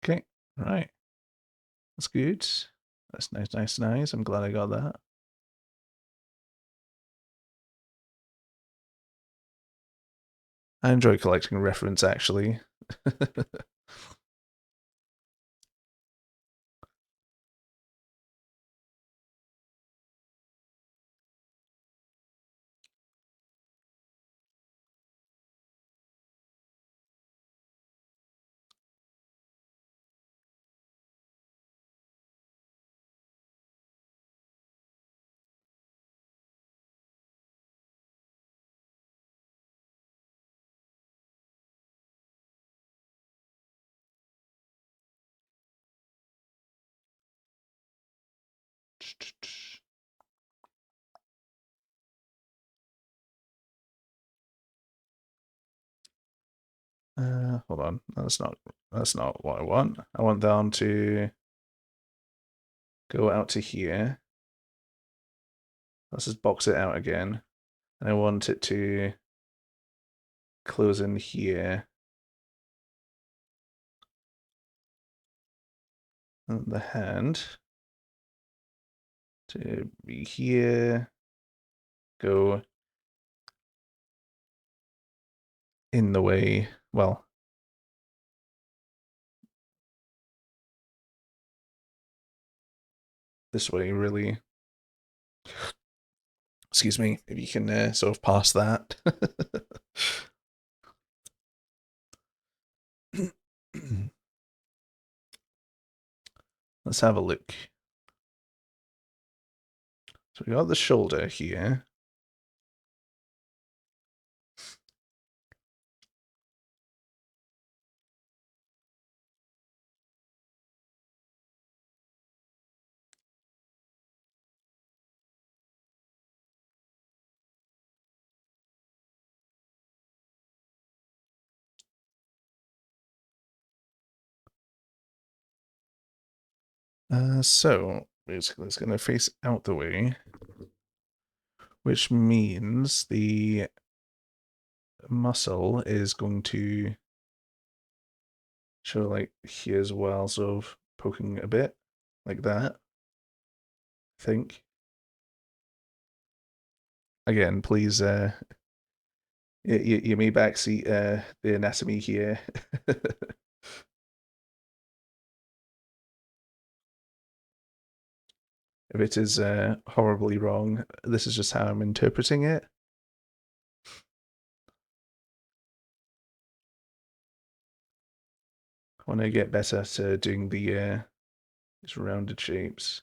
Okay. All right. That's good. That's nice, nice, nice. I'm glad I got that. I enjoy collecting reference actually. Hold on. That's not what I want. I want the arm to go out to here. Let's just box it out again. And I want it to close in here. And the hand to be here. Go in the way. Well, this way, really. Excuse me. If you can sort of pass that. Let's have a look. So we got the shoulder here. So basically it's going to face out the way, which means the muscle is going to show like here as well, sort of poking a bit like that, I think. Again, please, you may backseat the anatomy here. If it is horribly wrong, this is just how I'm interpreting it. I want to get better at doing these rounded shapes.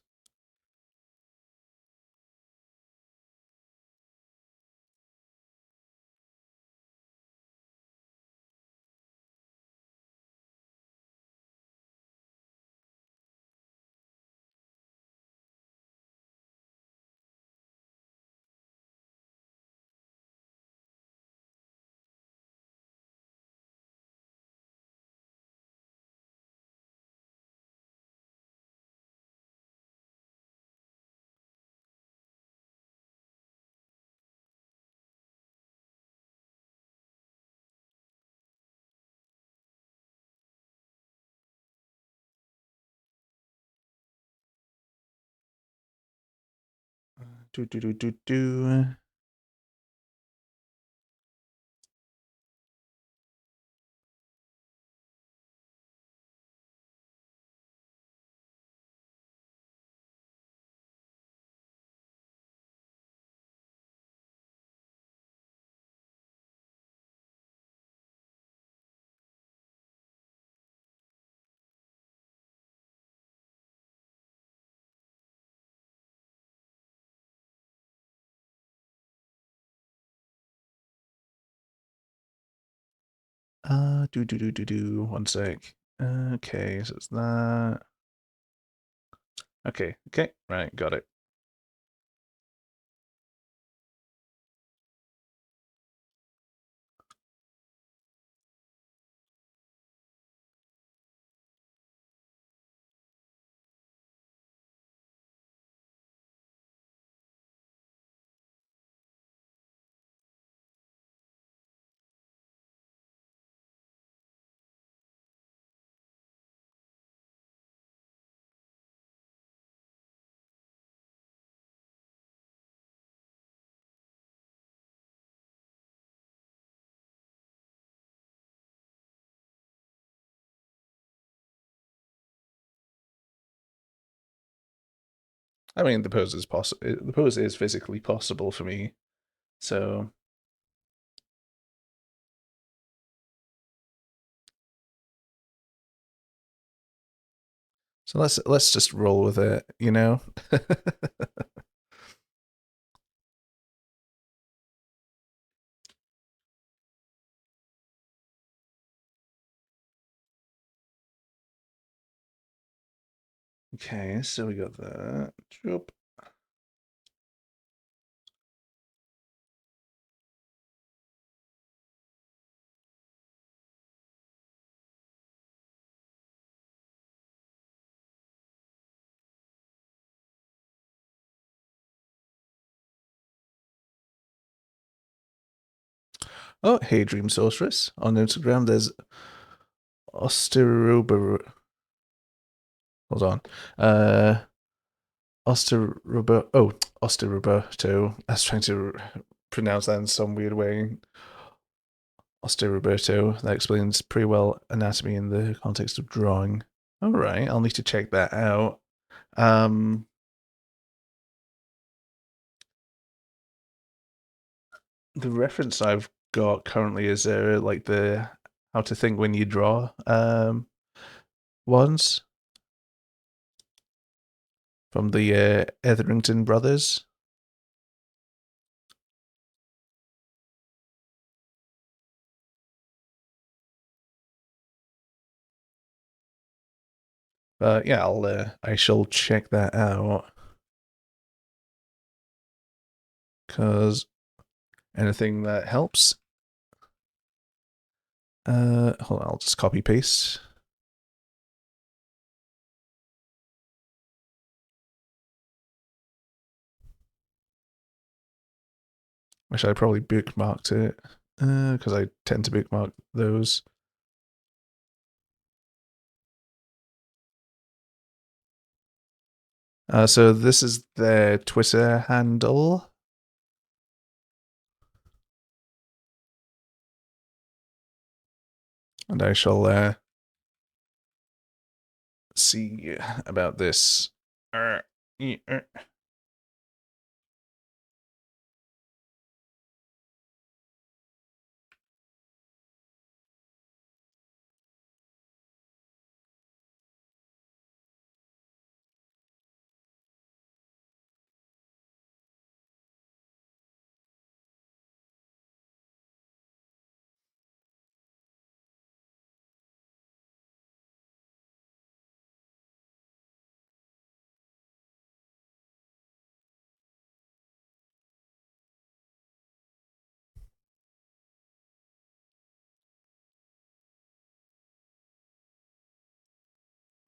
Do do do do do. Do do do do do. One sec. Okay, so it's that. Okay, okay, right, got it. I mean, the pose is possible. The pose is physically possible for me. So, so let's just roll with it, you know. Okay, so we got that. Choop. Oh, hey, Dream Sorceress. On Instagram, there's Osterober. Hold on. Osterober. Oh, Osteroberto. I was trying to pronounce that in some weird way. Osteroberto. That explains pretty well anatomy in the context of drawing. All right, I'll need to check that out. Um, the reference I've got currently is like the how to think when you draw ones from the Etherington brothers. But yeah, I shall check that out because anything that helps. Hold on, I'll just copy paste. Wish I probably bookmarked it because I tend to bookmark those. So this is their Twitter handle. And I shall see about this.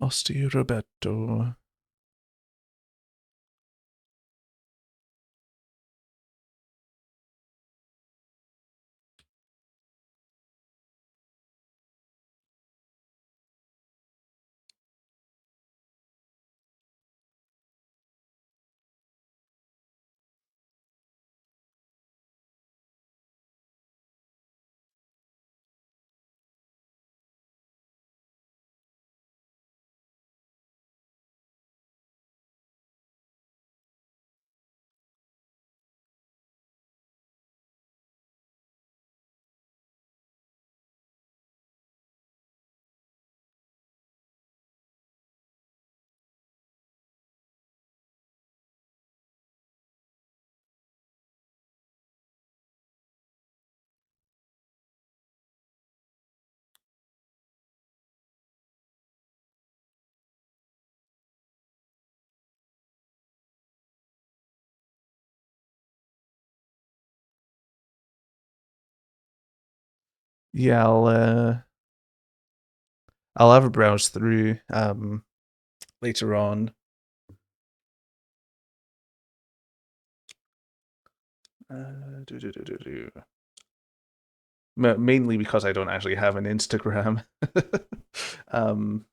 Osteo Roberto. Yeah, I'll have a browse through later on. Do, do, do, do, do. Mainly because I don't actually have an Instagram, um,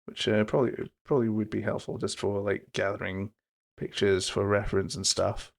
which probably would be helpful just for like gathering pictures for reference and stuff.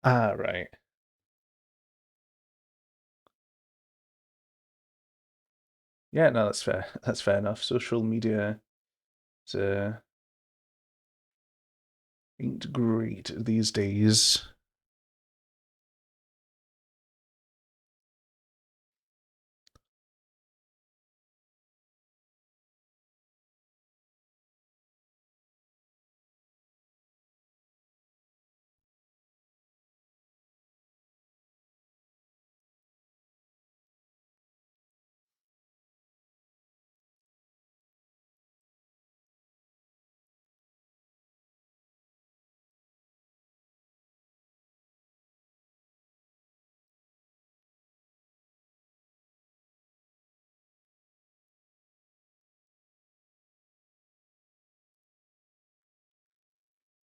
Ah, right. Yeah, no, that's fair. That's fair enough. Social media is, ain't great these days.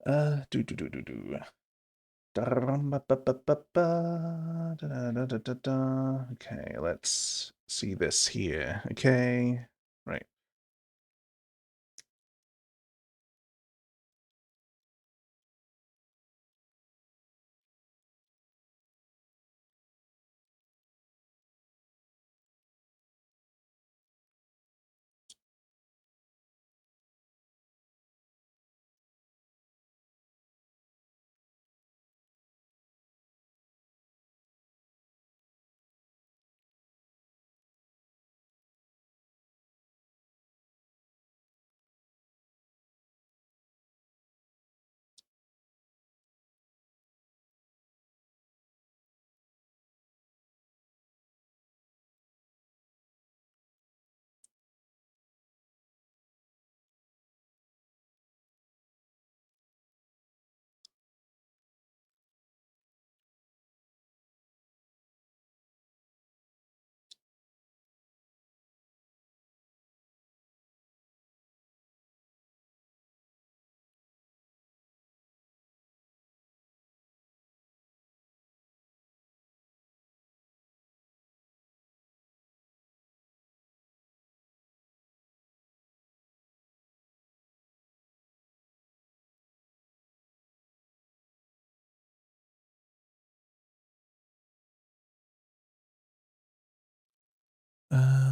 Do do do do do. Okay, let's see this here. Okay, right.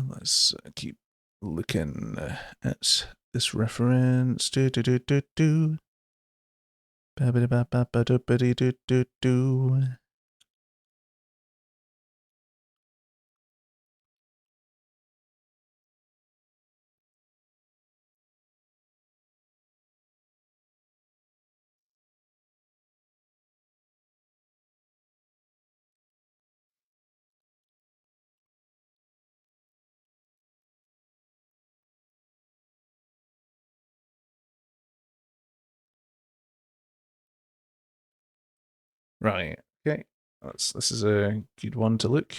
Let's keep looking at this reference. Do do do do do. Ba ba ba ba ba do do do do. Right. Okay. This is a good one to look.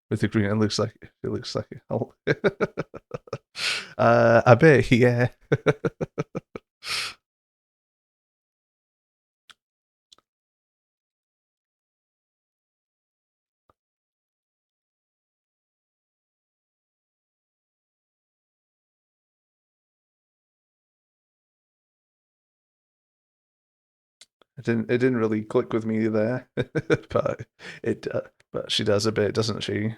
With the green, it looks like a hole. I bet, yeah. It didn't really click with me there, but it but she does a bit, doesn't she?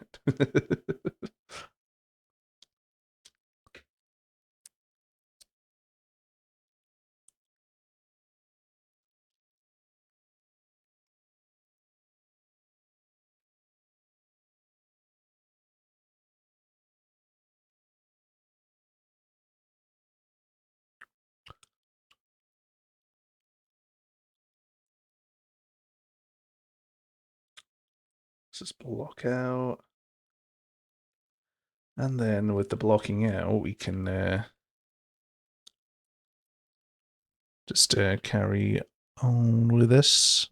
Let's just block out, and then with the blocking out, we can just carry on with this.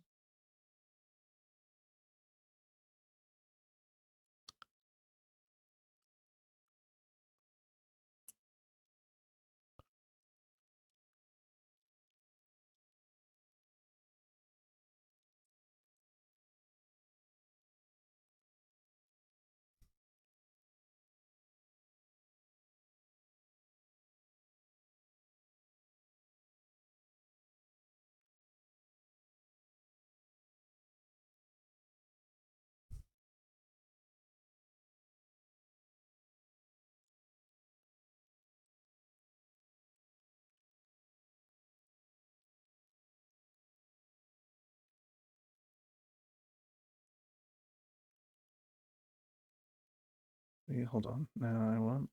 Yeah, hold on. Now I want.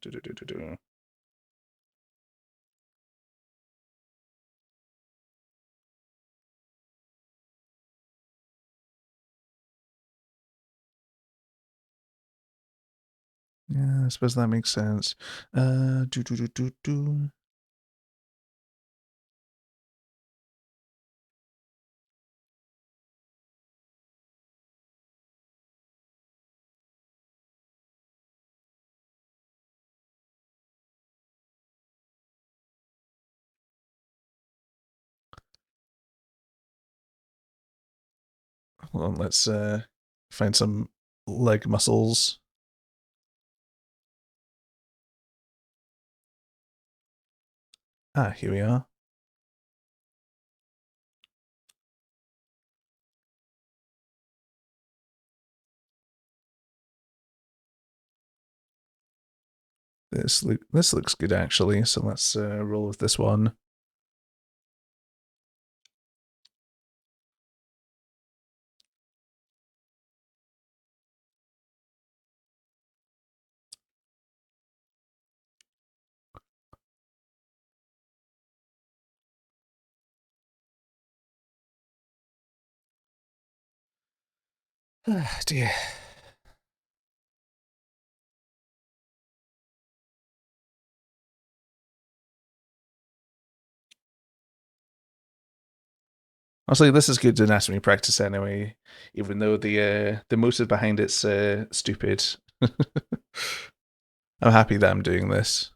Do, do, do, do, do. Yeah, I suppose that makes sense. Do do do do do. hold on, let's find some leg muscles. Ah, here we are. This looks good actually, so let's roll with this one. Ah, dear. Honestly, this is good anatomy practice anyway, even though the motive behind it's stupid. I'm happy that I'm doing this.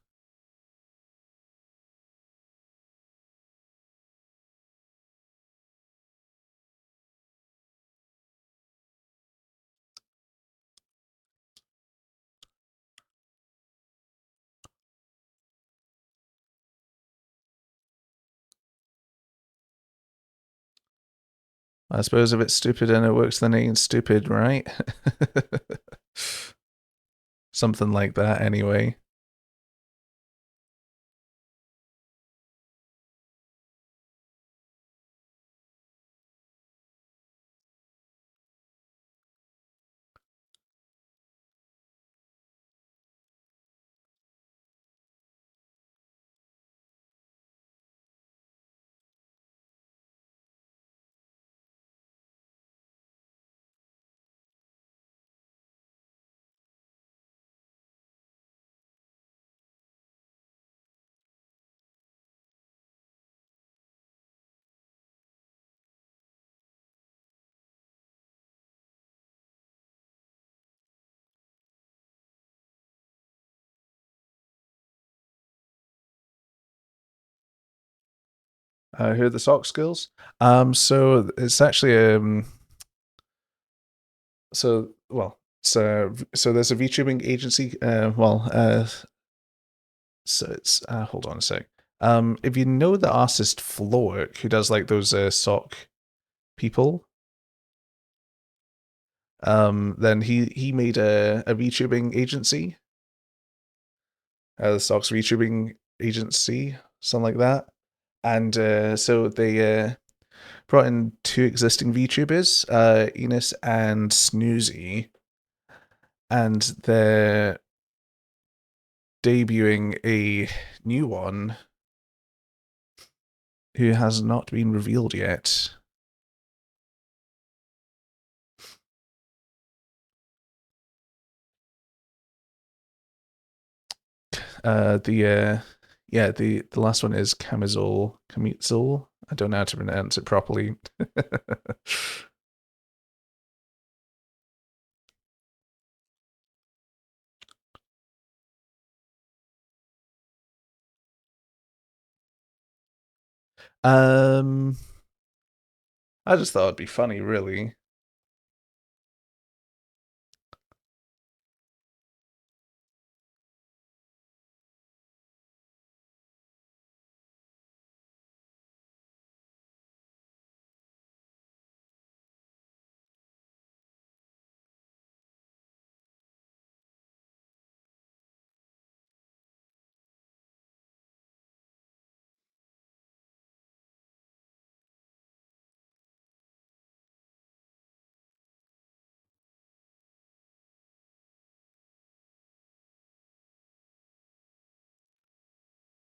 I suppose if it's stupid and it works, then it ain't stupid, right? Something like that, anyway. Who are the sock skills? So it's actually so there's a VTubing agency. So it's hold on a sec. If you know the artist Flowick, who does like those sock people, then he made a VTubing agency, the Socks VTubing agency, something like that. And so they brought in two existing VTubers, Enos and Snoozy, and they're debuting a new one who has not been revealed yet. The last one is Camisole. I don't know how to pronounce it properly. um, I just thought it'd be funny, really.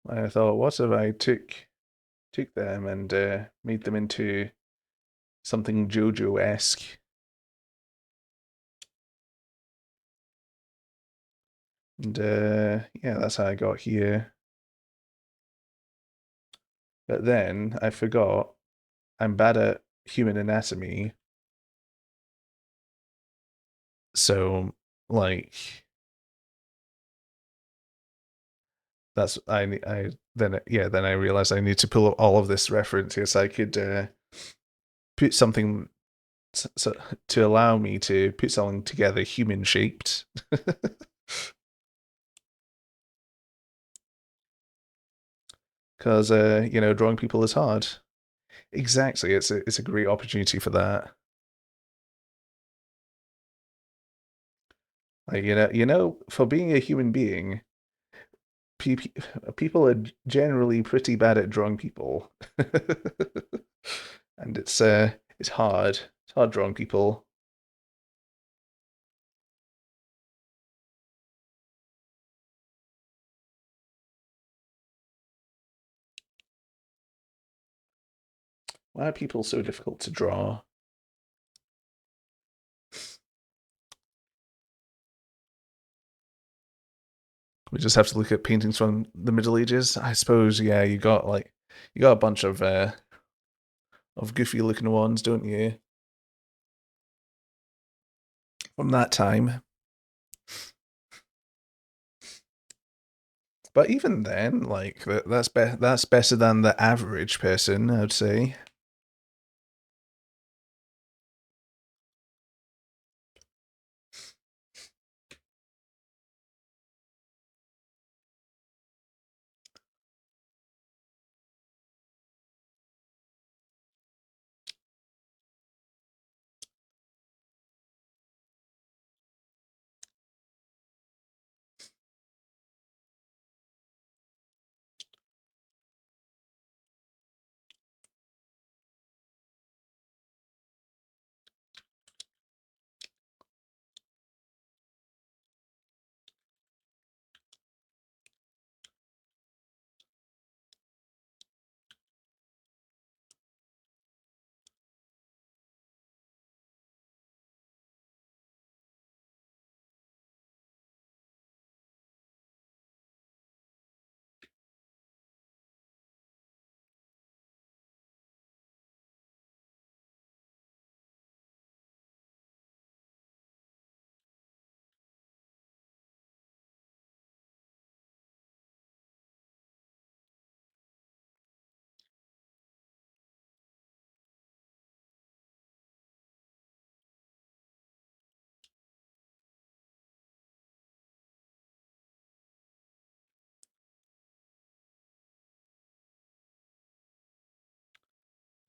I thought, what if I took them and made them into something JoJo-esque? And yeah, that's how I got here. But then I forgot I'm bad at human anatomy, so like that's I then then I realized I need to pull up all of this reference here so I could put something so to allow me to put something together human shaped. Because drawing people is hard. Exactly, it's a great opportunity for that. Like for being a human being, pe- people are generally pretty bad at drawing people, and it's hard. It's hard drawing people. Why are people so difficult to draw? We just have to look at paintings from the Middle Ages. I suppose, yeah, you got a bunch of goofy looking ones, don't you? From that time. But even then, like that's better than the average person, I'd say.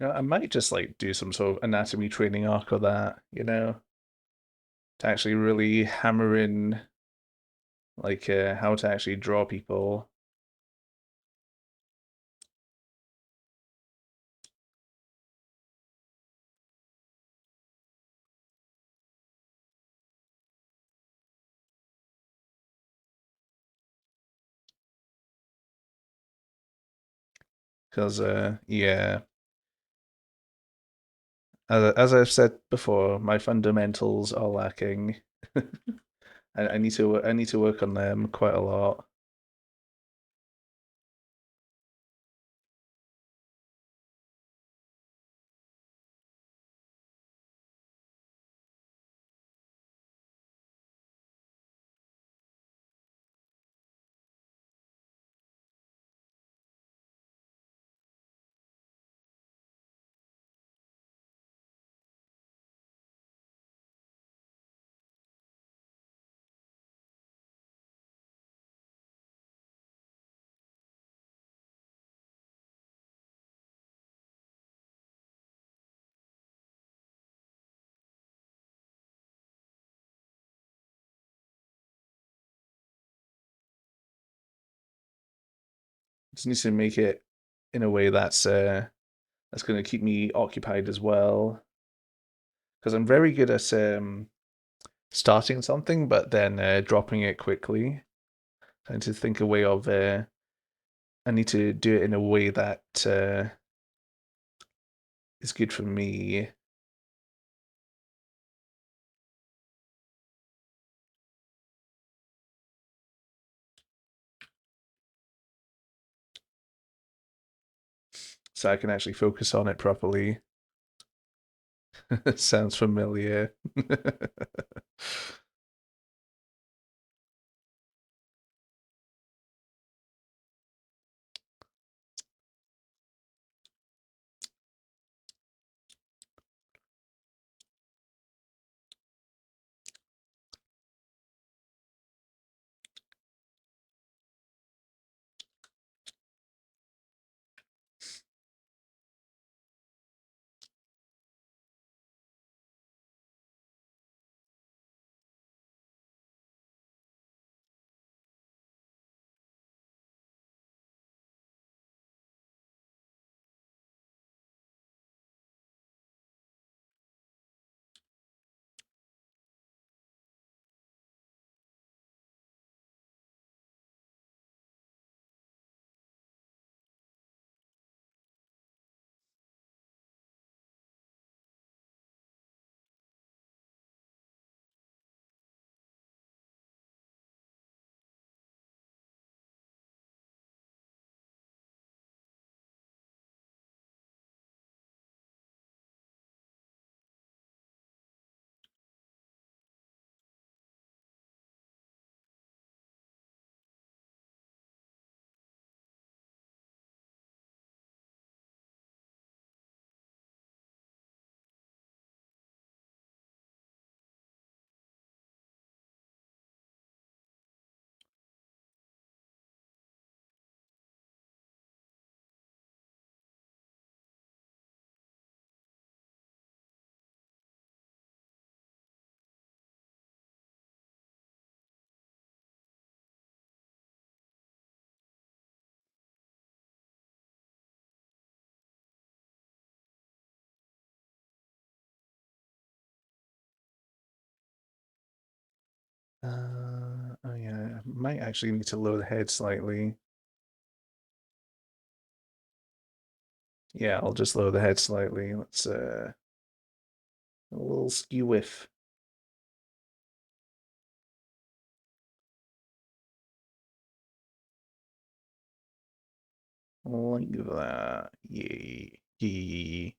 I might just like do some sort of anatomy training arc or that, to actually really hammer in like how to actually draw people. Because yeah, as I've said before, my fundamentals are lacking. I need to work on them quite a lot. Just need to make it in a way that's going to keep me occupied as well. Because I'm very good at starting something, but then dropping it quickly. Trying to think a way of I need to do it in a way that is good for me. So I can actually focus on it properly. Sounds familiar. might actually need to lower the head slightly. Yeah, I'll just lower the head slightly. Let's a little skew whiff. Like that. Yay. Yay.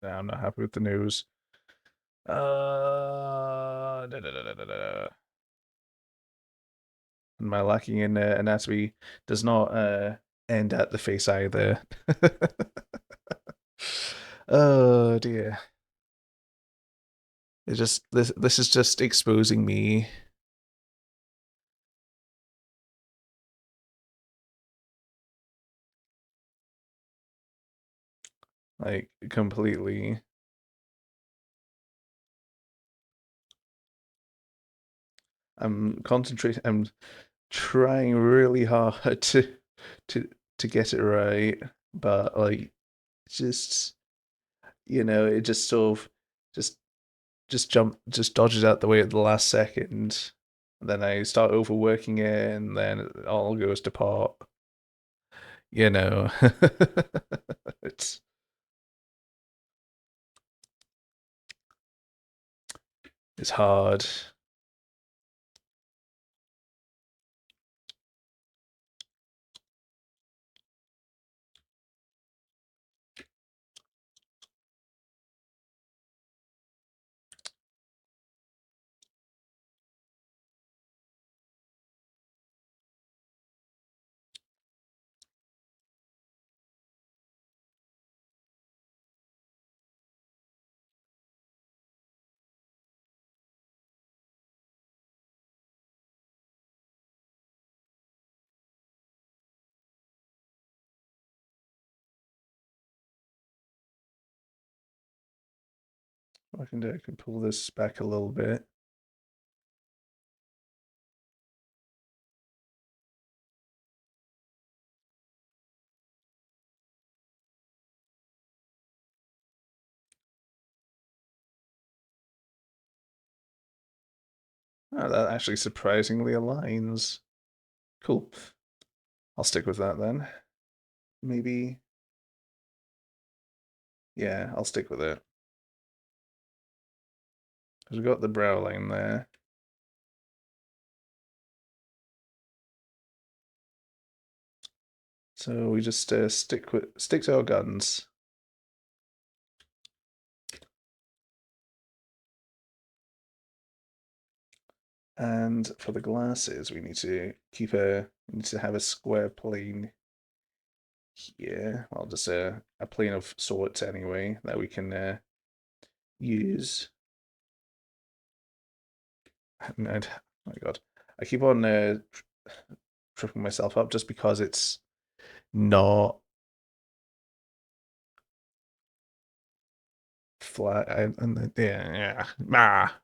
Nah, I'm not happy with the news. My lacking in anatomy does not end at the face either. Oh dear. It's just this is just exposing me Like completely. I'm concentrating. I'm trying really hard to to get it right, but like just it just sort of just just dodges out the way at the last second. Then I start overworking it, and then it all goes to pot. You know, it's it's hard. What I can do, I can pull this back a little bit. Oh, that actually surprisingly aligns. Cool. I'll stick with that then. Maybe, yeah, I'll stick with it. Because we've got the brow line there. So we just stick to our guns. And for the glasses, we need to have a square plane here. Well, just a plane of sorts anyway that we can use. And oh my God, I keep on tripping myself up just because it's not flat. And yeah, ah.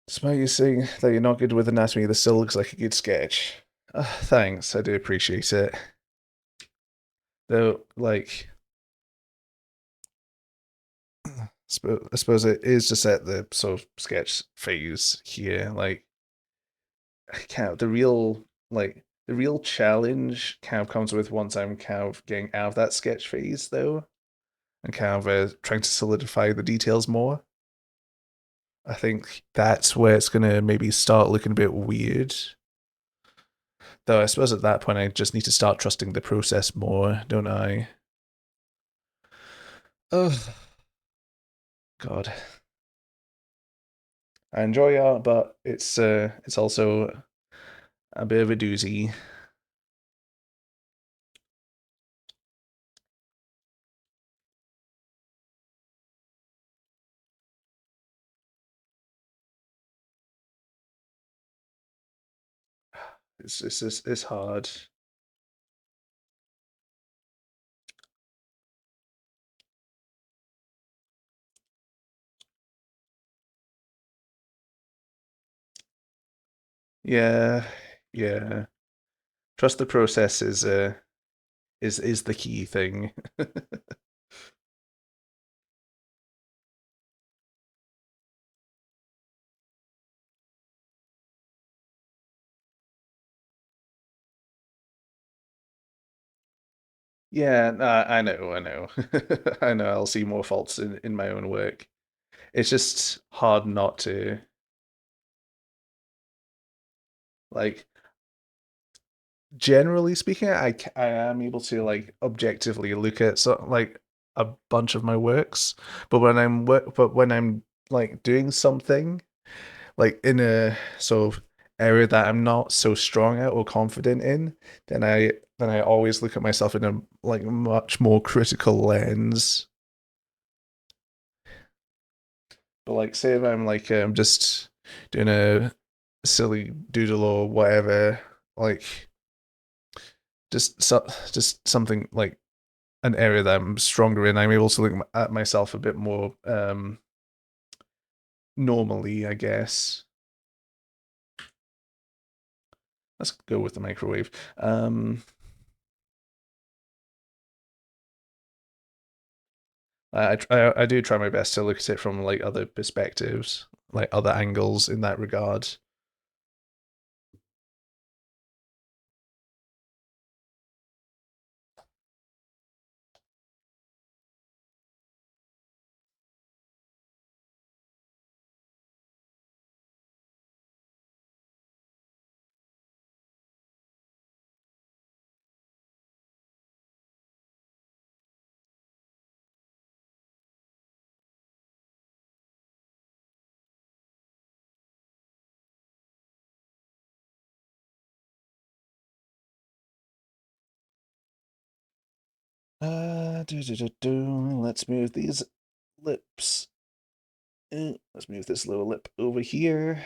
Despite you saying that you're not good with anatomy, this still looks like a good sketch. Thanks, I do appreciate it. Though, like, I suppose it is just at the sort of sketch phase here. Like, kind of the real challenge kind of comes with once I'm kind of getting out of that sketch phase, though, and kind of trying to solidify the details more. I think that's where it's gonna maybe start looking a bit weird. Though I suppose at that point I just need to start trusting the process more, don't I? Oh God, I enjoy art, but it's also a bit of a doozy. It's hard. Yeah, yeah. Trust the process is the key thing. Yeah, no, I know, I know. I know I'll see more faults in my own work. It's just hard not to. Like, generally speaking, I am able to like objectively look at like a bunch of my works, but when I'm like doing something like in a sort of area that I'm not so strong at or confident in, then I always look at myself in a like much more critical lens. But like, say if I'm like just doing a silly doodle or whatever, like just something like an area that I'm stronger in, I'm able to look at myself a bit more normally, I guess. Let's go with the microwave. I do try my best to look at it from like other perspectives, like other angles in that regard. Let's move these lips. Let's move this little lip over here.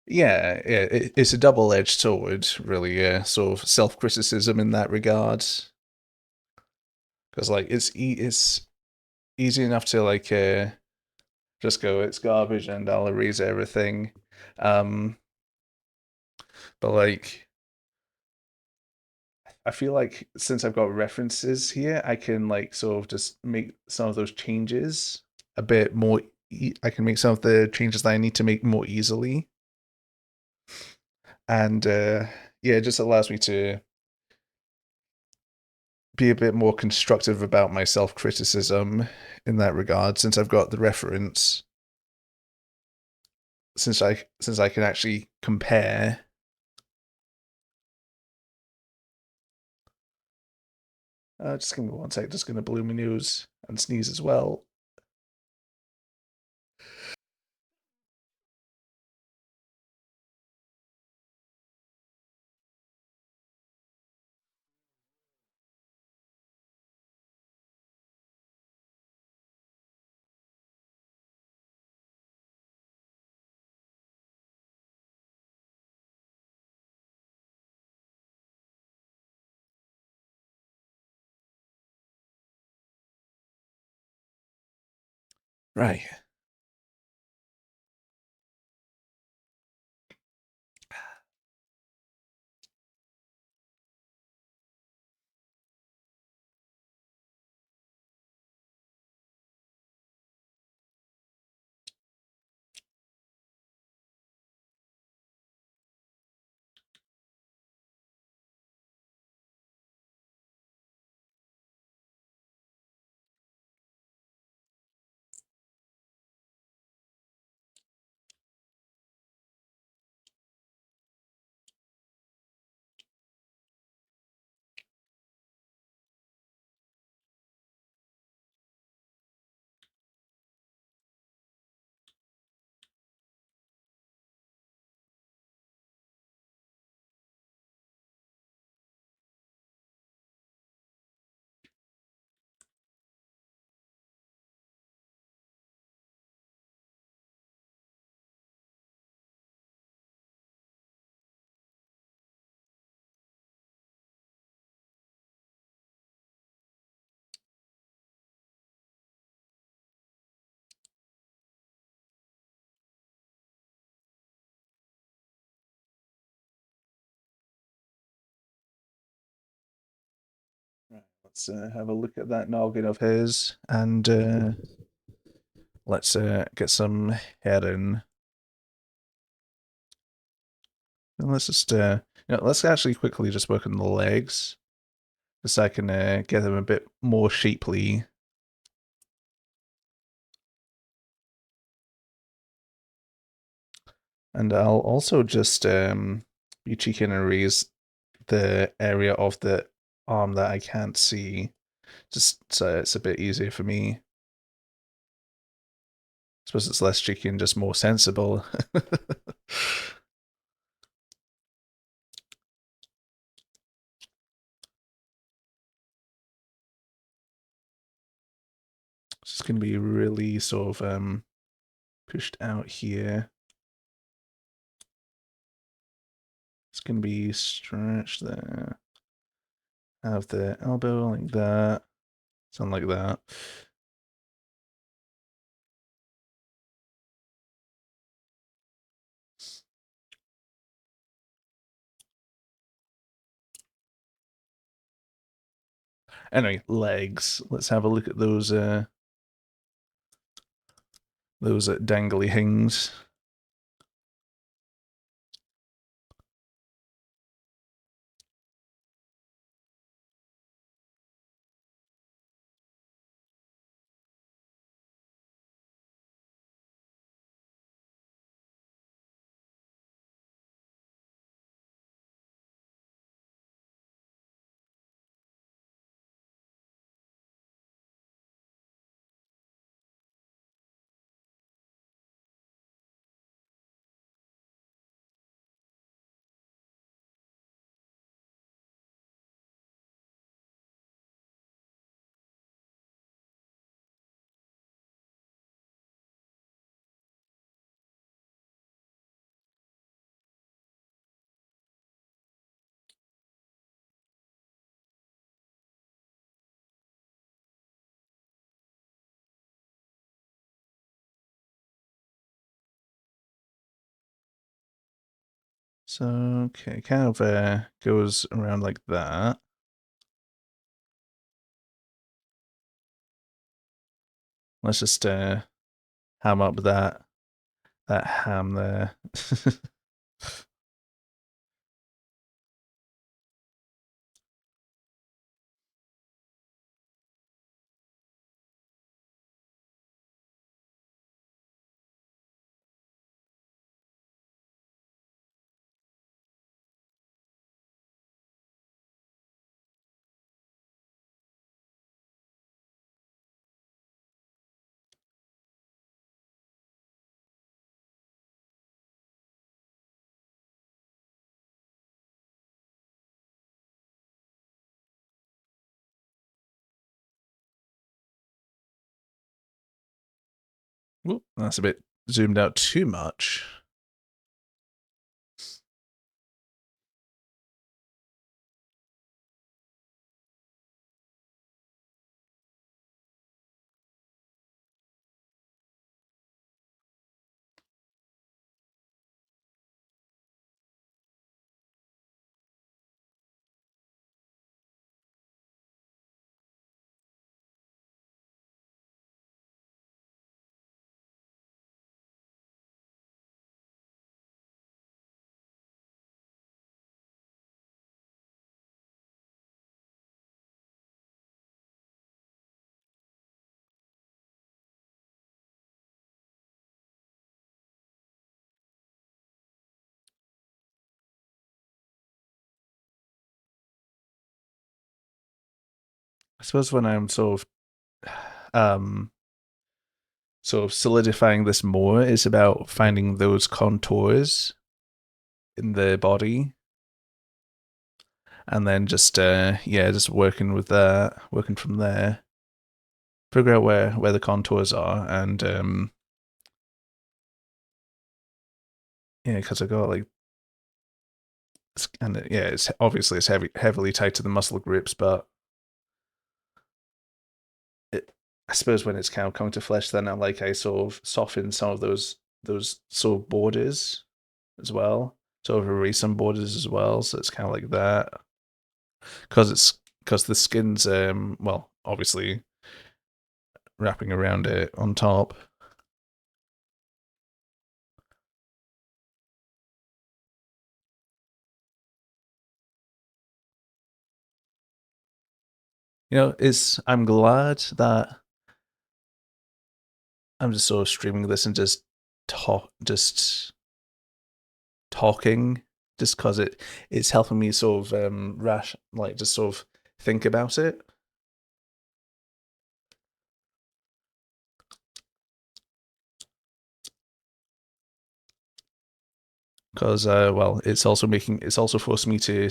Yeah, it's a double-edged sword, really. Yeah, sort of self-criticism in that regard, because like it's easy enough to like just go it's garbage and I'll erase everything, um, but like I feel like since I've got references here, I can like sort of just make some of those changes a bit more. I can make some of the changes that I need to make more easily, and yeah, it just allows me to be a bit more constructive about my self criticism in that regard, since I've got the reference, since I can actually compare. Just give me one sec. Just gonna blow my nose and sneeze as well. Right. Right. Let's have a look at that noggin of his, and let's get some head in. And let's just let's actually quickly just work on the legs, just so I can get them a bit more shapely. And I'll also just be cheeky and erase the area of the arm that I can't see, just so it's a bit easier for me. suppose it's less cheeky and just more sensible. It's going to be really sort of pushed out here. It's going to be stretched there. Have the elbow like that. Something like that. Anyway, legs. Let's have a look at those dangly things. So, okay, kind of goes around like that. Let's just ham up that ham there. Whoop, that's a bit zoomed out too much. I suppose when I'm um sort of solidifying this more, it's about finding those contours in the body, and then just yeah, just working with that, working from there. Figure out where the contours are, and yeah, because I got like, and yeah, it's obviously it's heavily tied to the muscle grips, but I suppose when it's kind of coming to flesh, then I sort of soften some of those sort of borders as well, sort of erase some borders as well. So it's kind of like that, because the skin's well, obviously wrapping around it on top. It's I'm glad that I'm just sort of streaming this and just talking, just because it's helping me sort of like just sort of think about it. because well, it's also forced me to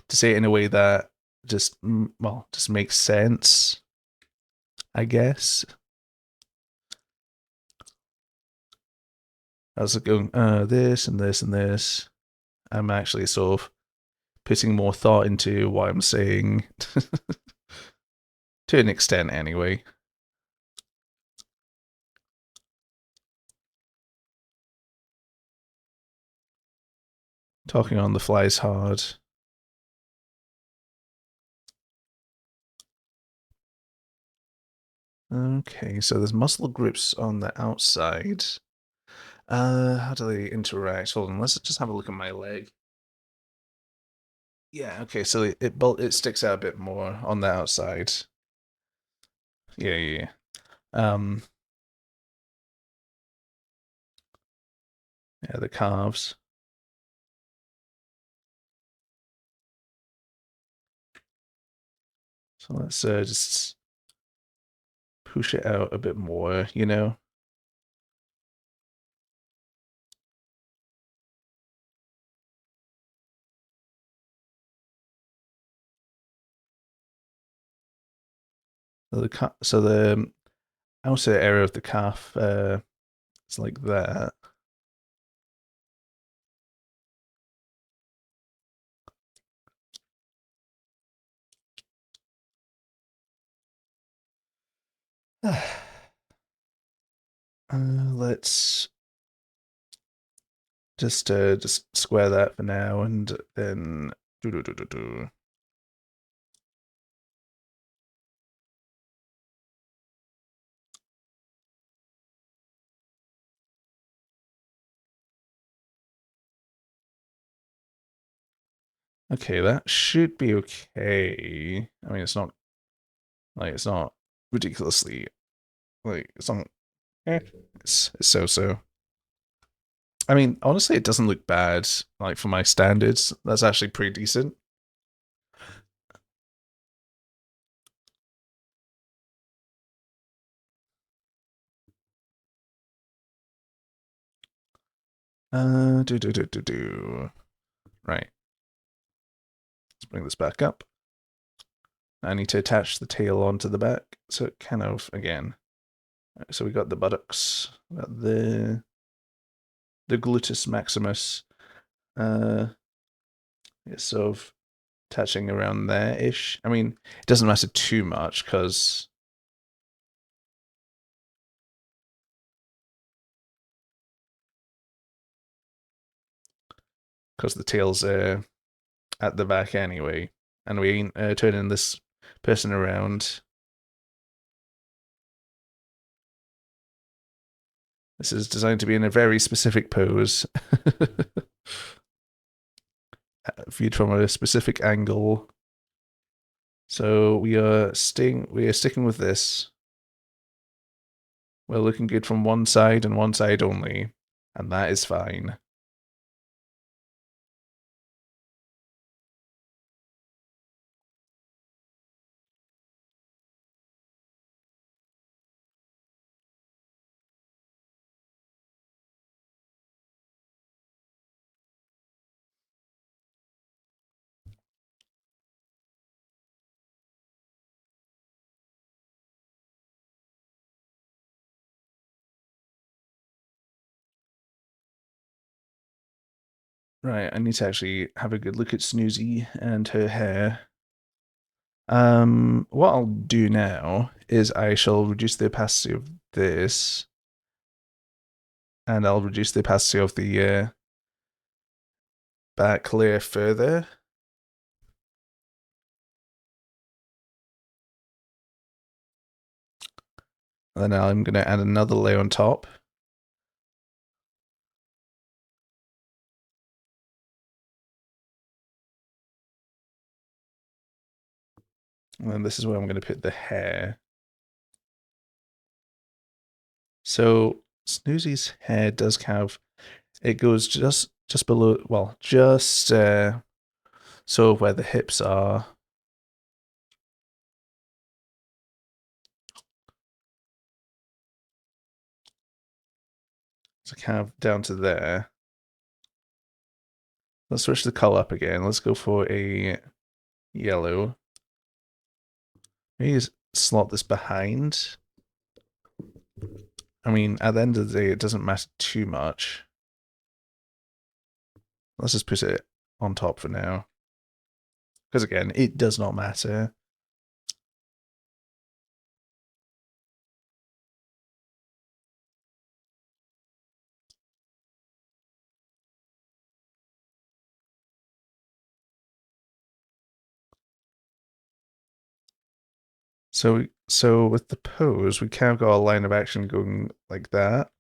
say it in a way that just makes sense, I guess. I was like going this and this and this. I'm actually sort of putting more thought into what I'm saying to an extent, anyway. Talking on the fly is hard. Okay, so there's muscle grips on the outside. How do they interact? Hold on, let's just have a look at my leg. Yeah, okay, so it sticks out a bit more on the outside. Yeah, yeah, yeah. Yeah, the calves. So let's just push it out a bit more, you know? So the outer area of the calf, it's like that. Let's just square that for now, and then do do do do do. Okay, that should be okay. I mean, it's not ridiculously it's not it's so so. I mean, honestly, it doesn't look bad. Like for my standards, that's actually pretty decent. Do do do do do. Right, let's bring this back up. I need to attach the tail onto the back, so it kind of again. So we got the buttocks, got the gluteus maximus. It's sort of touching around there ish. I mean, it doesn't matter too much because the tail's at the back anyway, and we ain't turning this person around. This is designed to be in a very specific pose, viewed from a specific angle. So we are sticking with this. We're looking good from one side and one side only, and that is fine. Right, I need to actually have a good look at Snoozy and her hair. What I'll do now is I shall reduce the opacity of this, and I'll reduce the opacity of the back layer further. And then I'm going to add another layer on top. And then this is where I'm going to put the hair. So Snoozy's hair does have, it goes just below, well, just so where the hips are. So kind of down to there. Let's switch the color up again. Let's go for a yellow. Maybe just slot this behind. I mean, at the end of the day, it doesn't matter too much. Let's just put it on top for now. Because again, it does not matter. So with the pose, we kind of got a line of action going like that.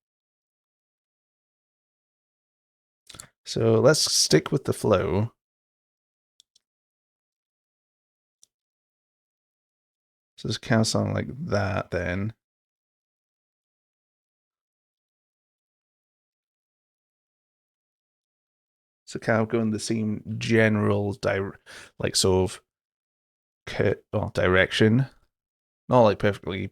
So let's stick with the flow. So just kind of sound like that then. So kind of going the same general like sort of direction. Not like perfectly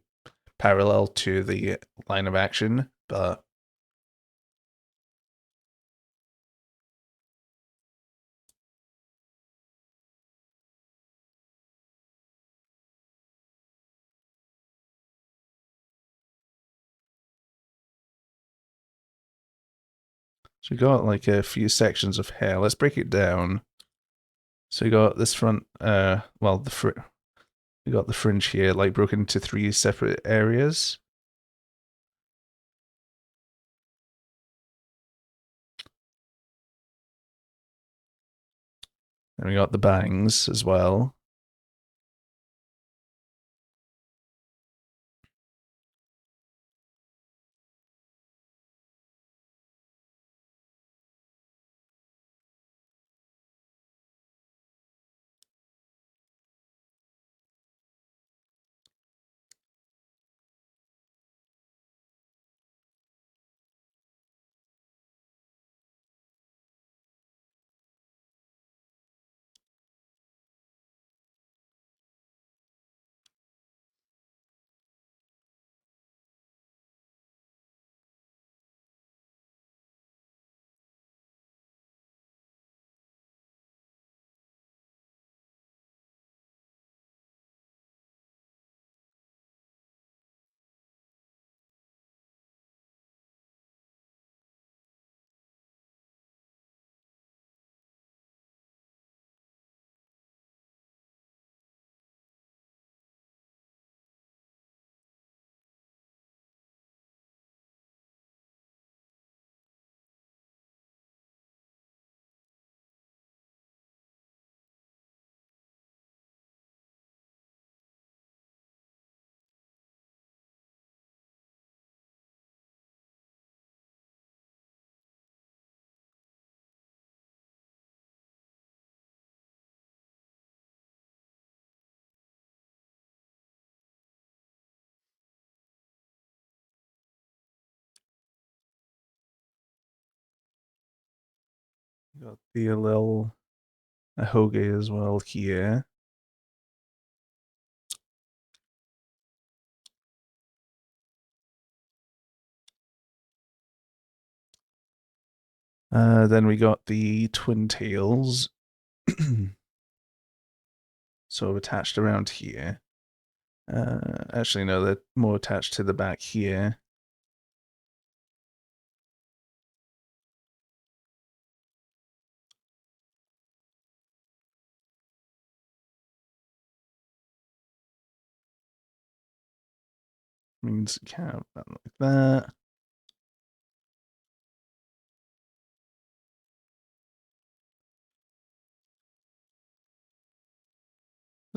parallel to the line of action, but so we got like a few sections of hair. Let's break it down. So we got this front, well, we got the fringe here, like broken into three separate areas. And we got the bangs as well. We got the little ahoge as well here. Then we got the twin tails. So attached around here. Actually, no, they're more attached to the back here. Means kind of like that.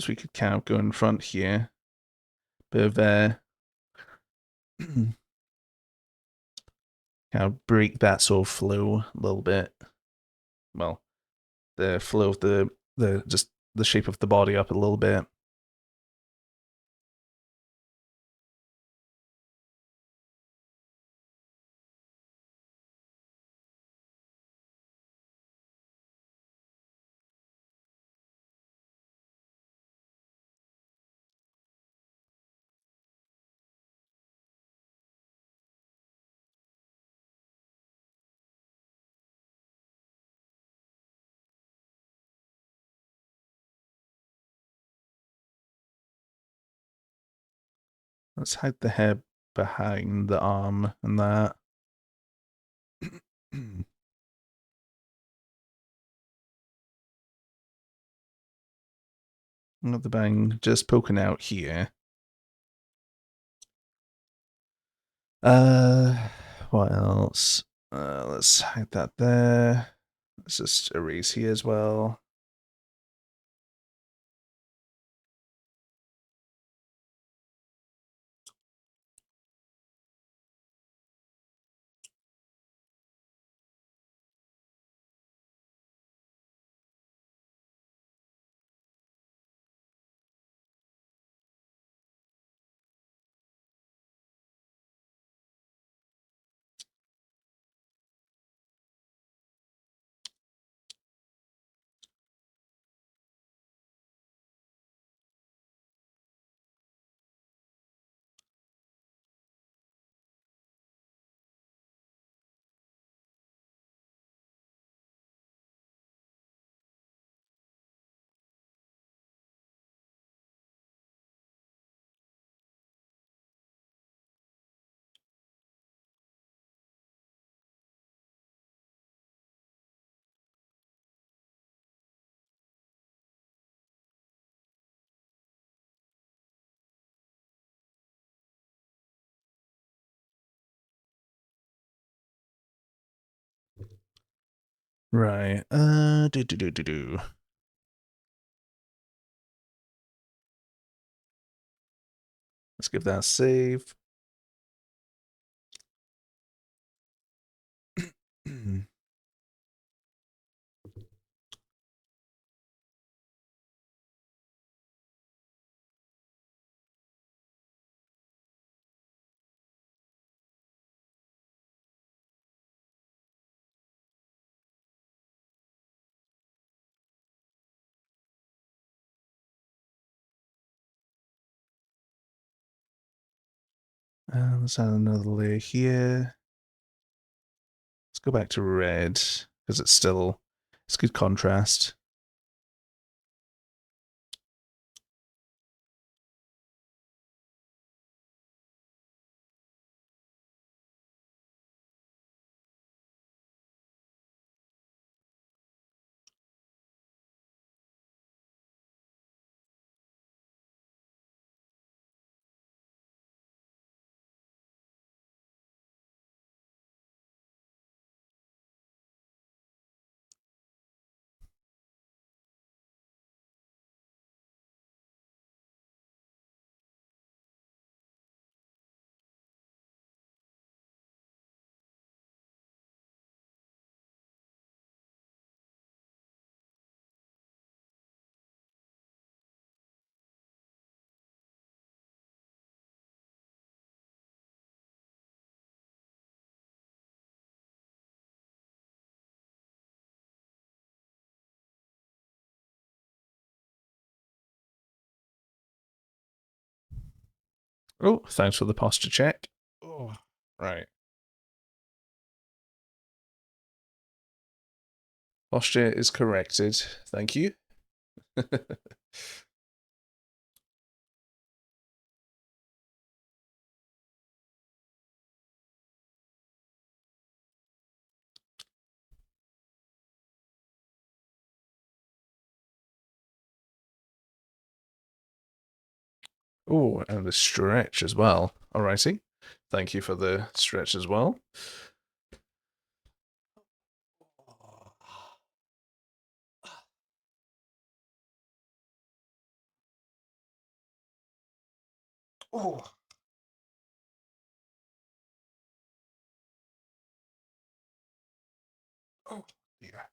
So we could kind of go in front here. Bit of kind of break that sort of flow a little bit. Well, the flow of the just the shape of the body up a little bit. let's hide the hair behind the arm and that. Not the bang just poking out here. What else? Let's hide that there. Let's just erase here as well. Right. Do. Let's give that a save. Let's add another layer here. Let's go back to red because it's good contrast. Oh, thanks for the posture check. Oh, right. Posture is corrected. Thank you. Oh, and the stretch as well. Alrighty. Thank you for the stretch as well. Oh, oh dear.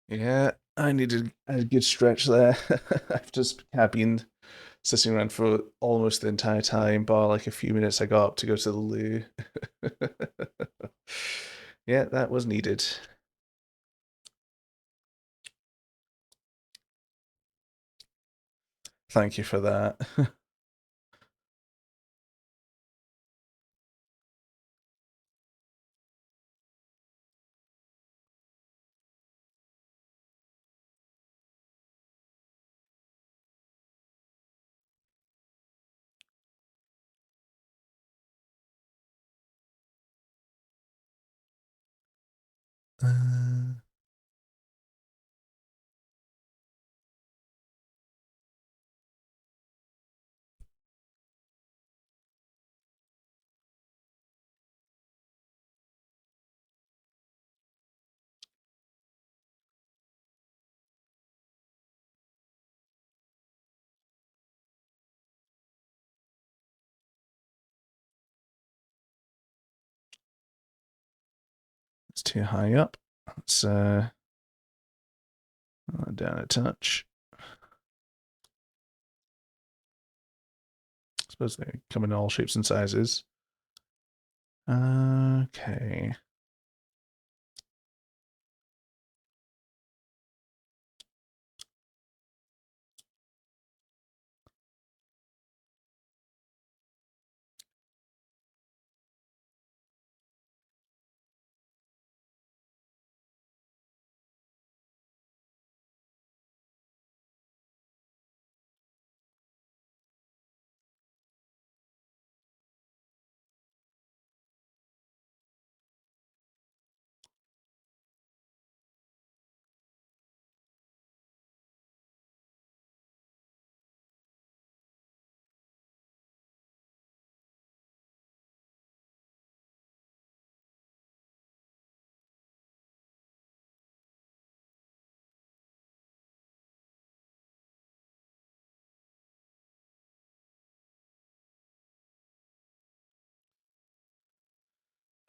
Yeah, I needed a good stretch there. I've just cabined sitting around for almost the entire time, bar like a few minutes I got up to go to the loo. Yeah, that was needed. Thank you for that. Uh, it's too high up. Let's down a touch. I suppose they come in all shapes and sizes. Okay.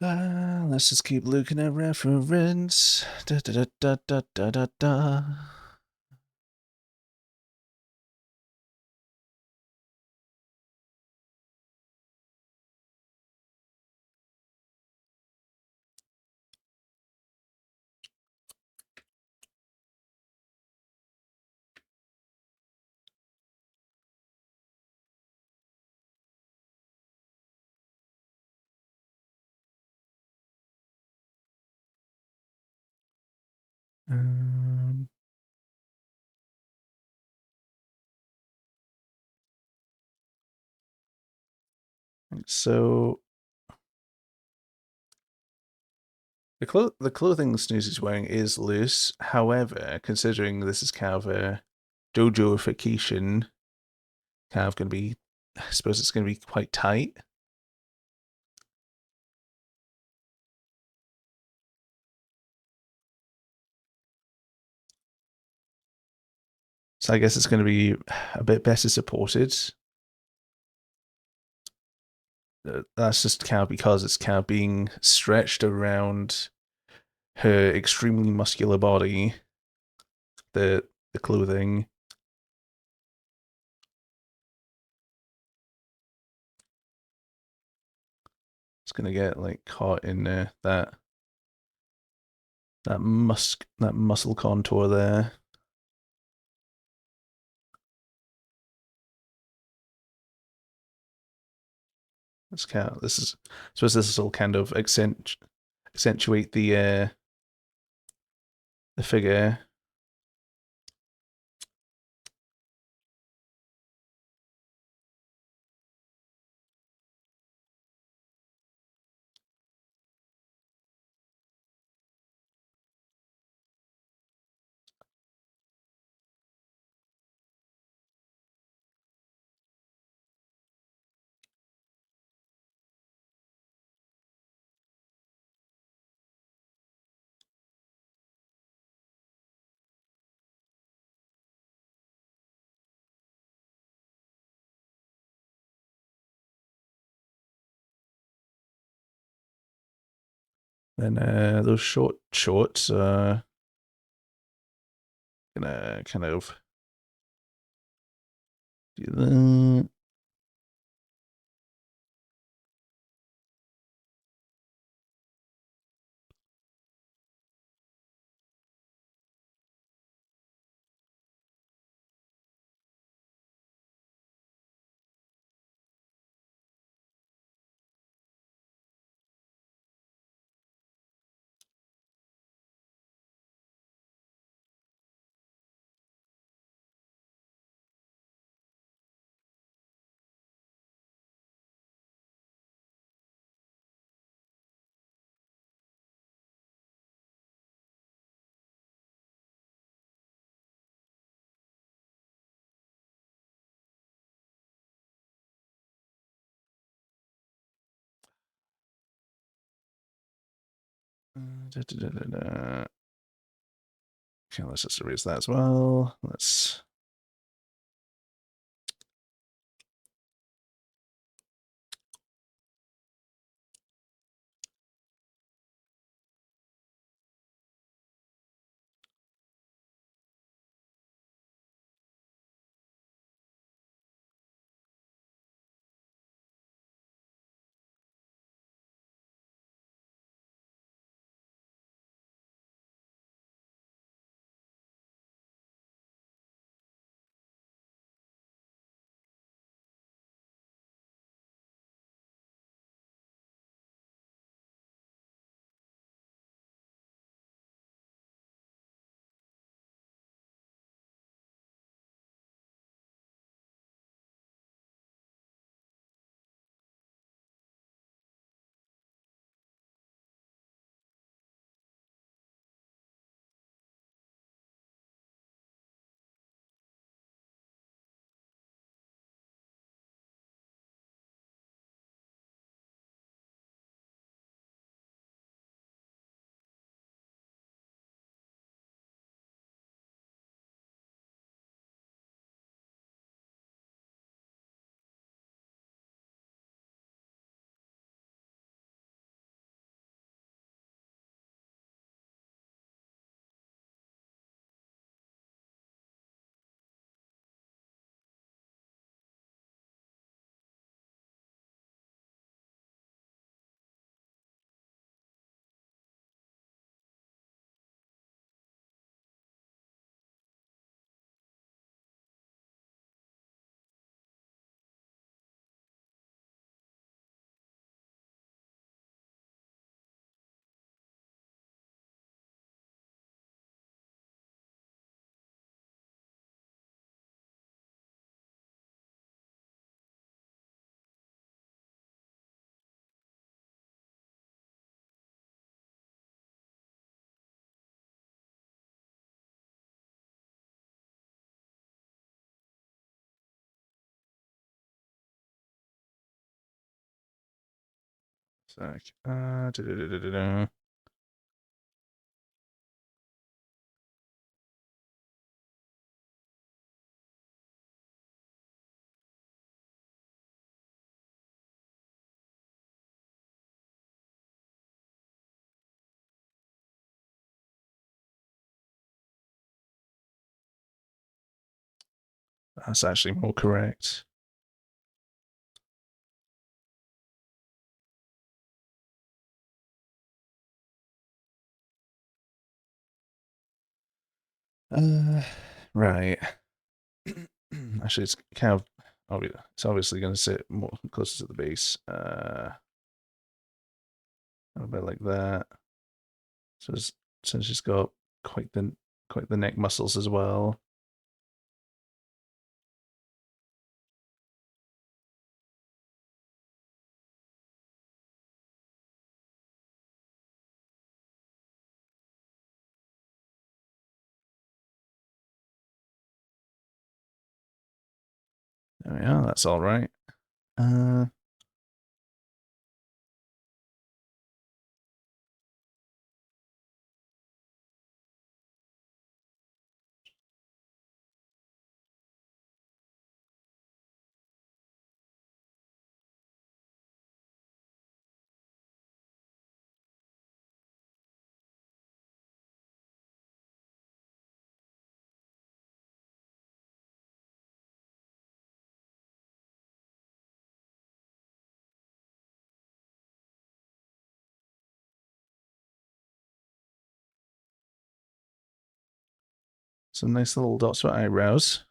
Let's just keep looking at reference. Da da da da da da da. Um, so the clothing Snooze is wearing is loose. However, considering this is kind of a dojoification, kind of going to be, I suppose it's going to be quite tight. So I guess it's going to be a bit better supported. That's just kind of because it's kind of being stretched around her extremely muscular body, the clothing. It's gonna get like caught in that muscle contour there. It's kind of this is I suppose this will kind of accentuate the figure. Then those shorts gonna kind of Do that. Okay, let's just erase that as well. Let's. Sec. That's actually more correct. Right. Actually, it's kind of it's obviously going to sit more closer to the base. A bit like that. So since she's got quite the quite the neck muscles as well. There we are. That's all right. Uh, Some nice little dots for eyebrows.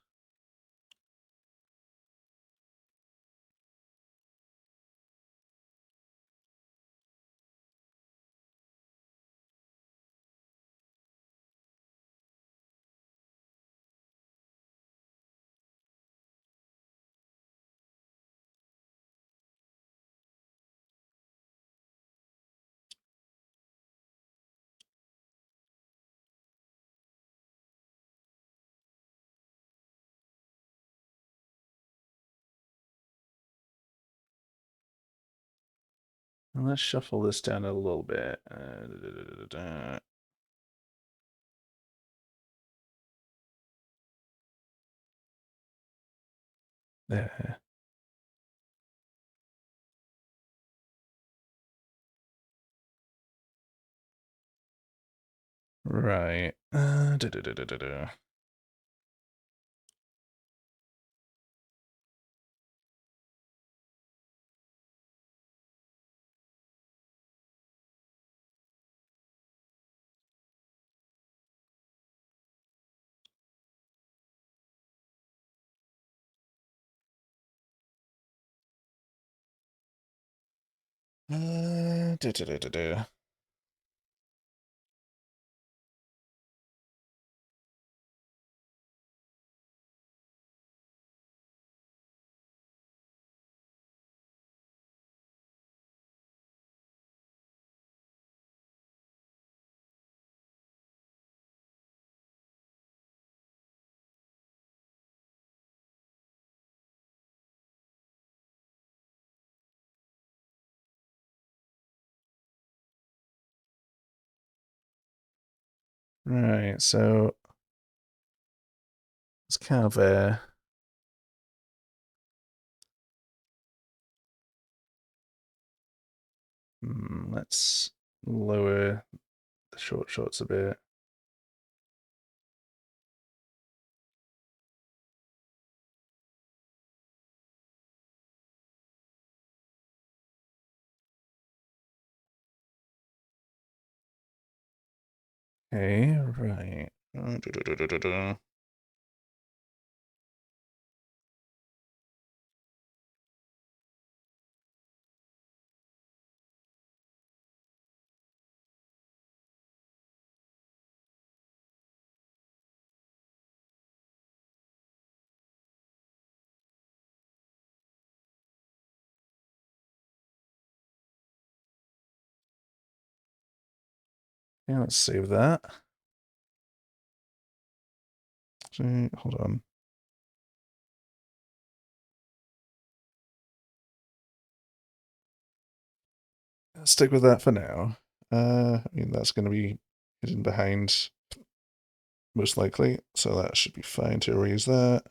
Let's shuffle this down a little bit. There. Right. Uh, do, do, do, do, do. Right, so it's kind of a let's lower the short shorts a bit. Okay, right. Yeah, let's save that. So, hold on. Stick with that for now. I mean, that's going to be hidden behind most likely, so that should be fine to erase that.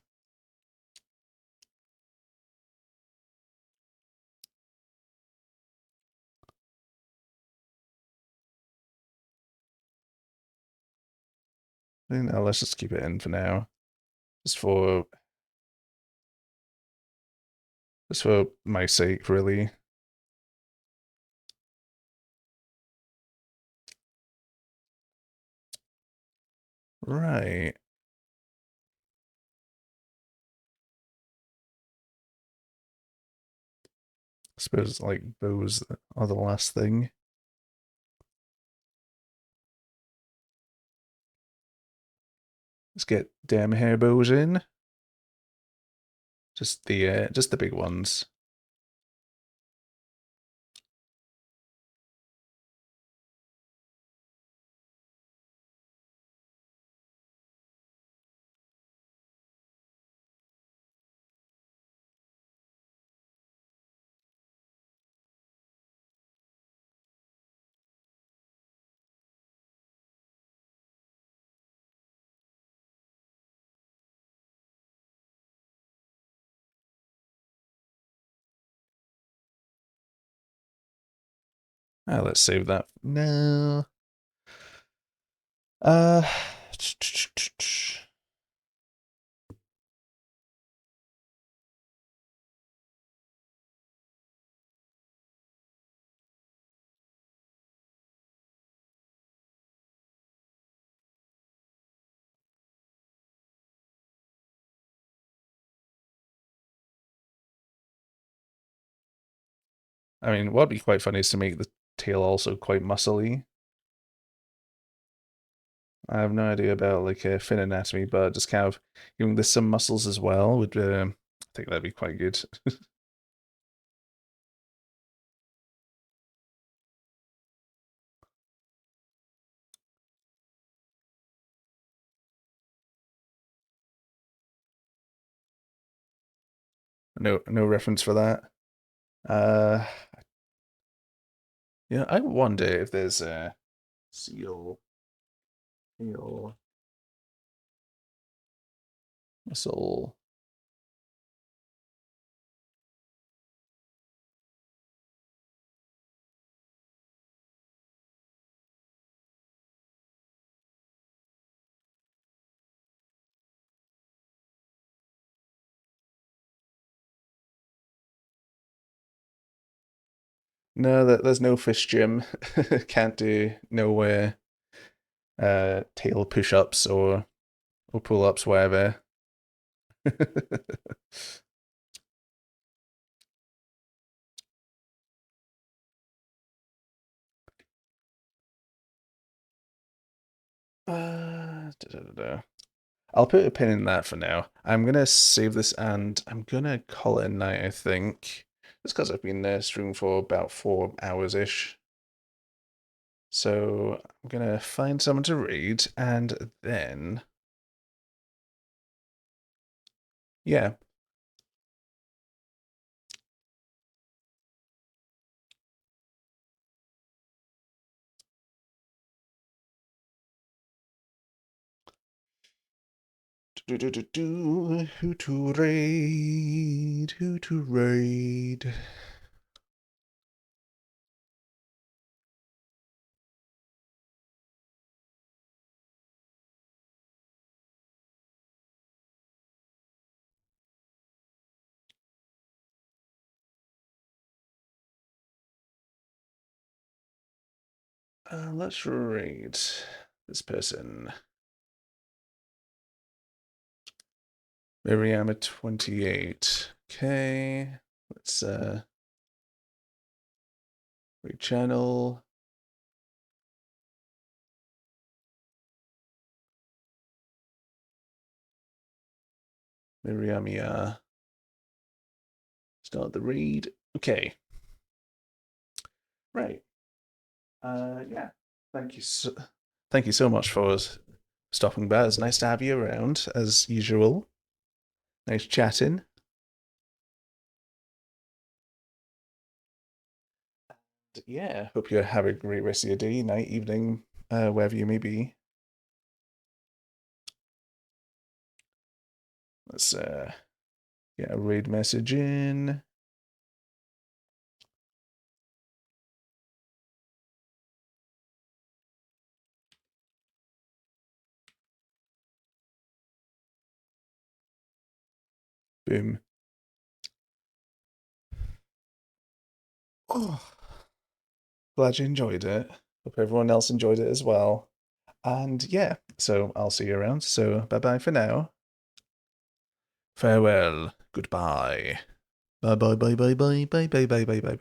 And now let's just keep it in for now, just for my sake, really. Right. I suppose like bows are the last thing. Let's get damn hair bows in. Just the big ones. Let's save that. No. Uh I mean, what'd be quite funny is to make the tail also quite muscly. I have no idea about like fin anatomy, but just kind of giving this some muscles as well would, I think that'd be quite good. No reference for that. Uh, yeah, I wonder if there's a seal tail muscle. No, there's no fish gym. Can't do nowhere tail push-ups or pull-ups, whatever. I'll put a pin in that for now. I'm gonna save this and I'm gonna call it a night, I think. Just because I've been streaming for about 4 hours-ish. So I'm gonna find someone to read and then yeah. Who to raid? Who to raid? Let's raid this person. Miriam 28. Okay. Let's raid channel. Miriamia. Start the read. Okay. Right. Yeah. Thank you so much for stopping by. It's nice to have you around as usual. Nice chatting. Yeah. Hope you have a great rest of your day, night, evening, wherever you may be. Let's get a raid message in. Boom. Oh, glad you enjoyed it. Hope everyone else enjoyed it as well. And yeah, so I'll see you around. So bye bye for now. Farewell. Goodbye. Bye bye bye bye bye bye bye bye bye bye bye.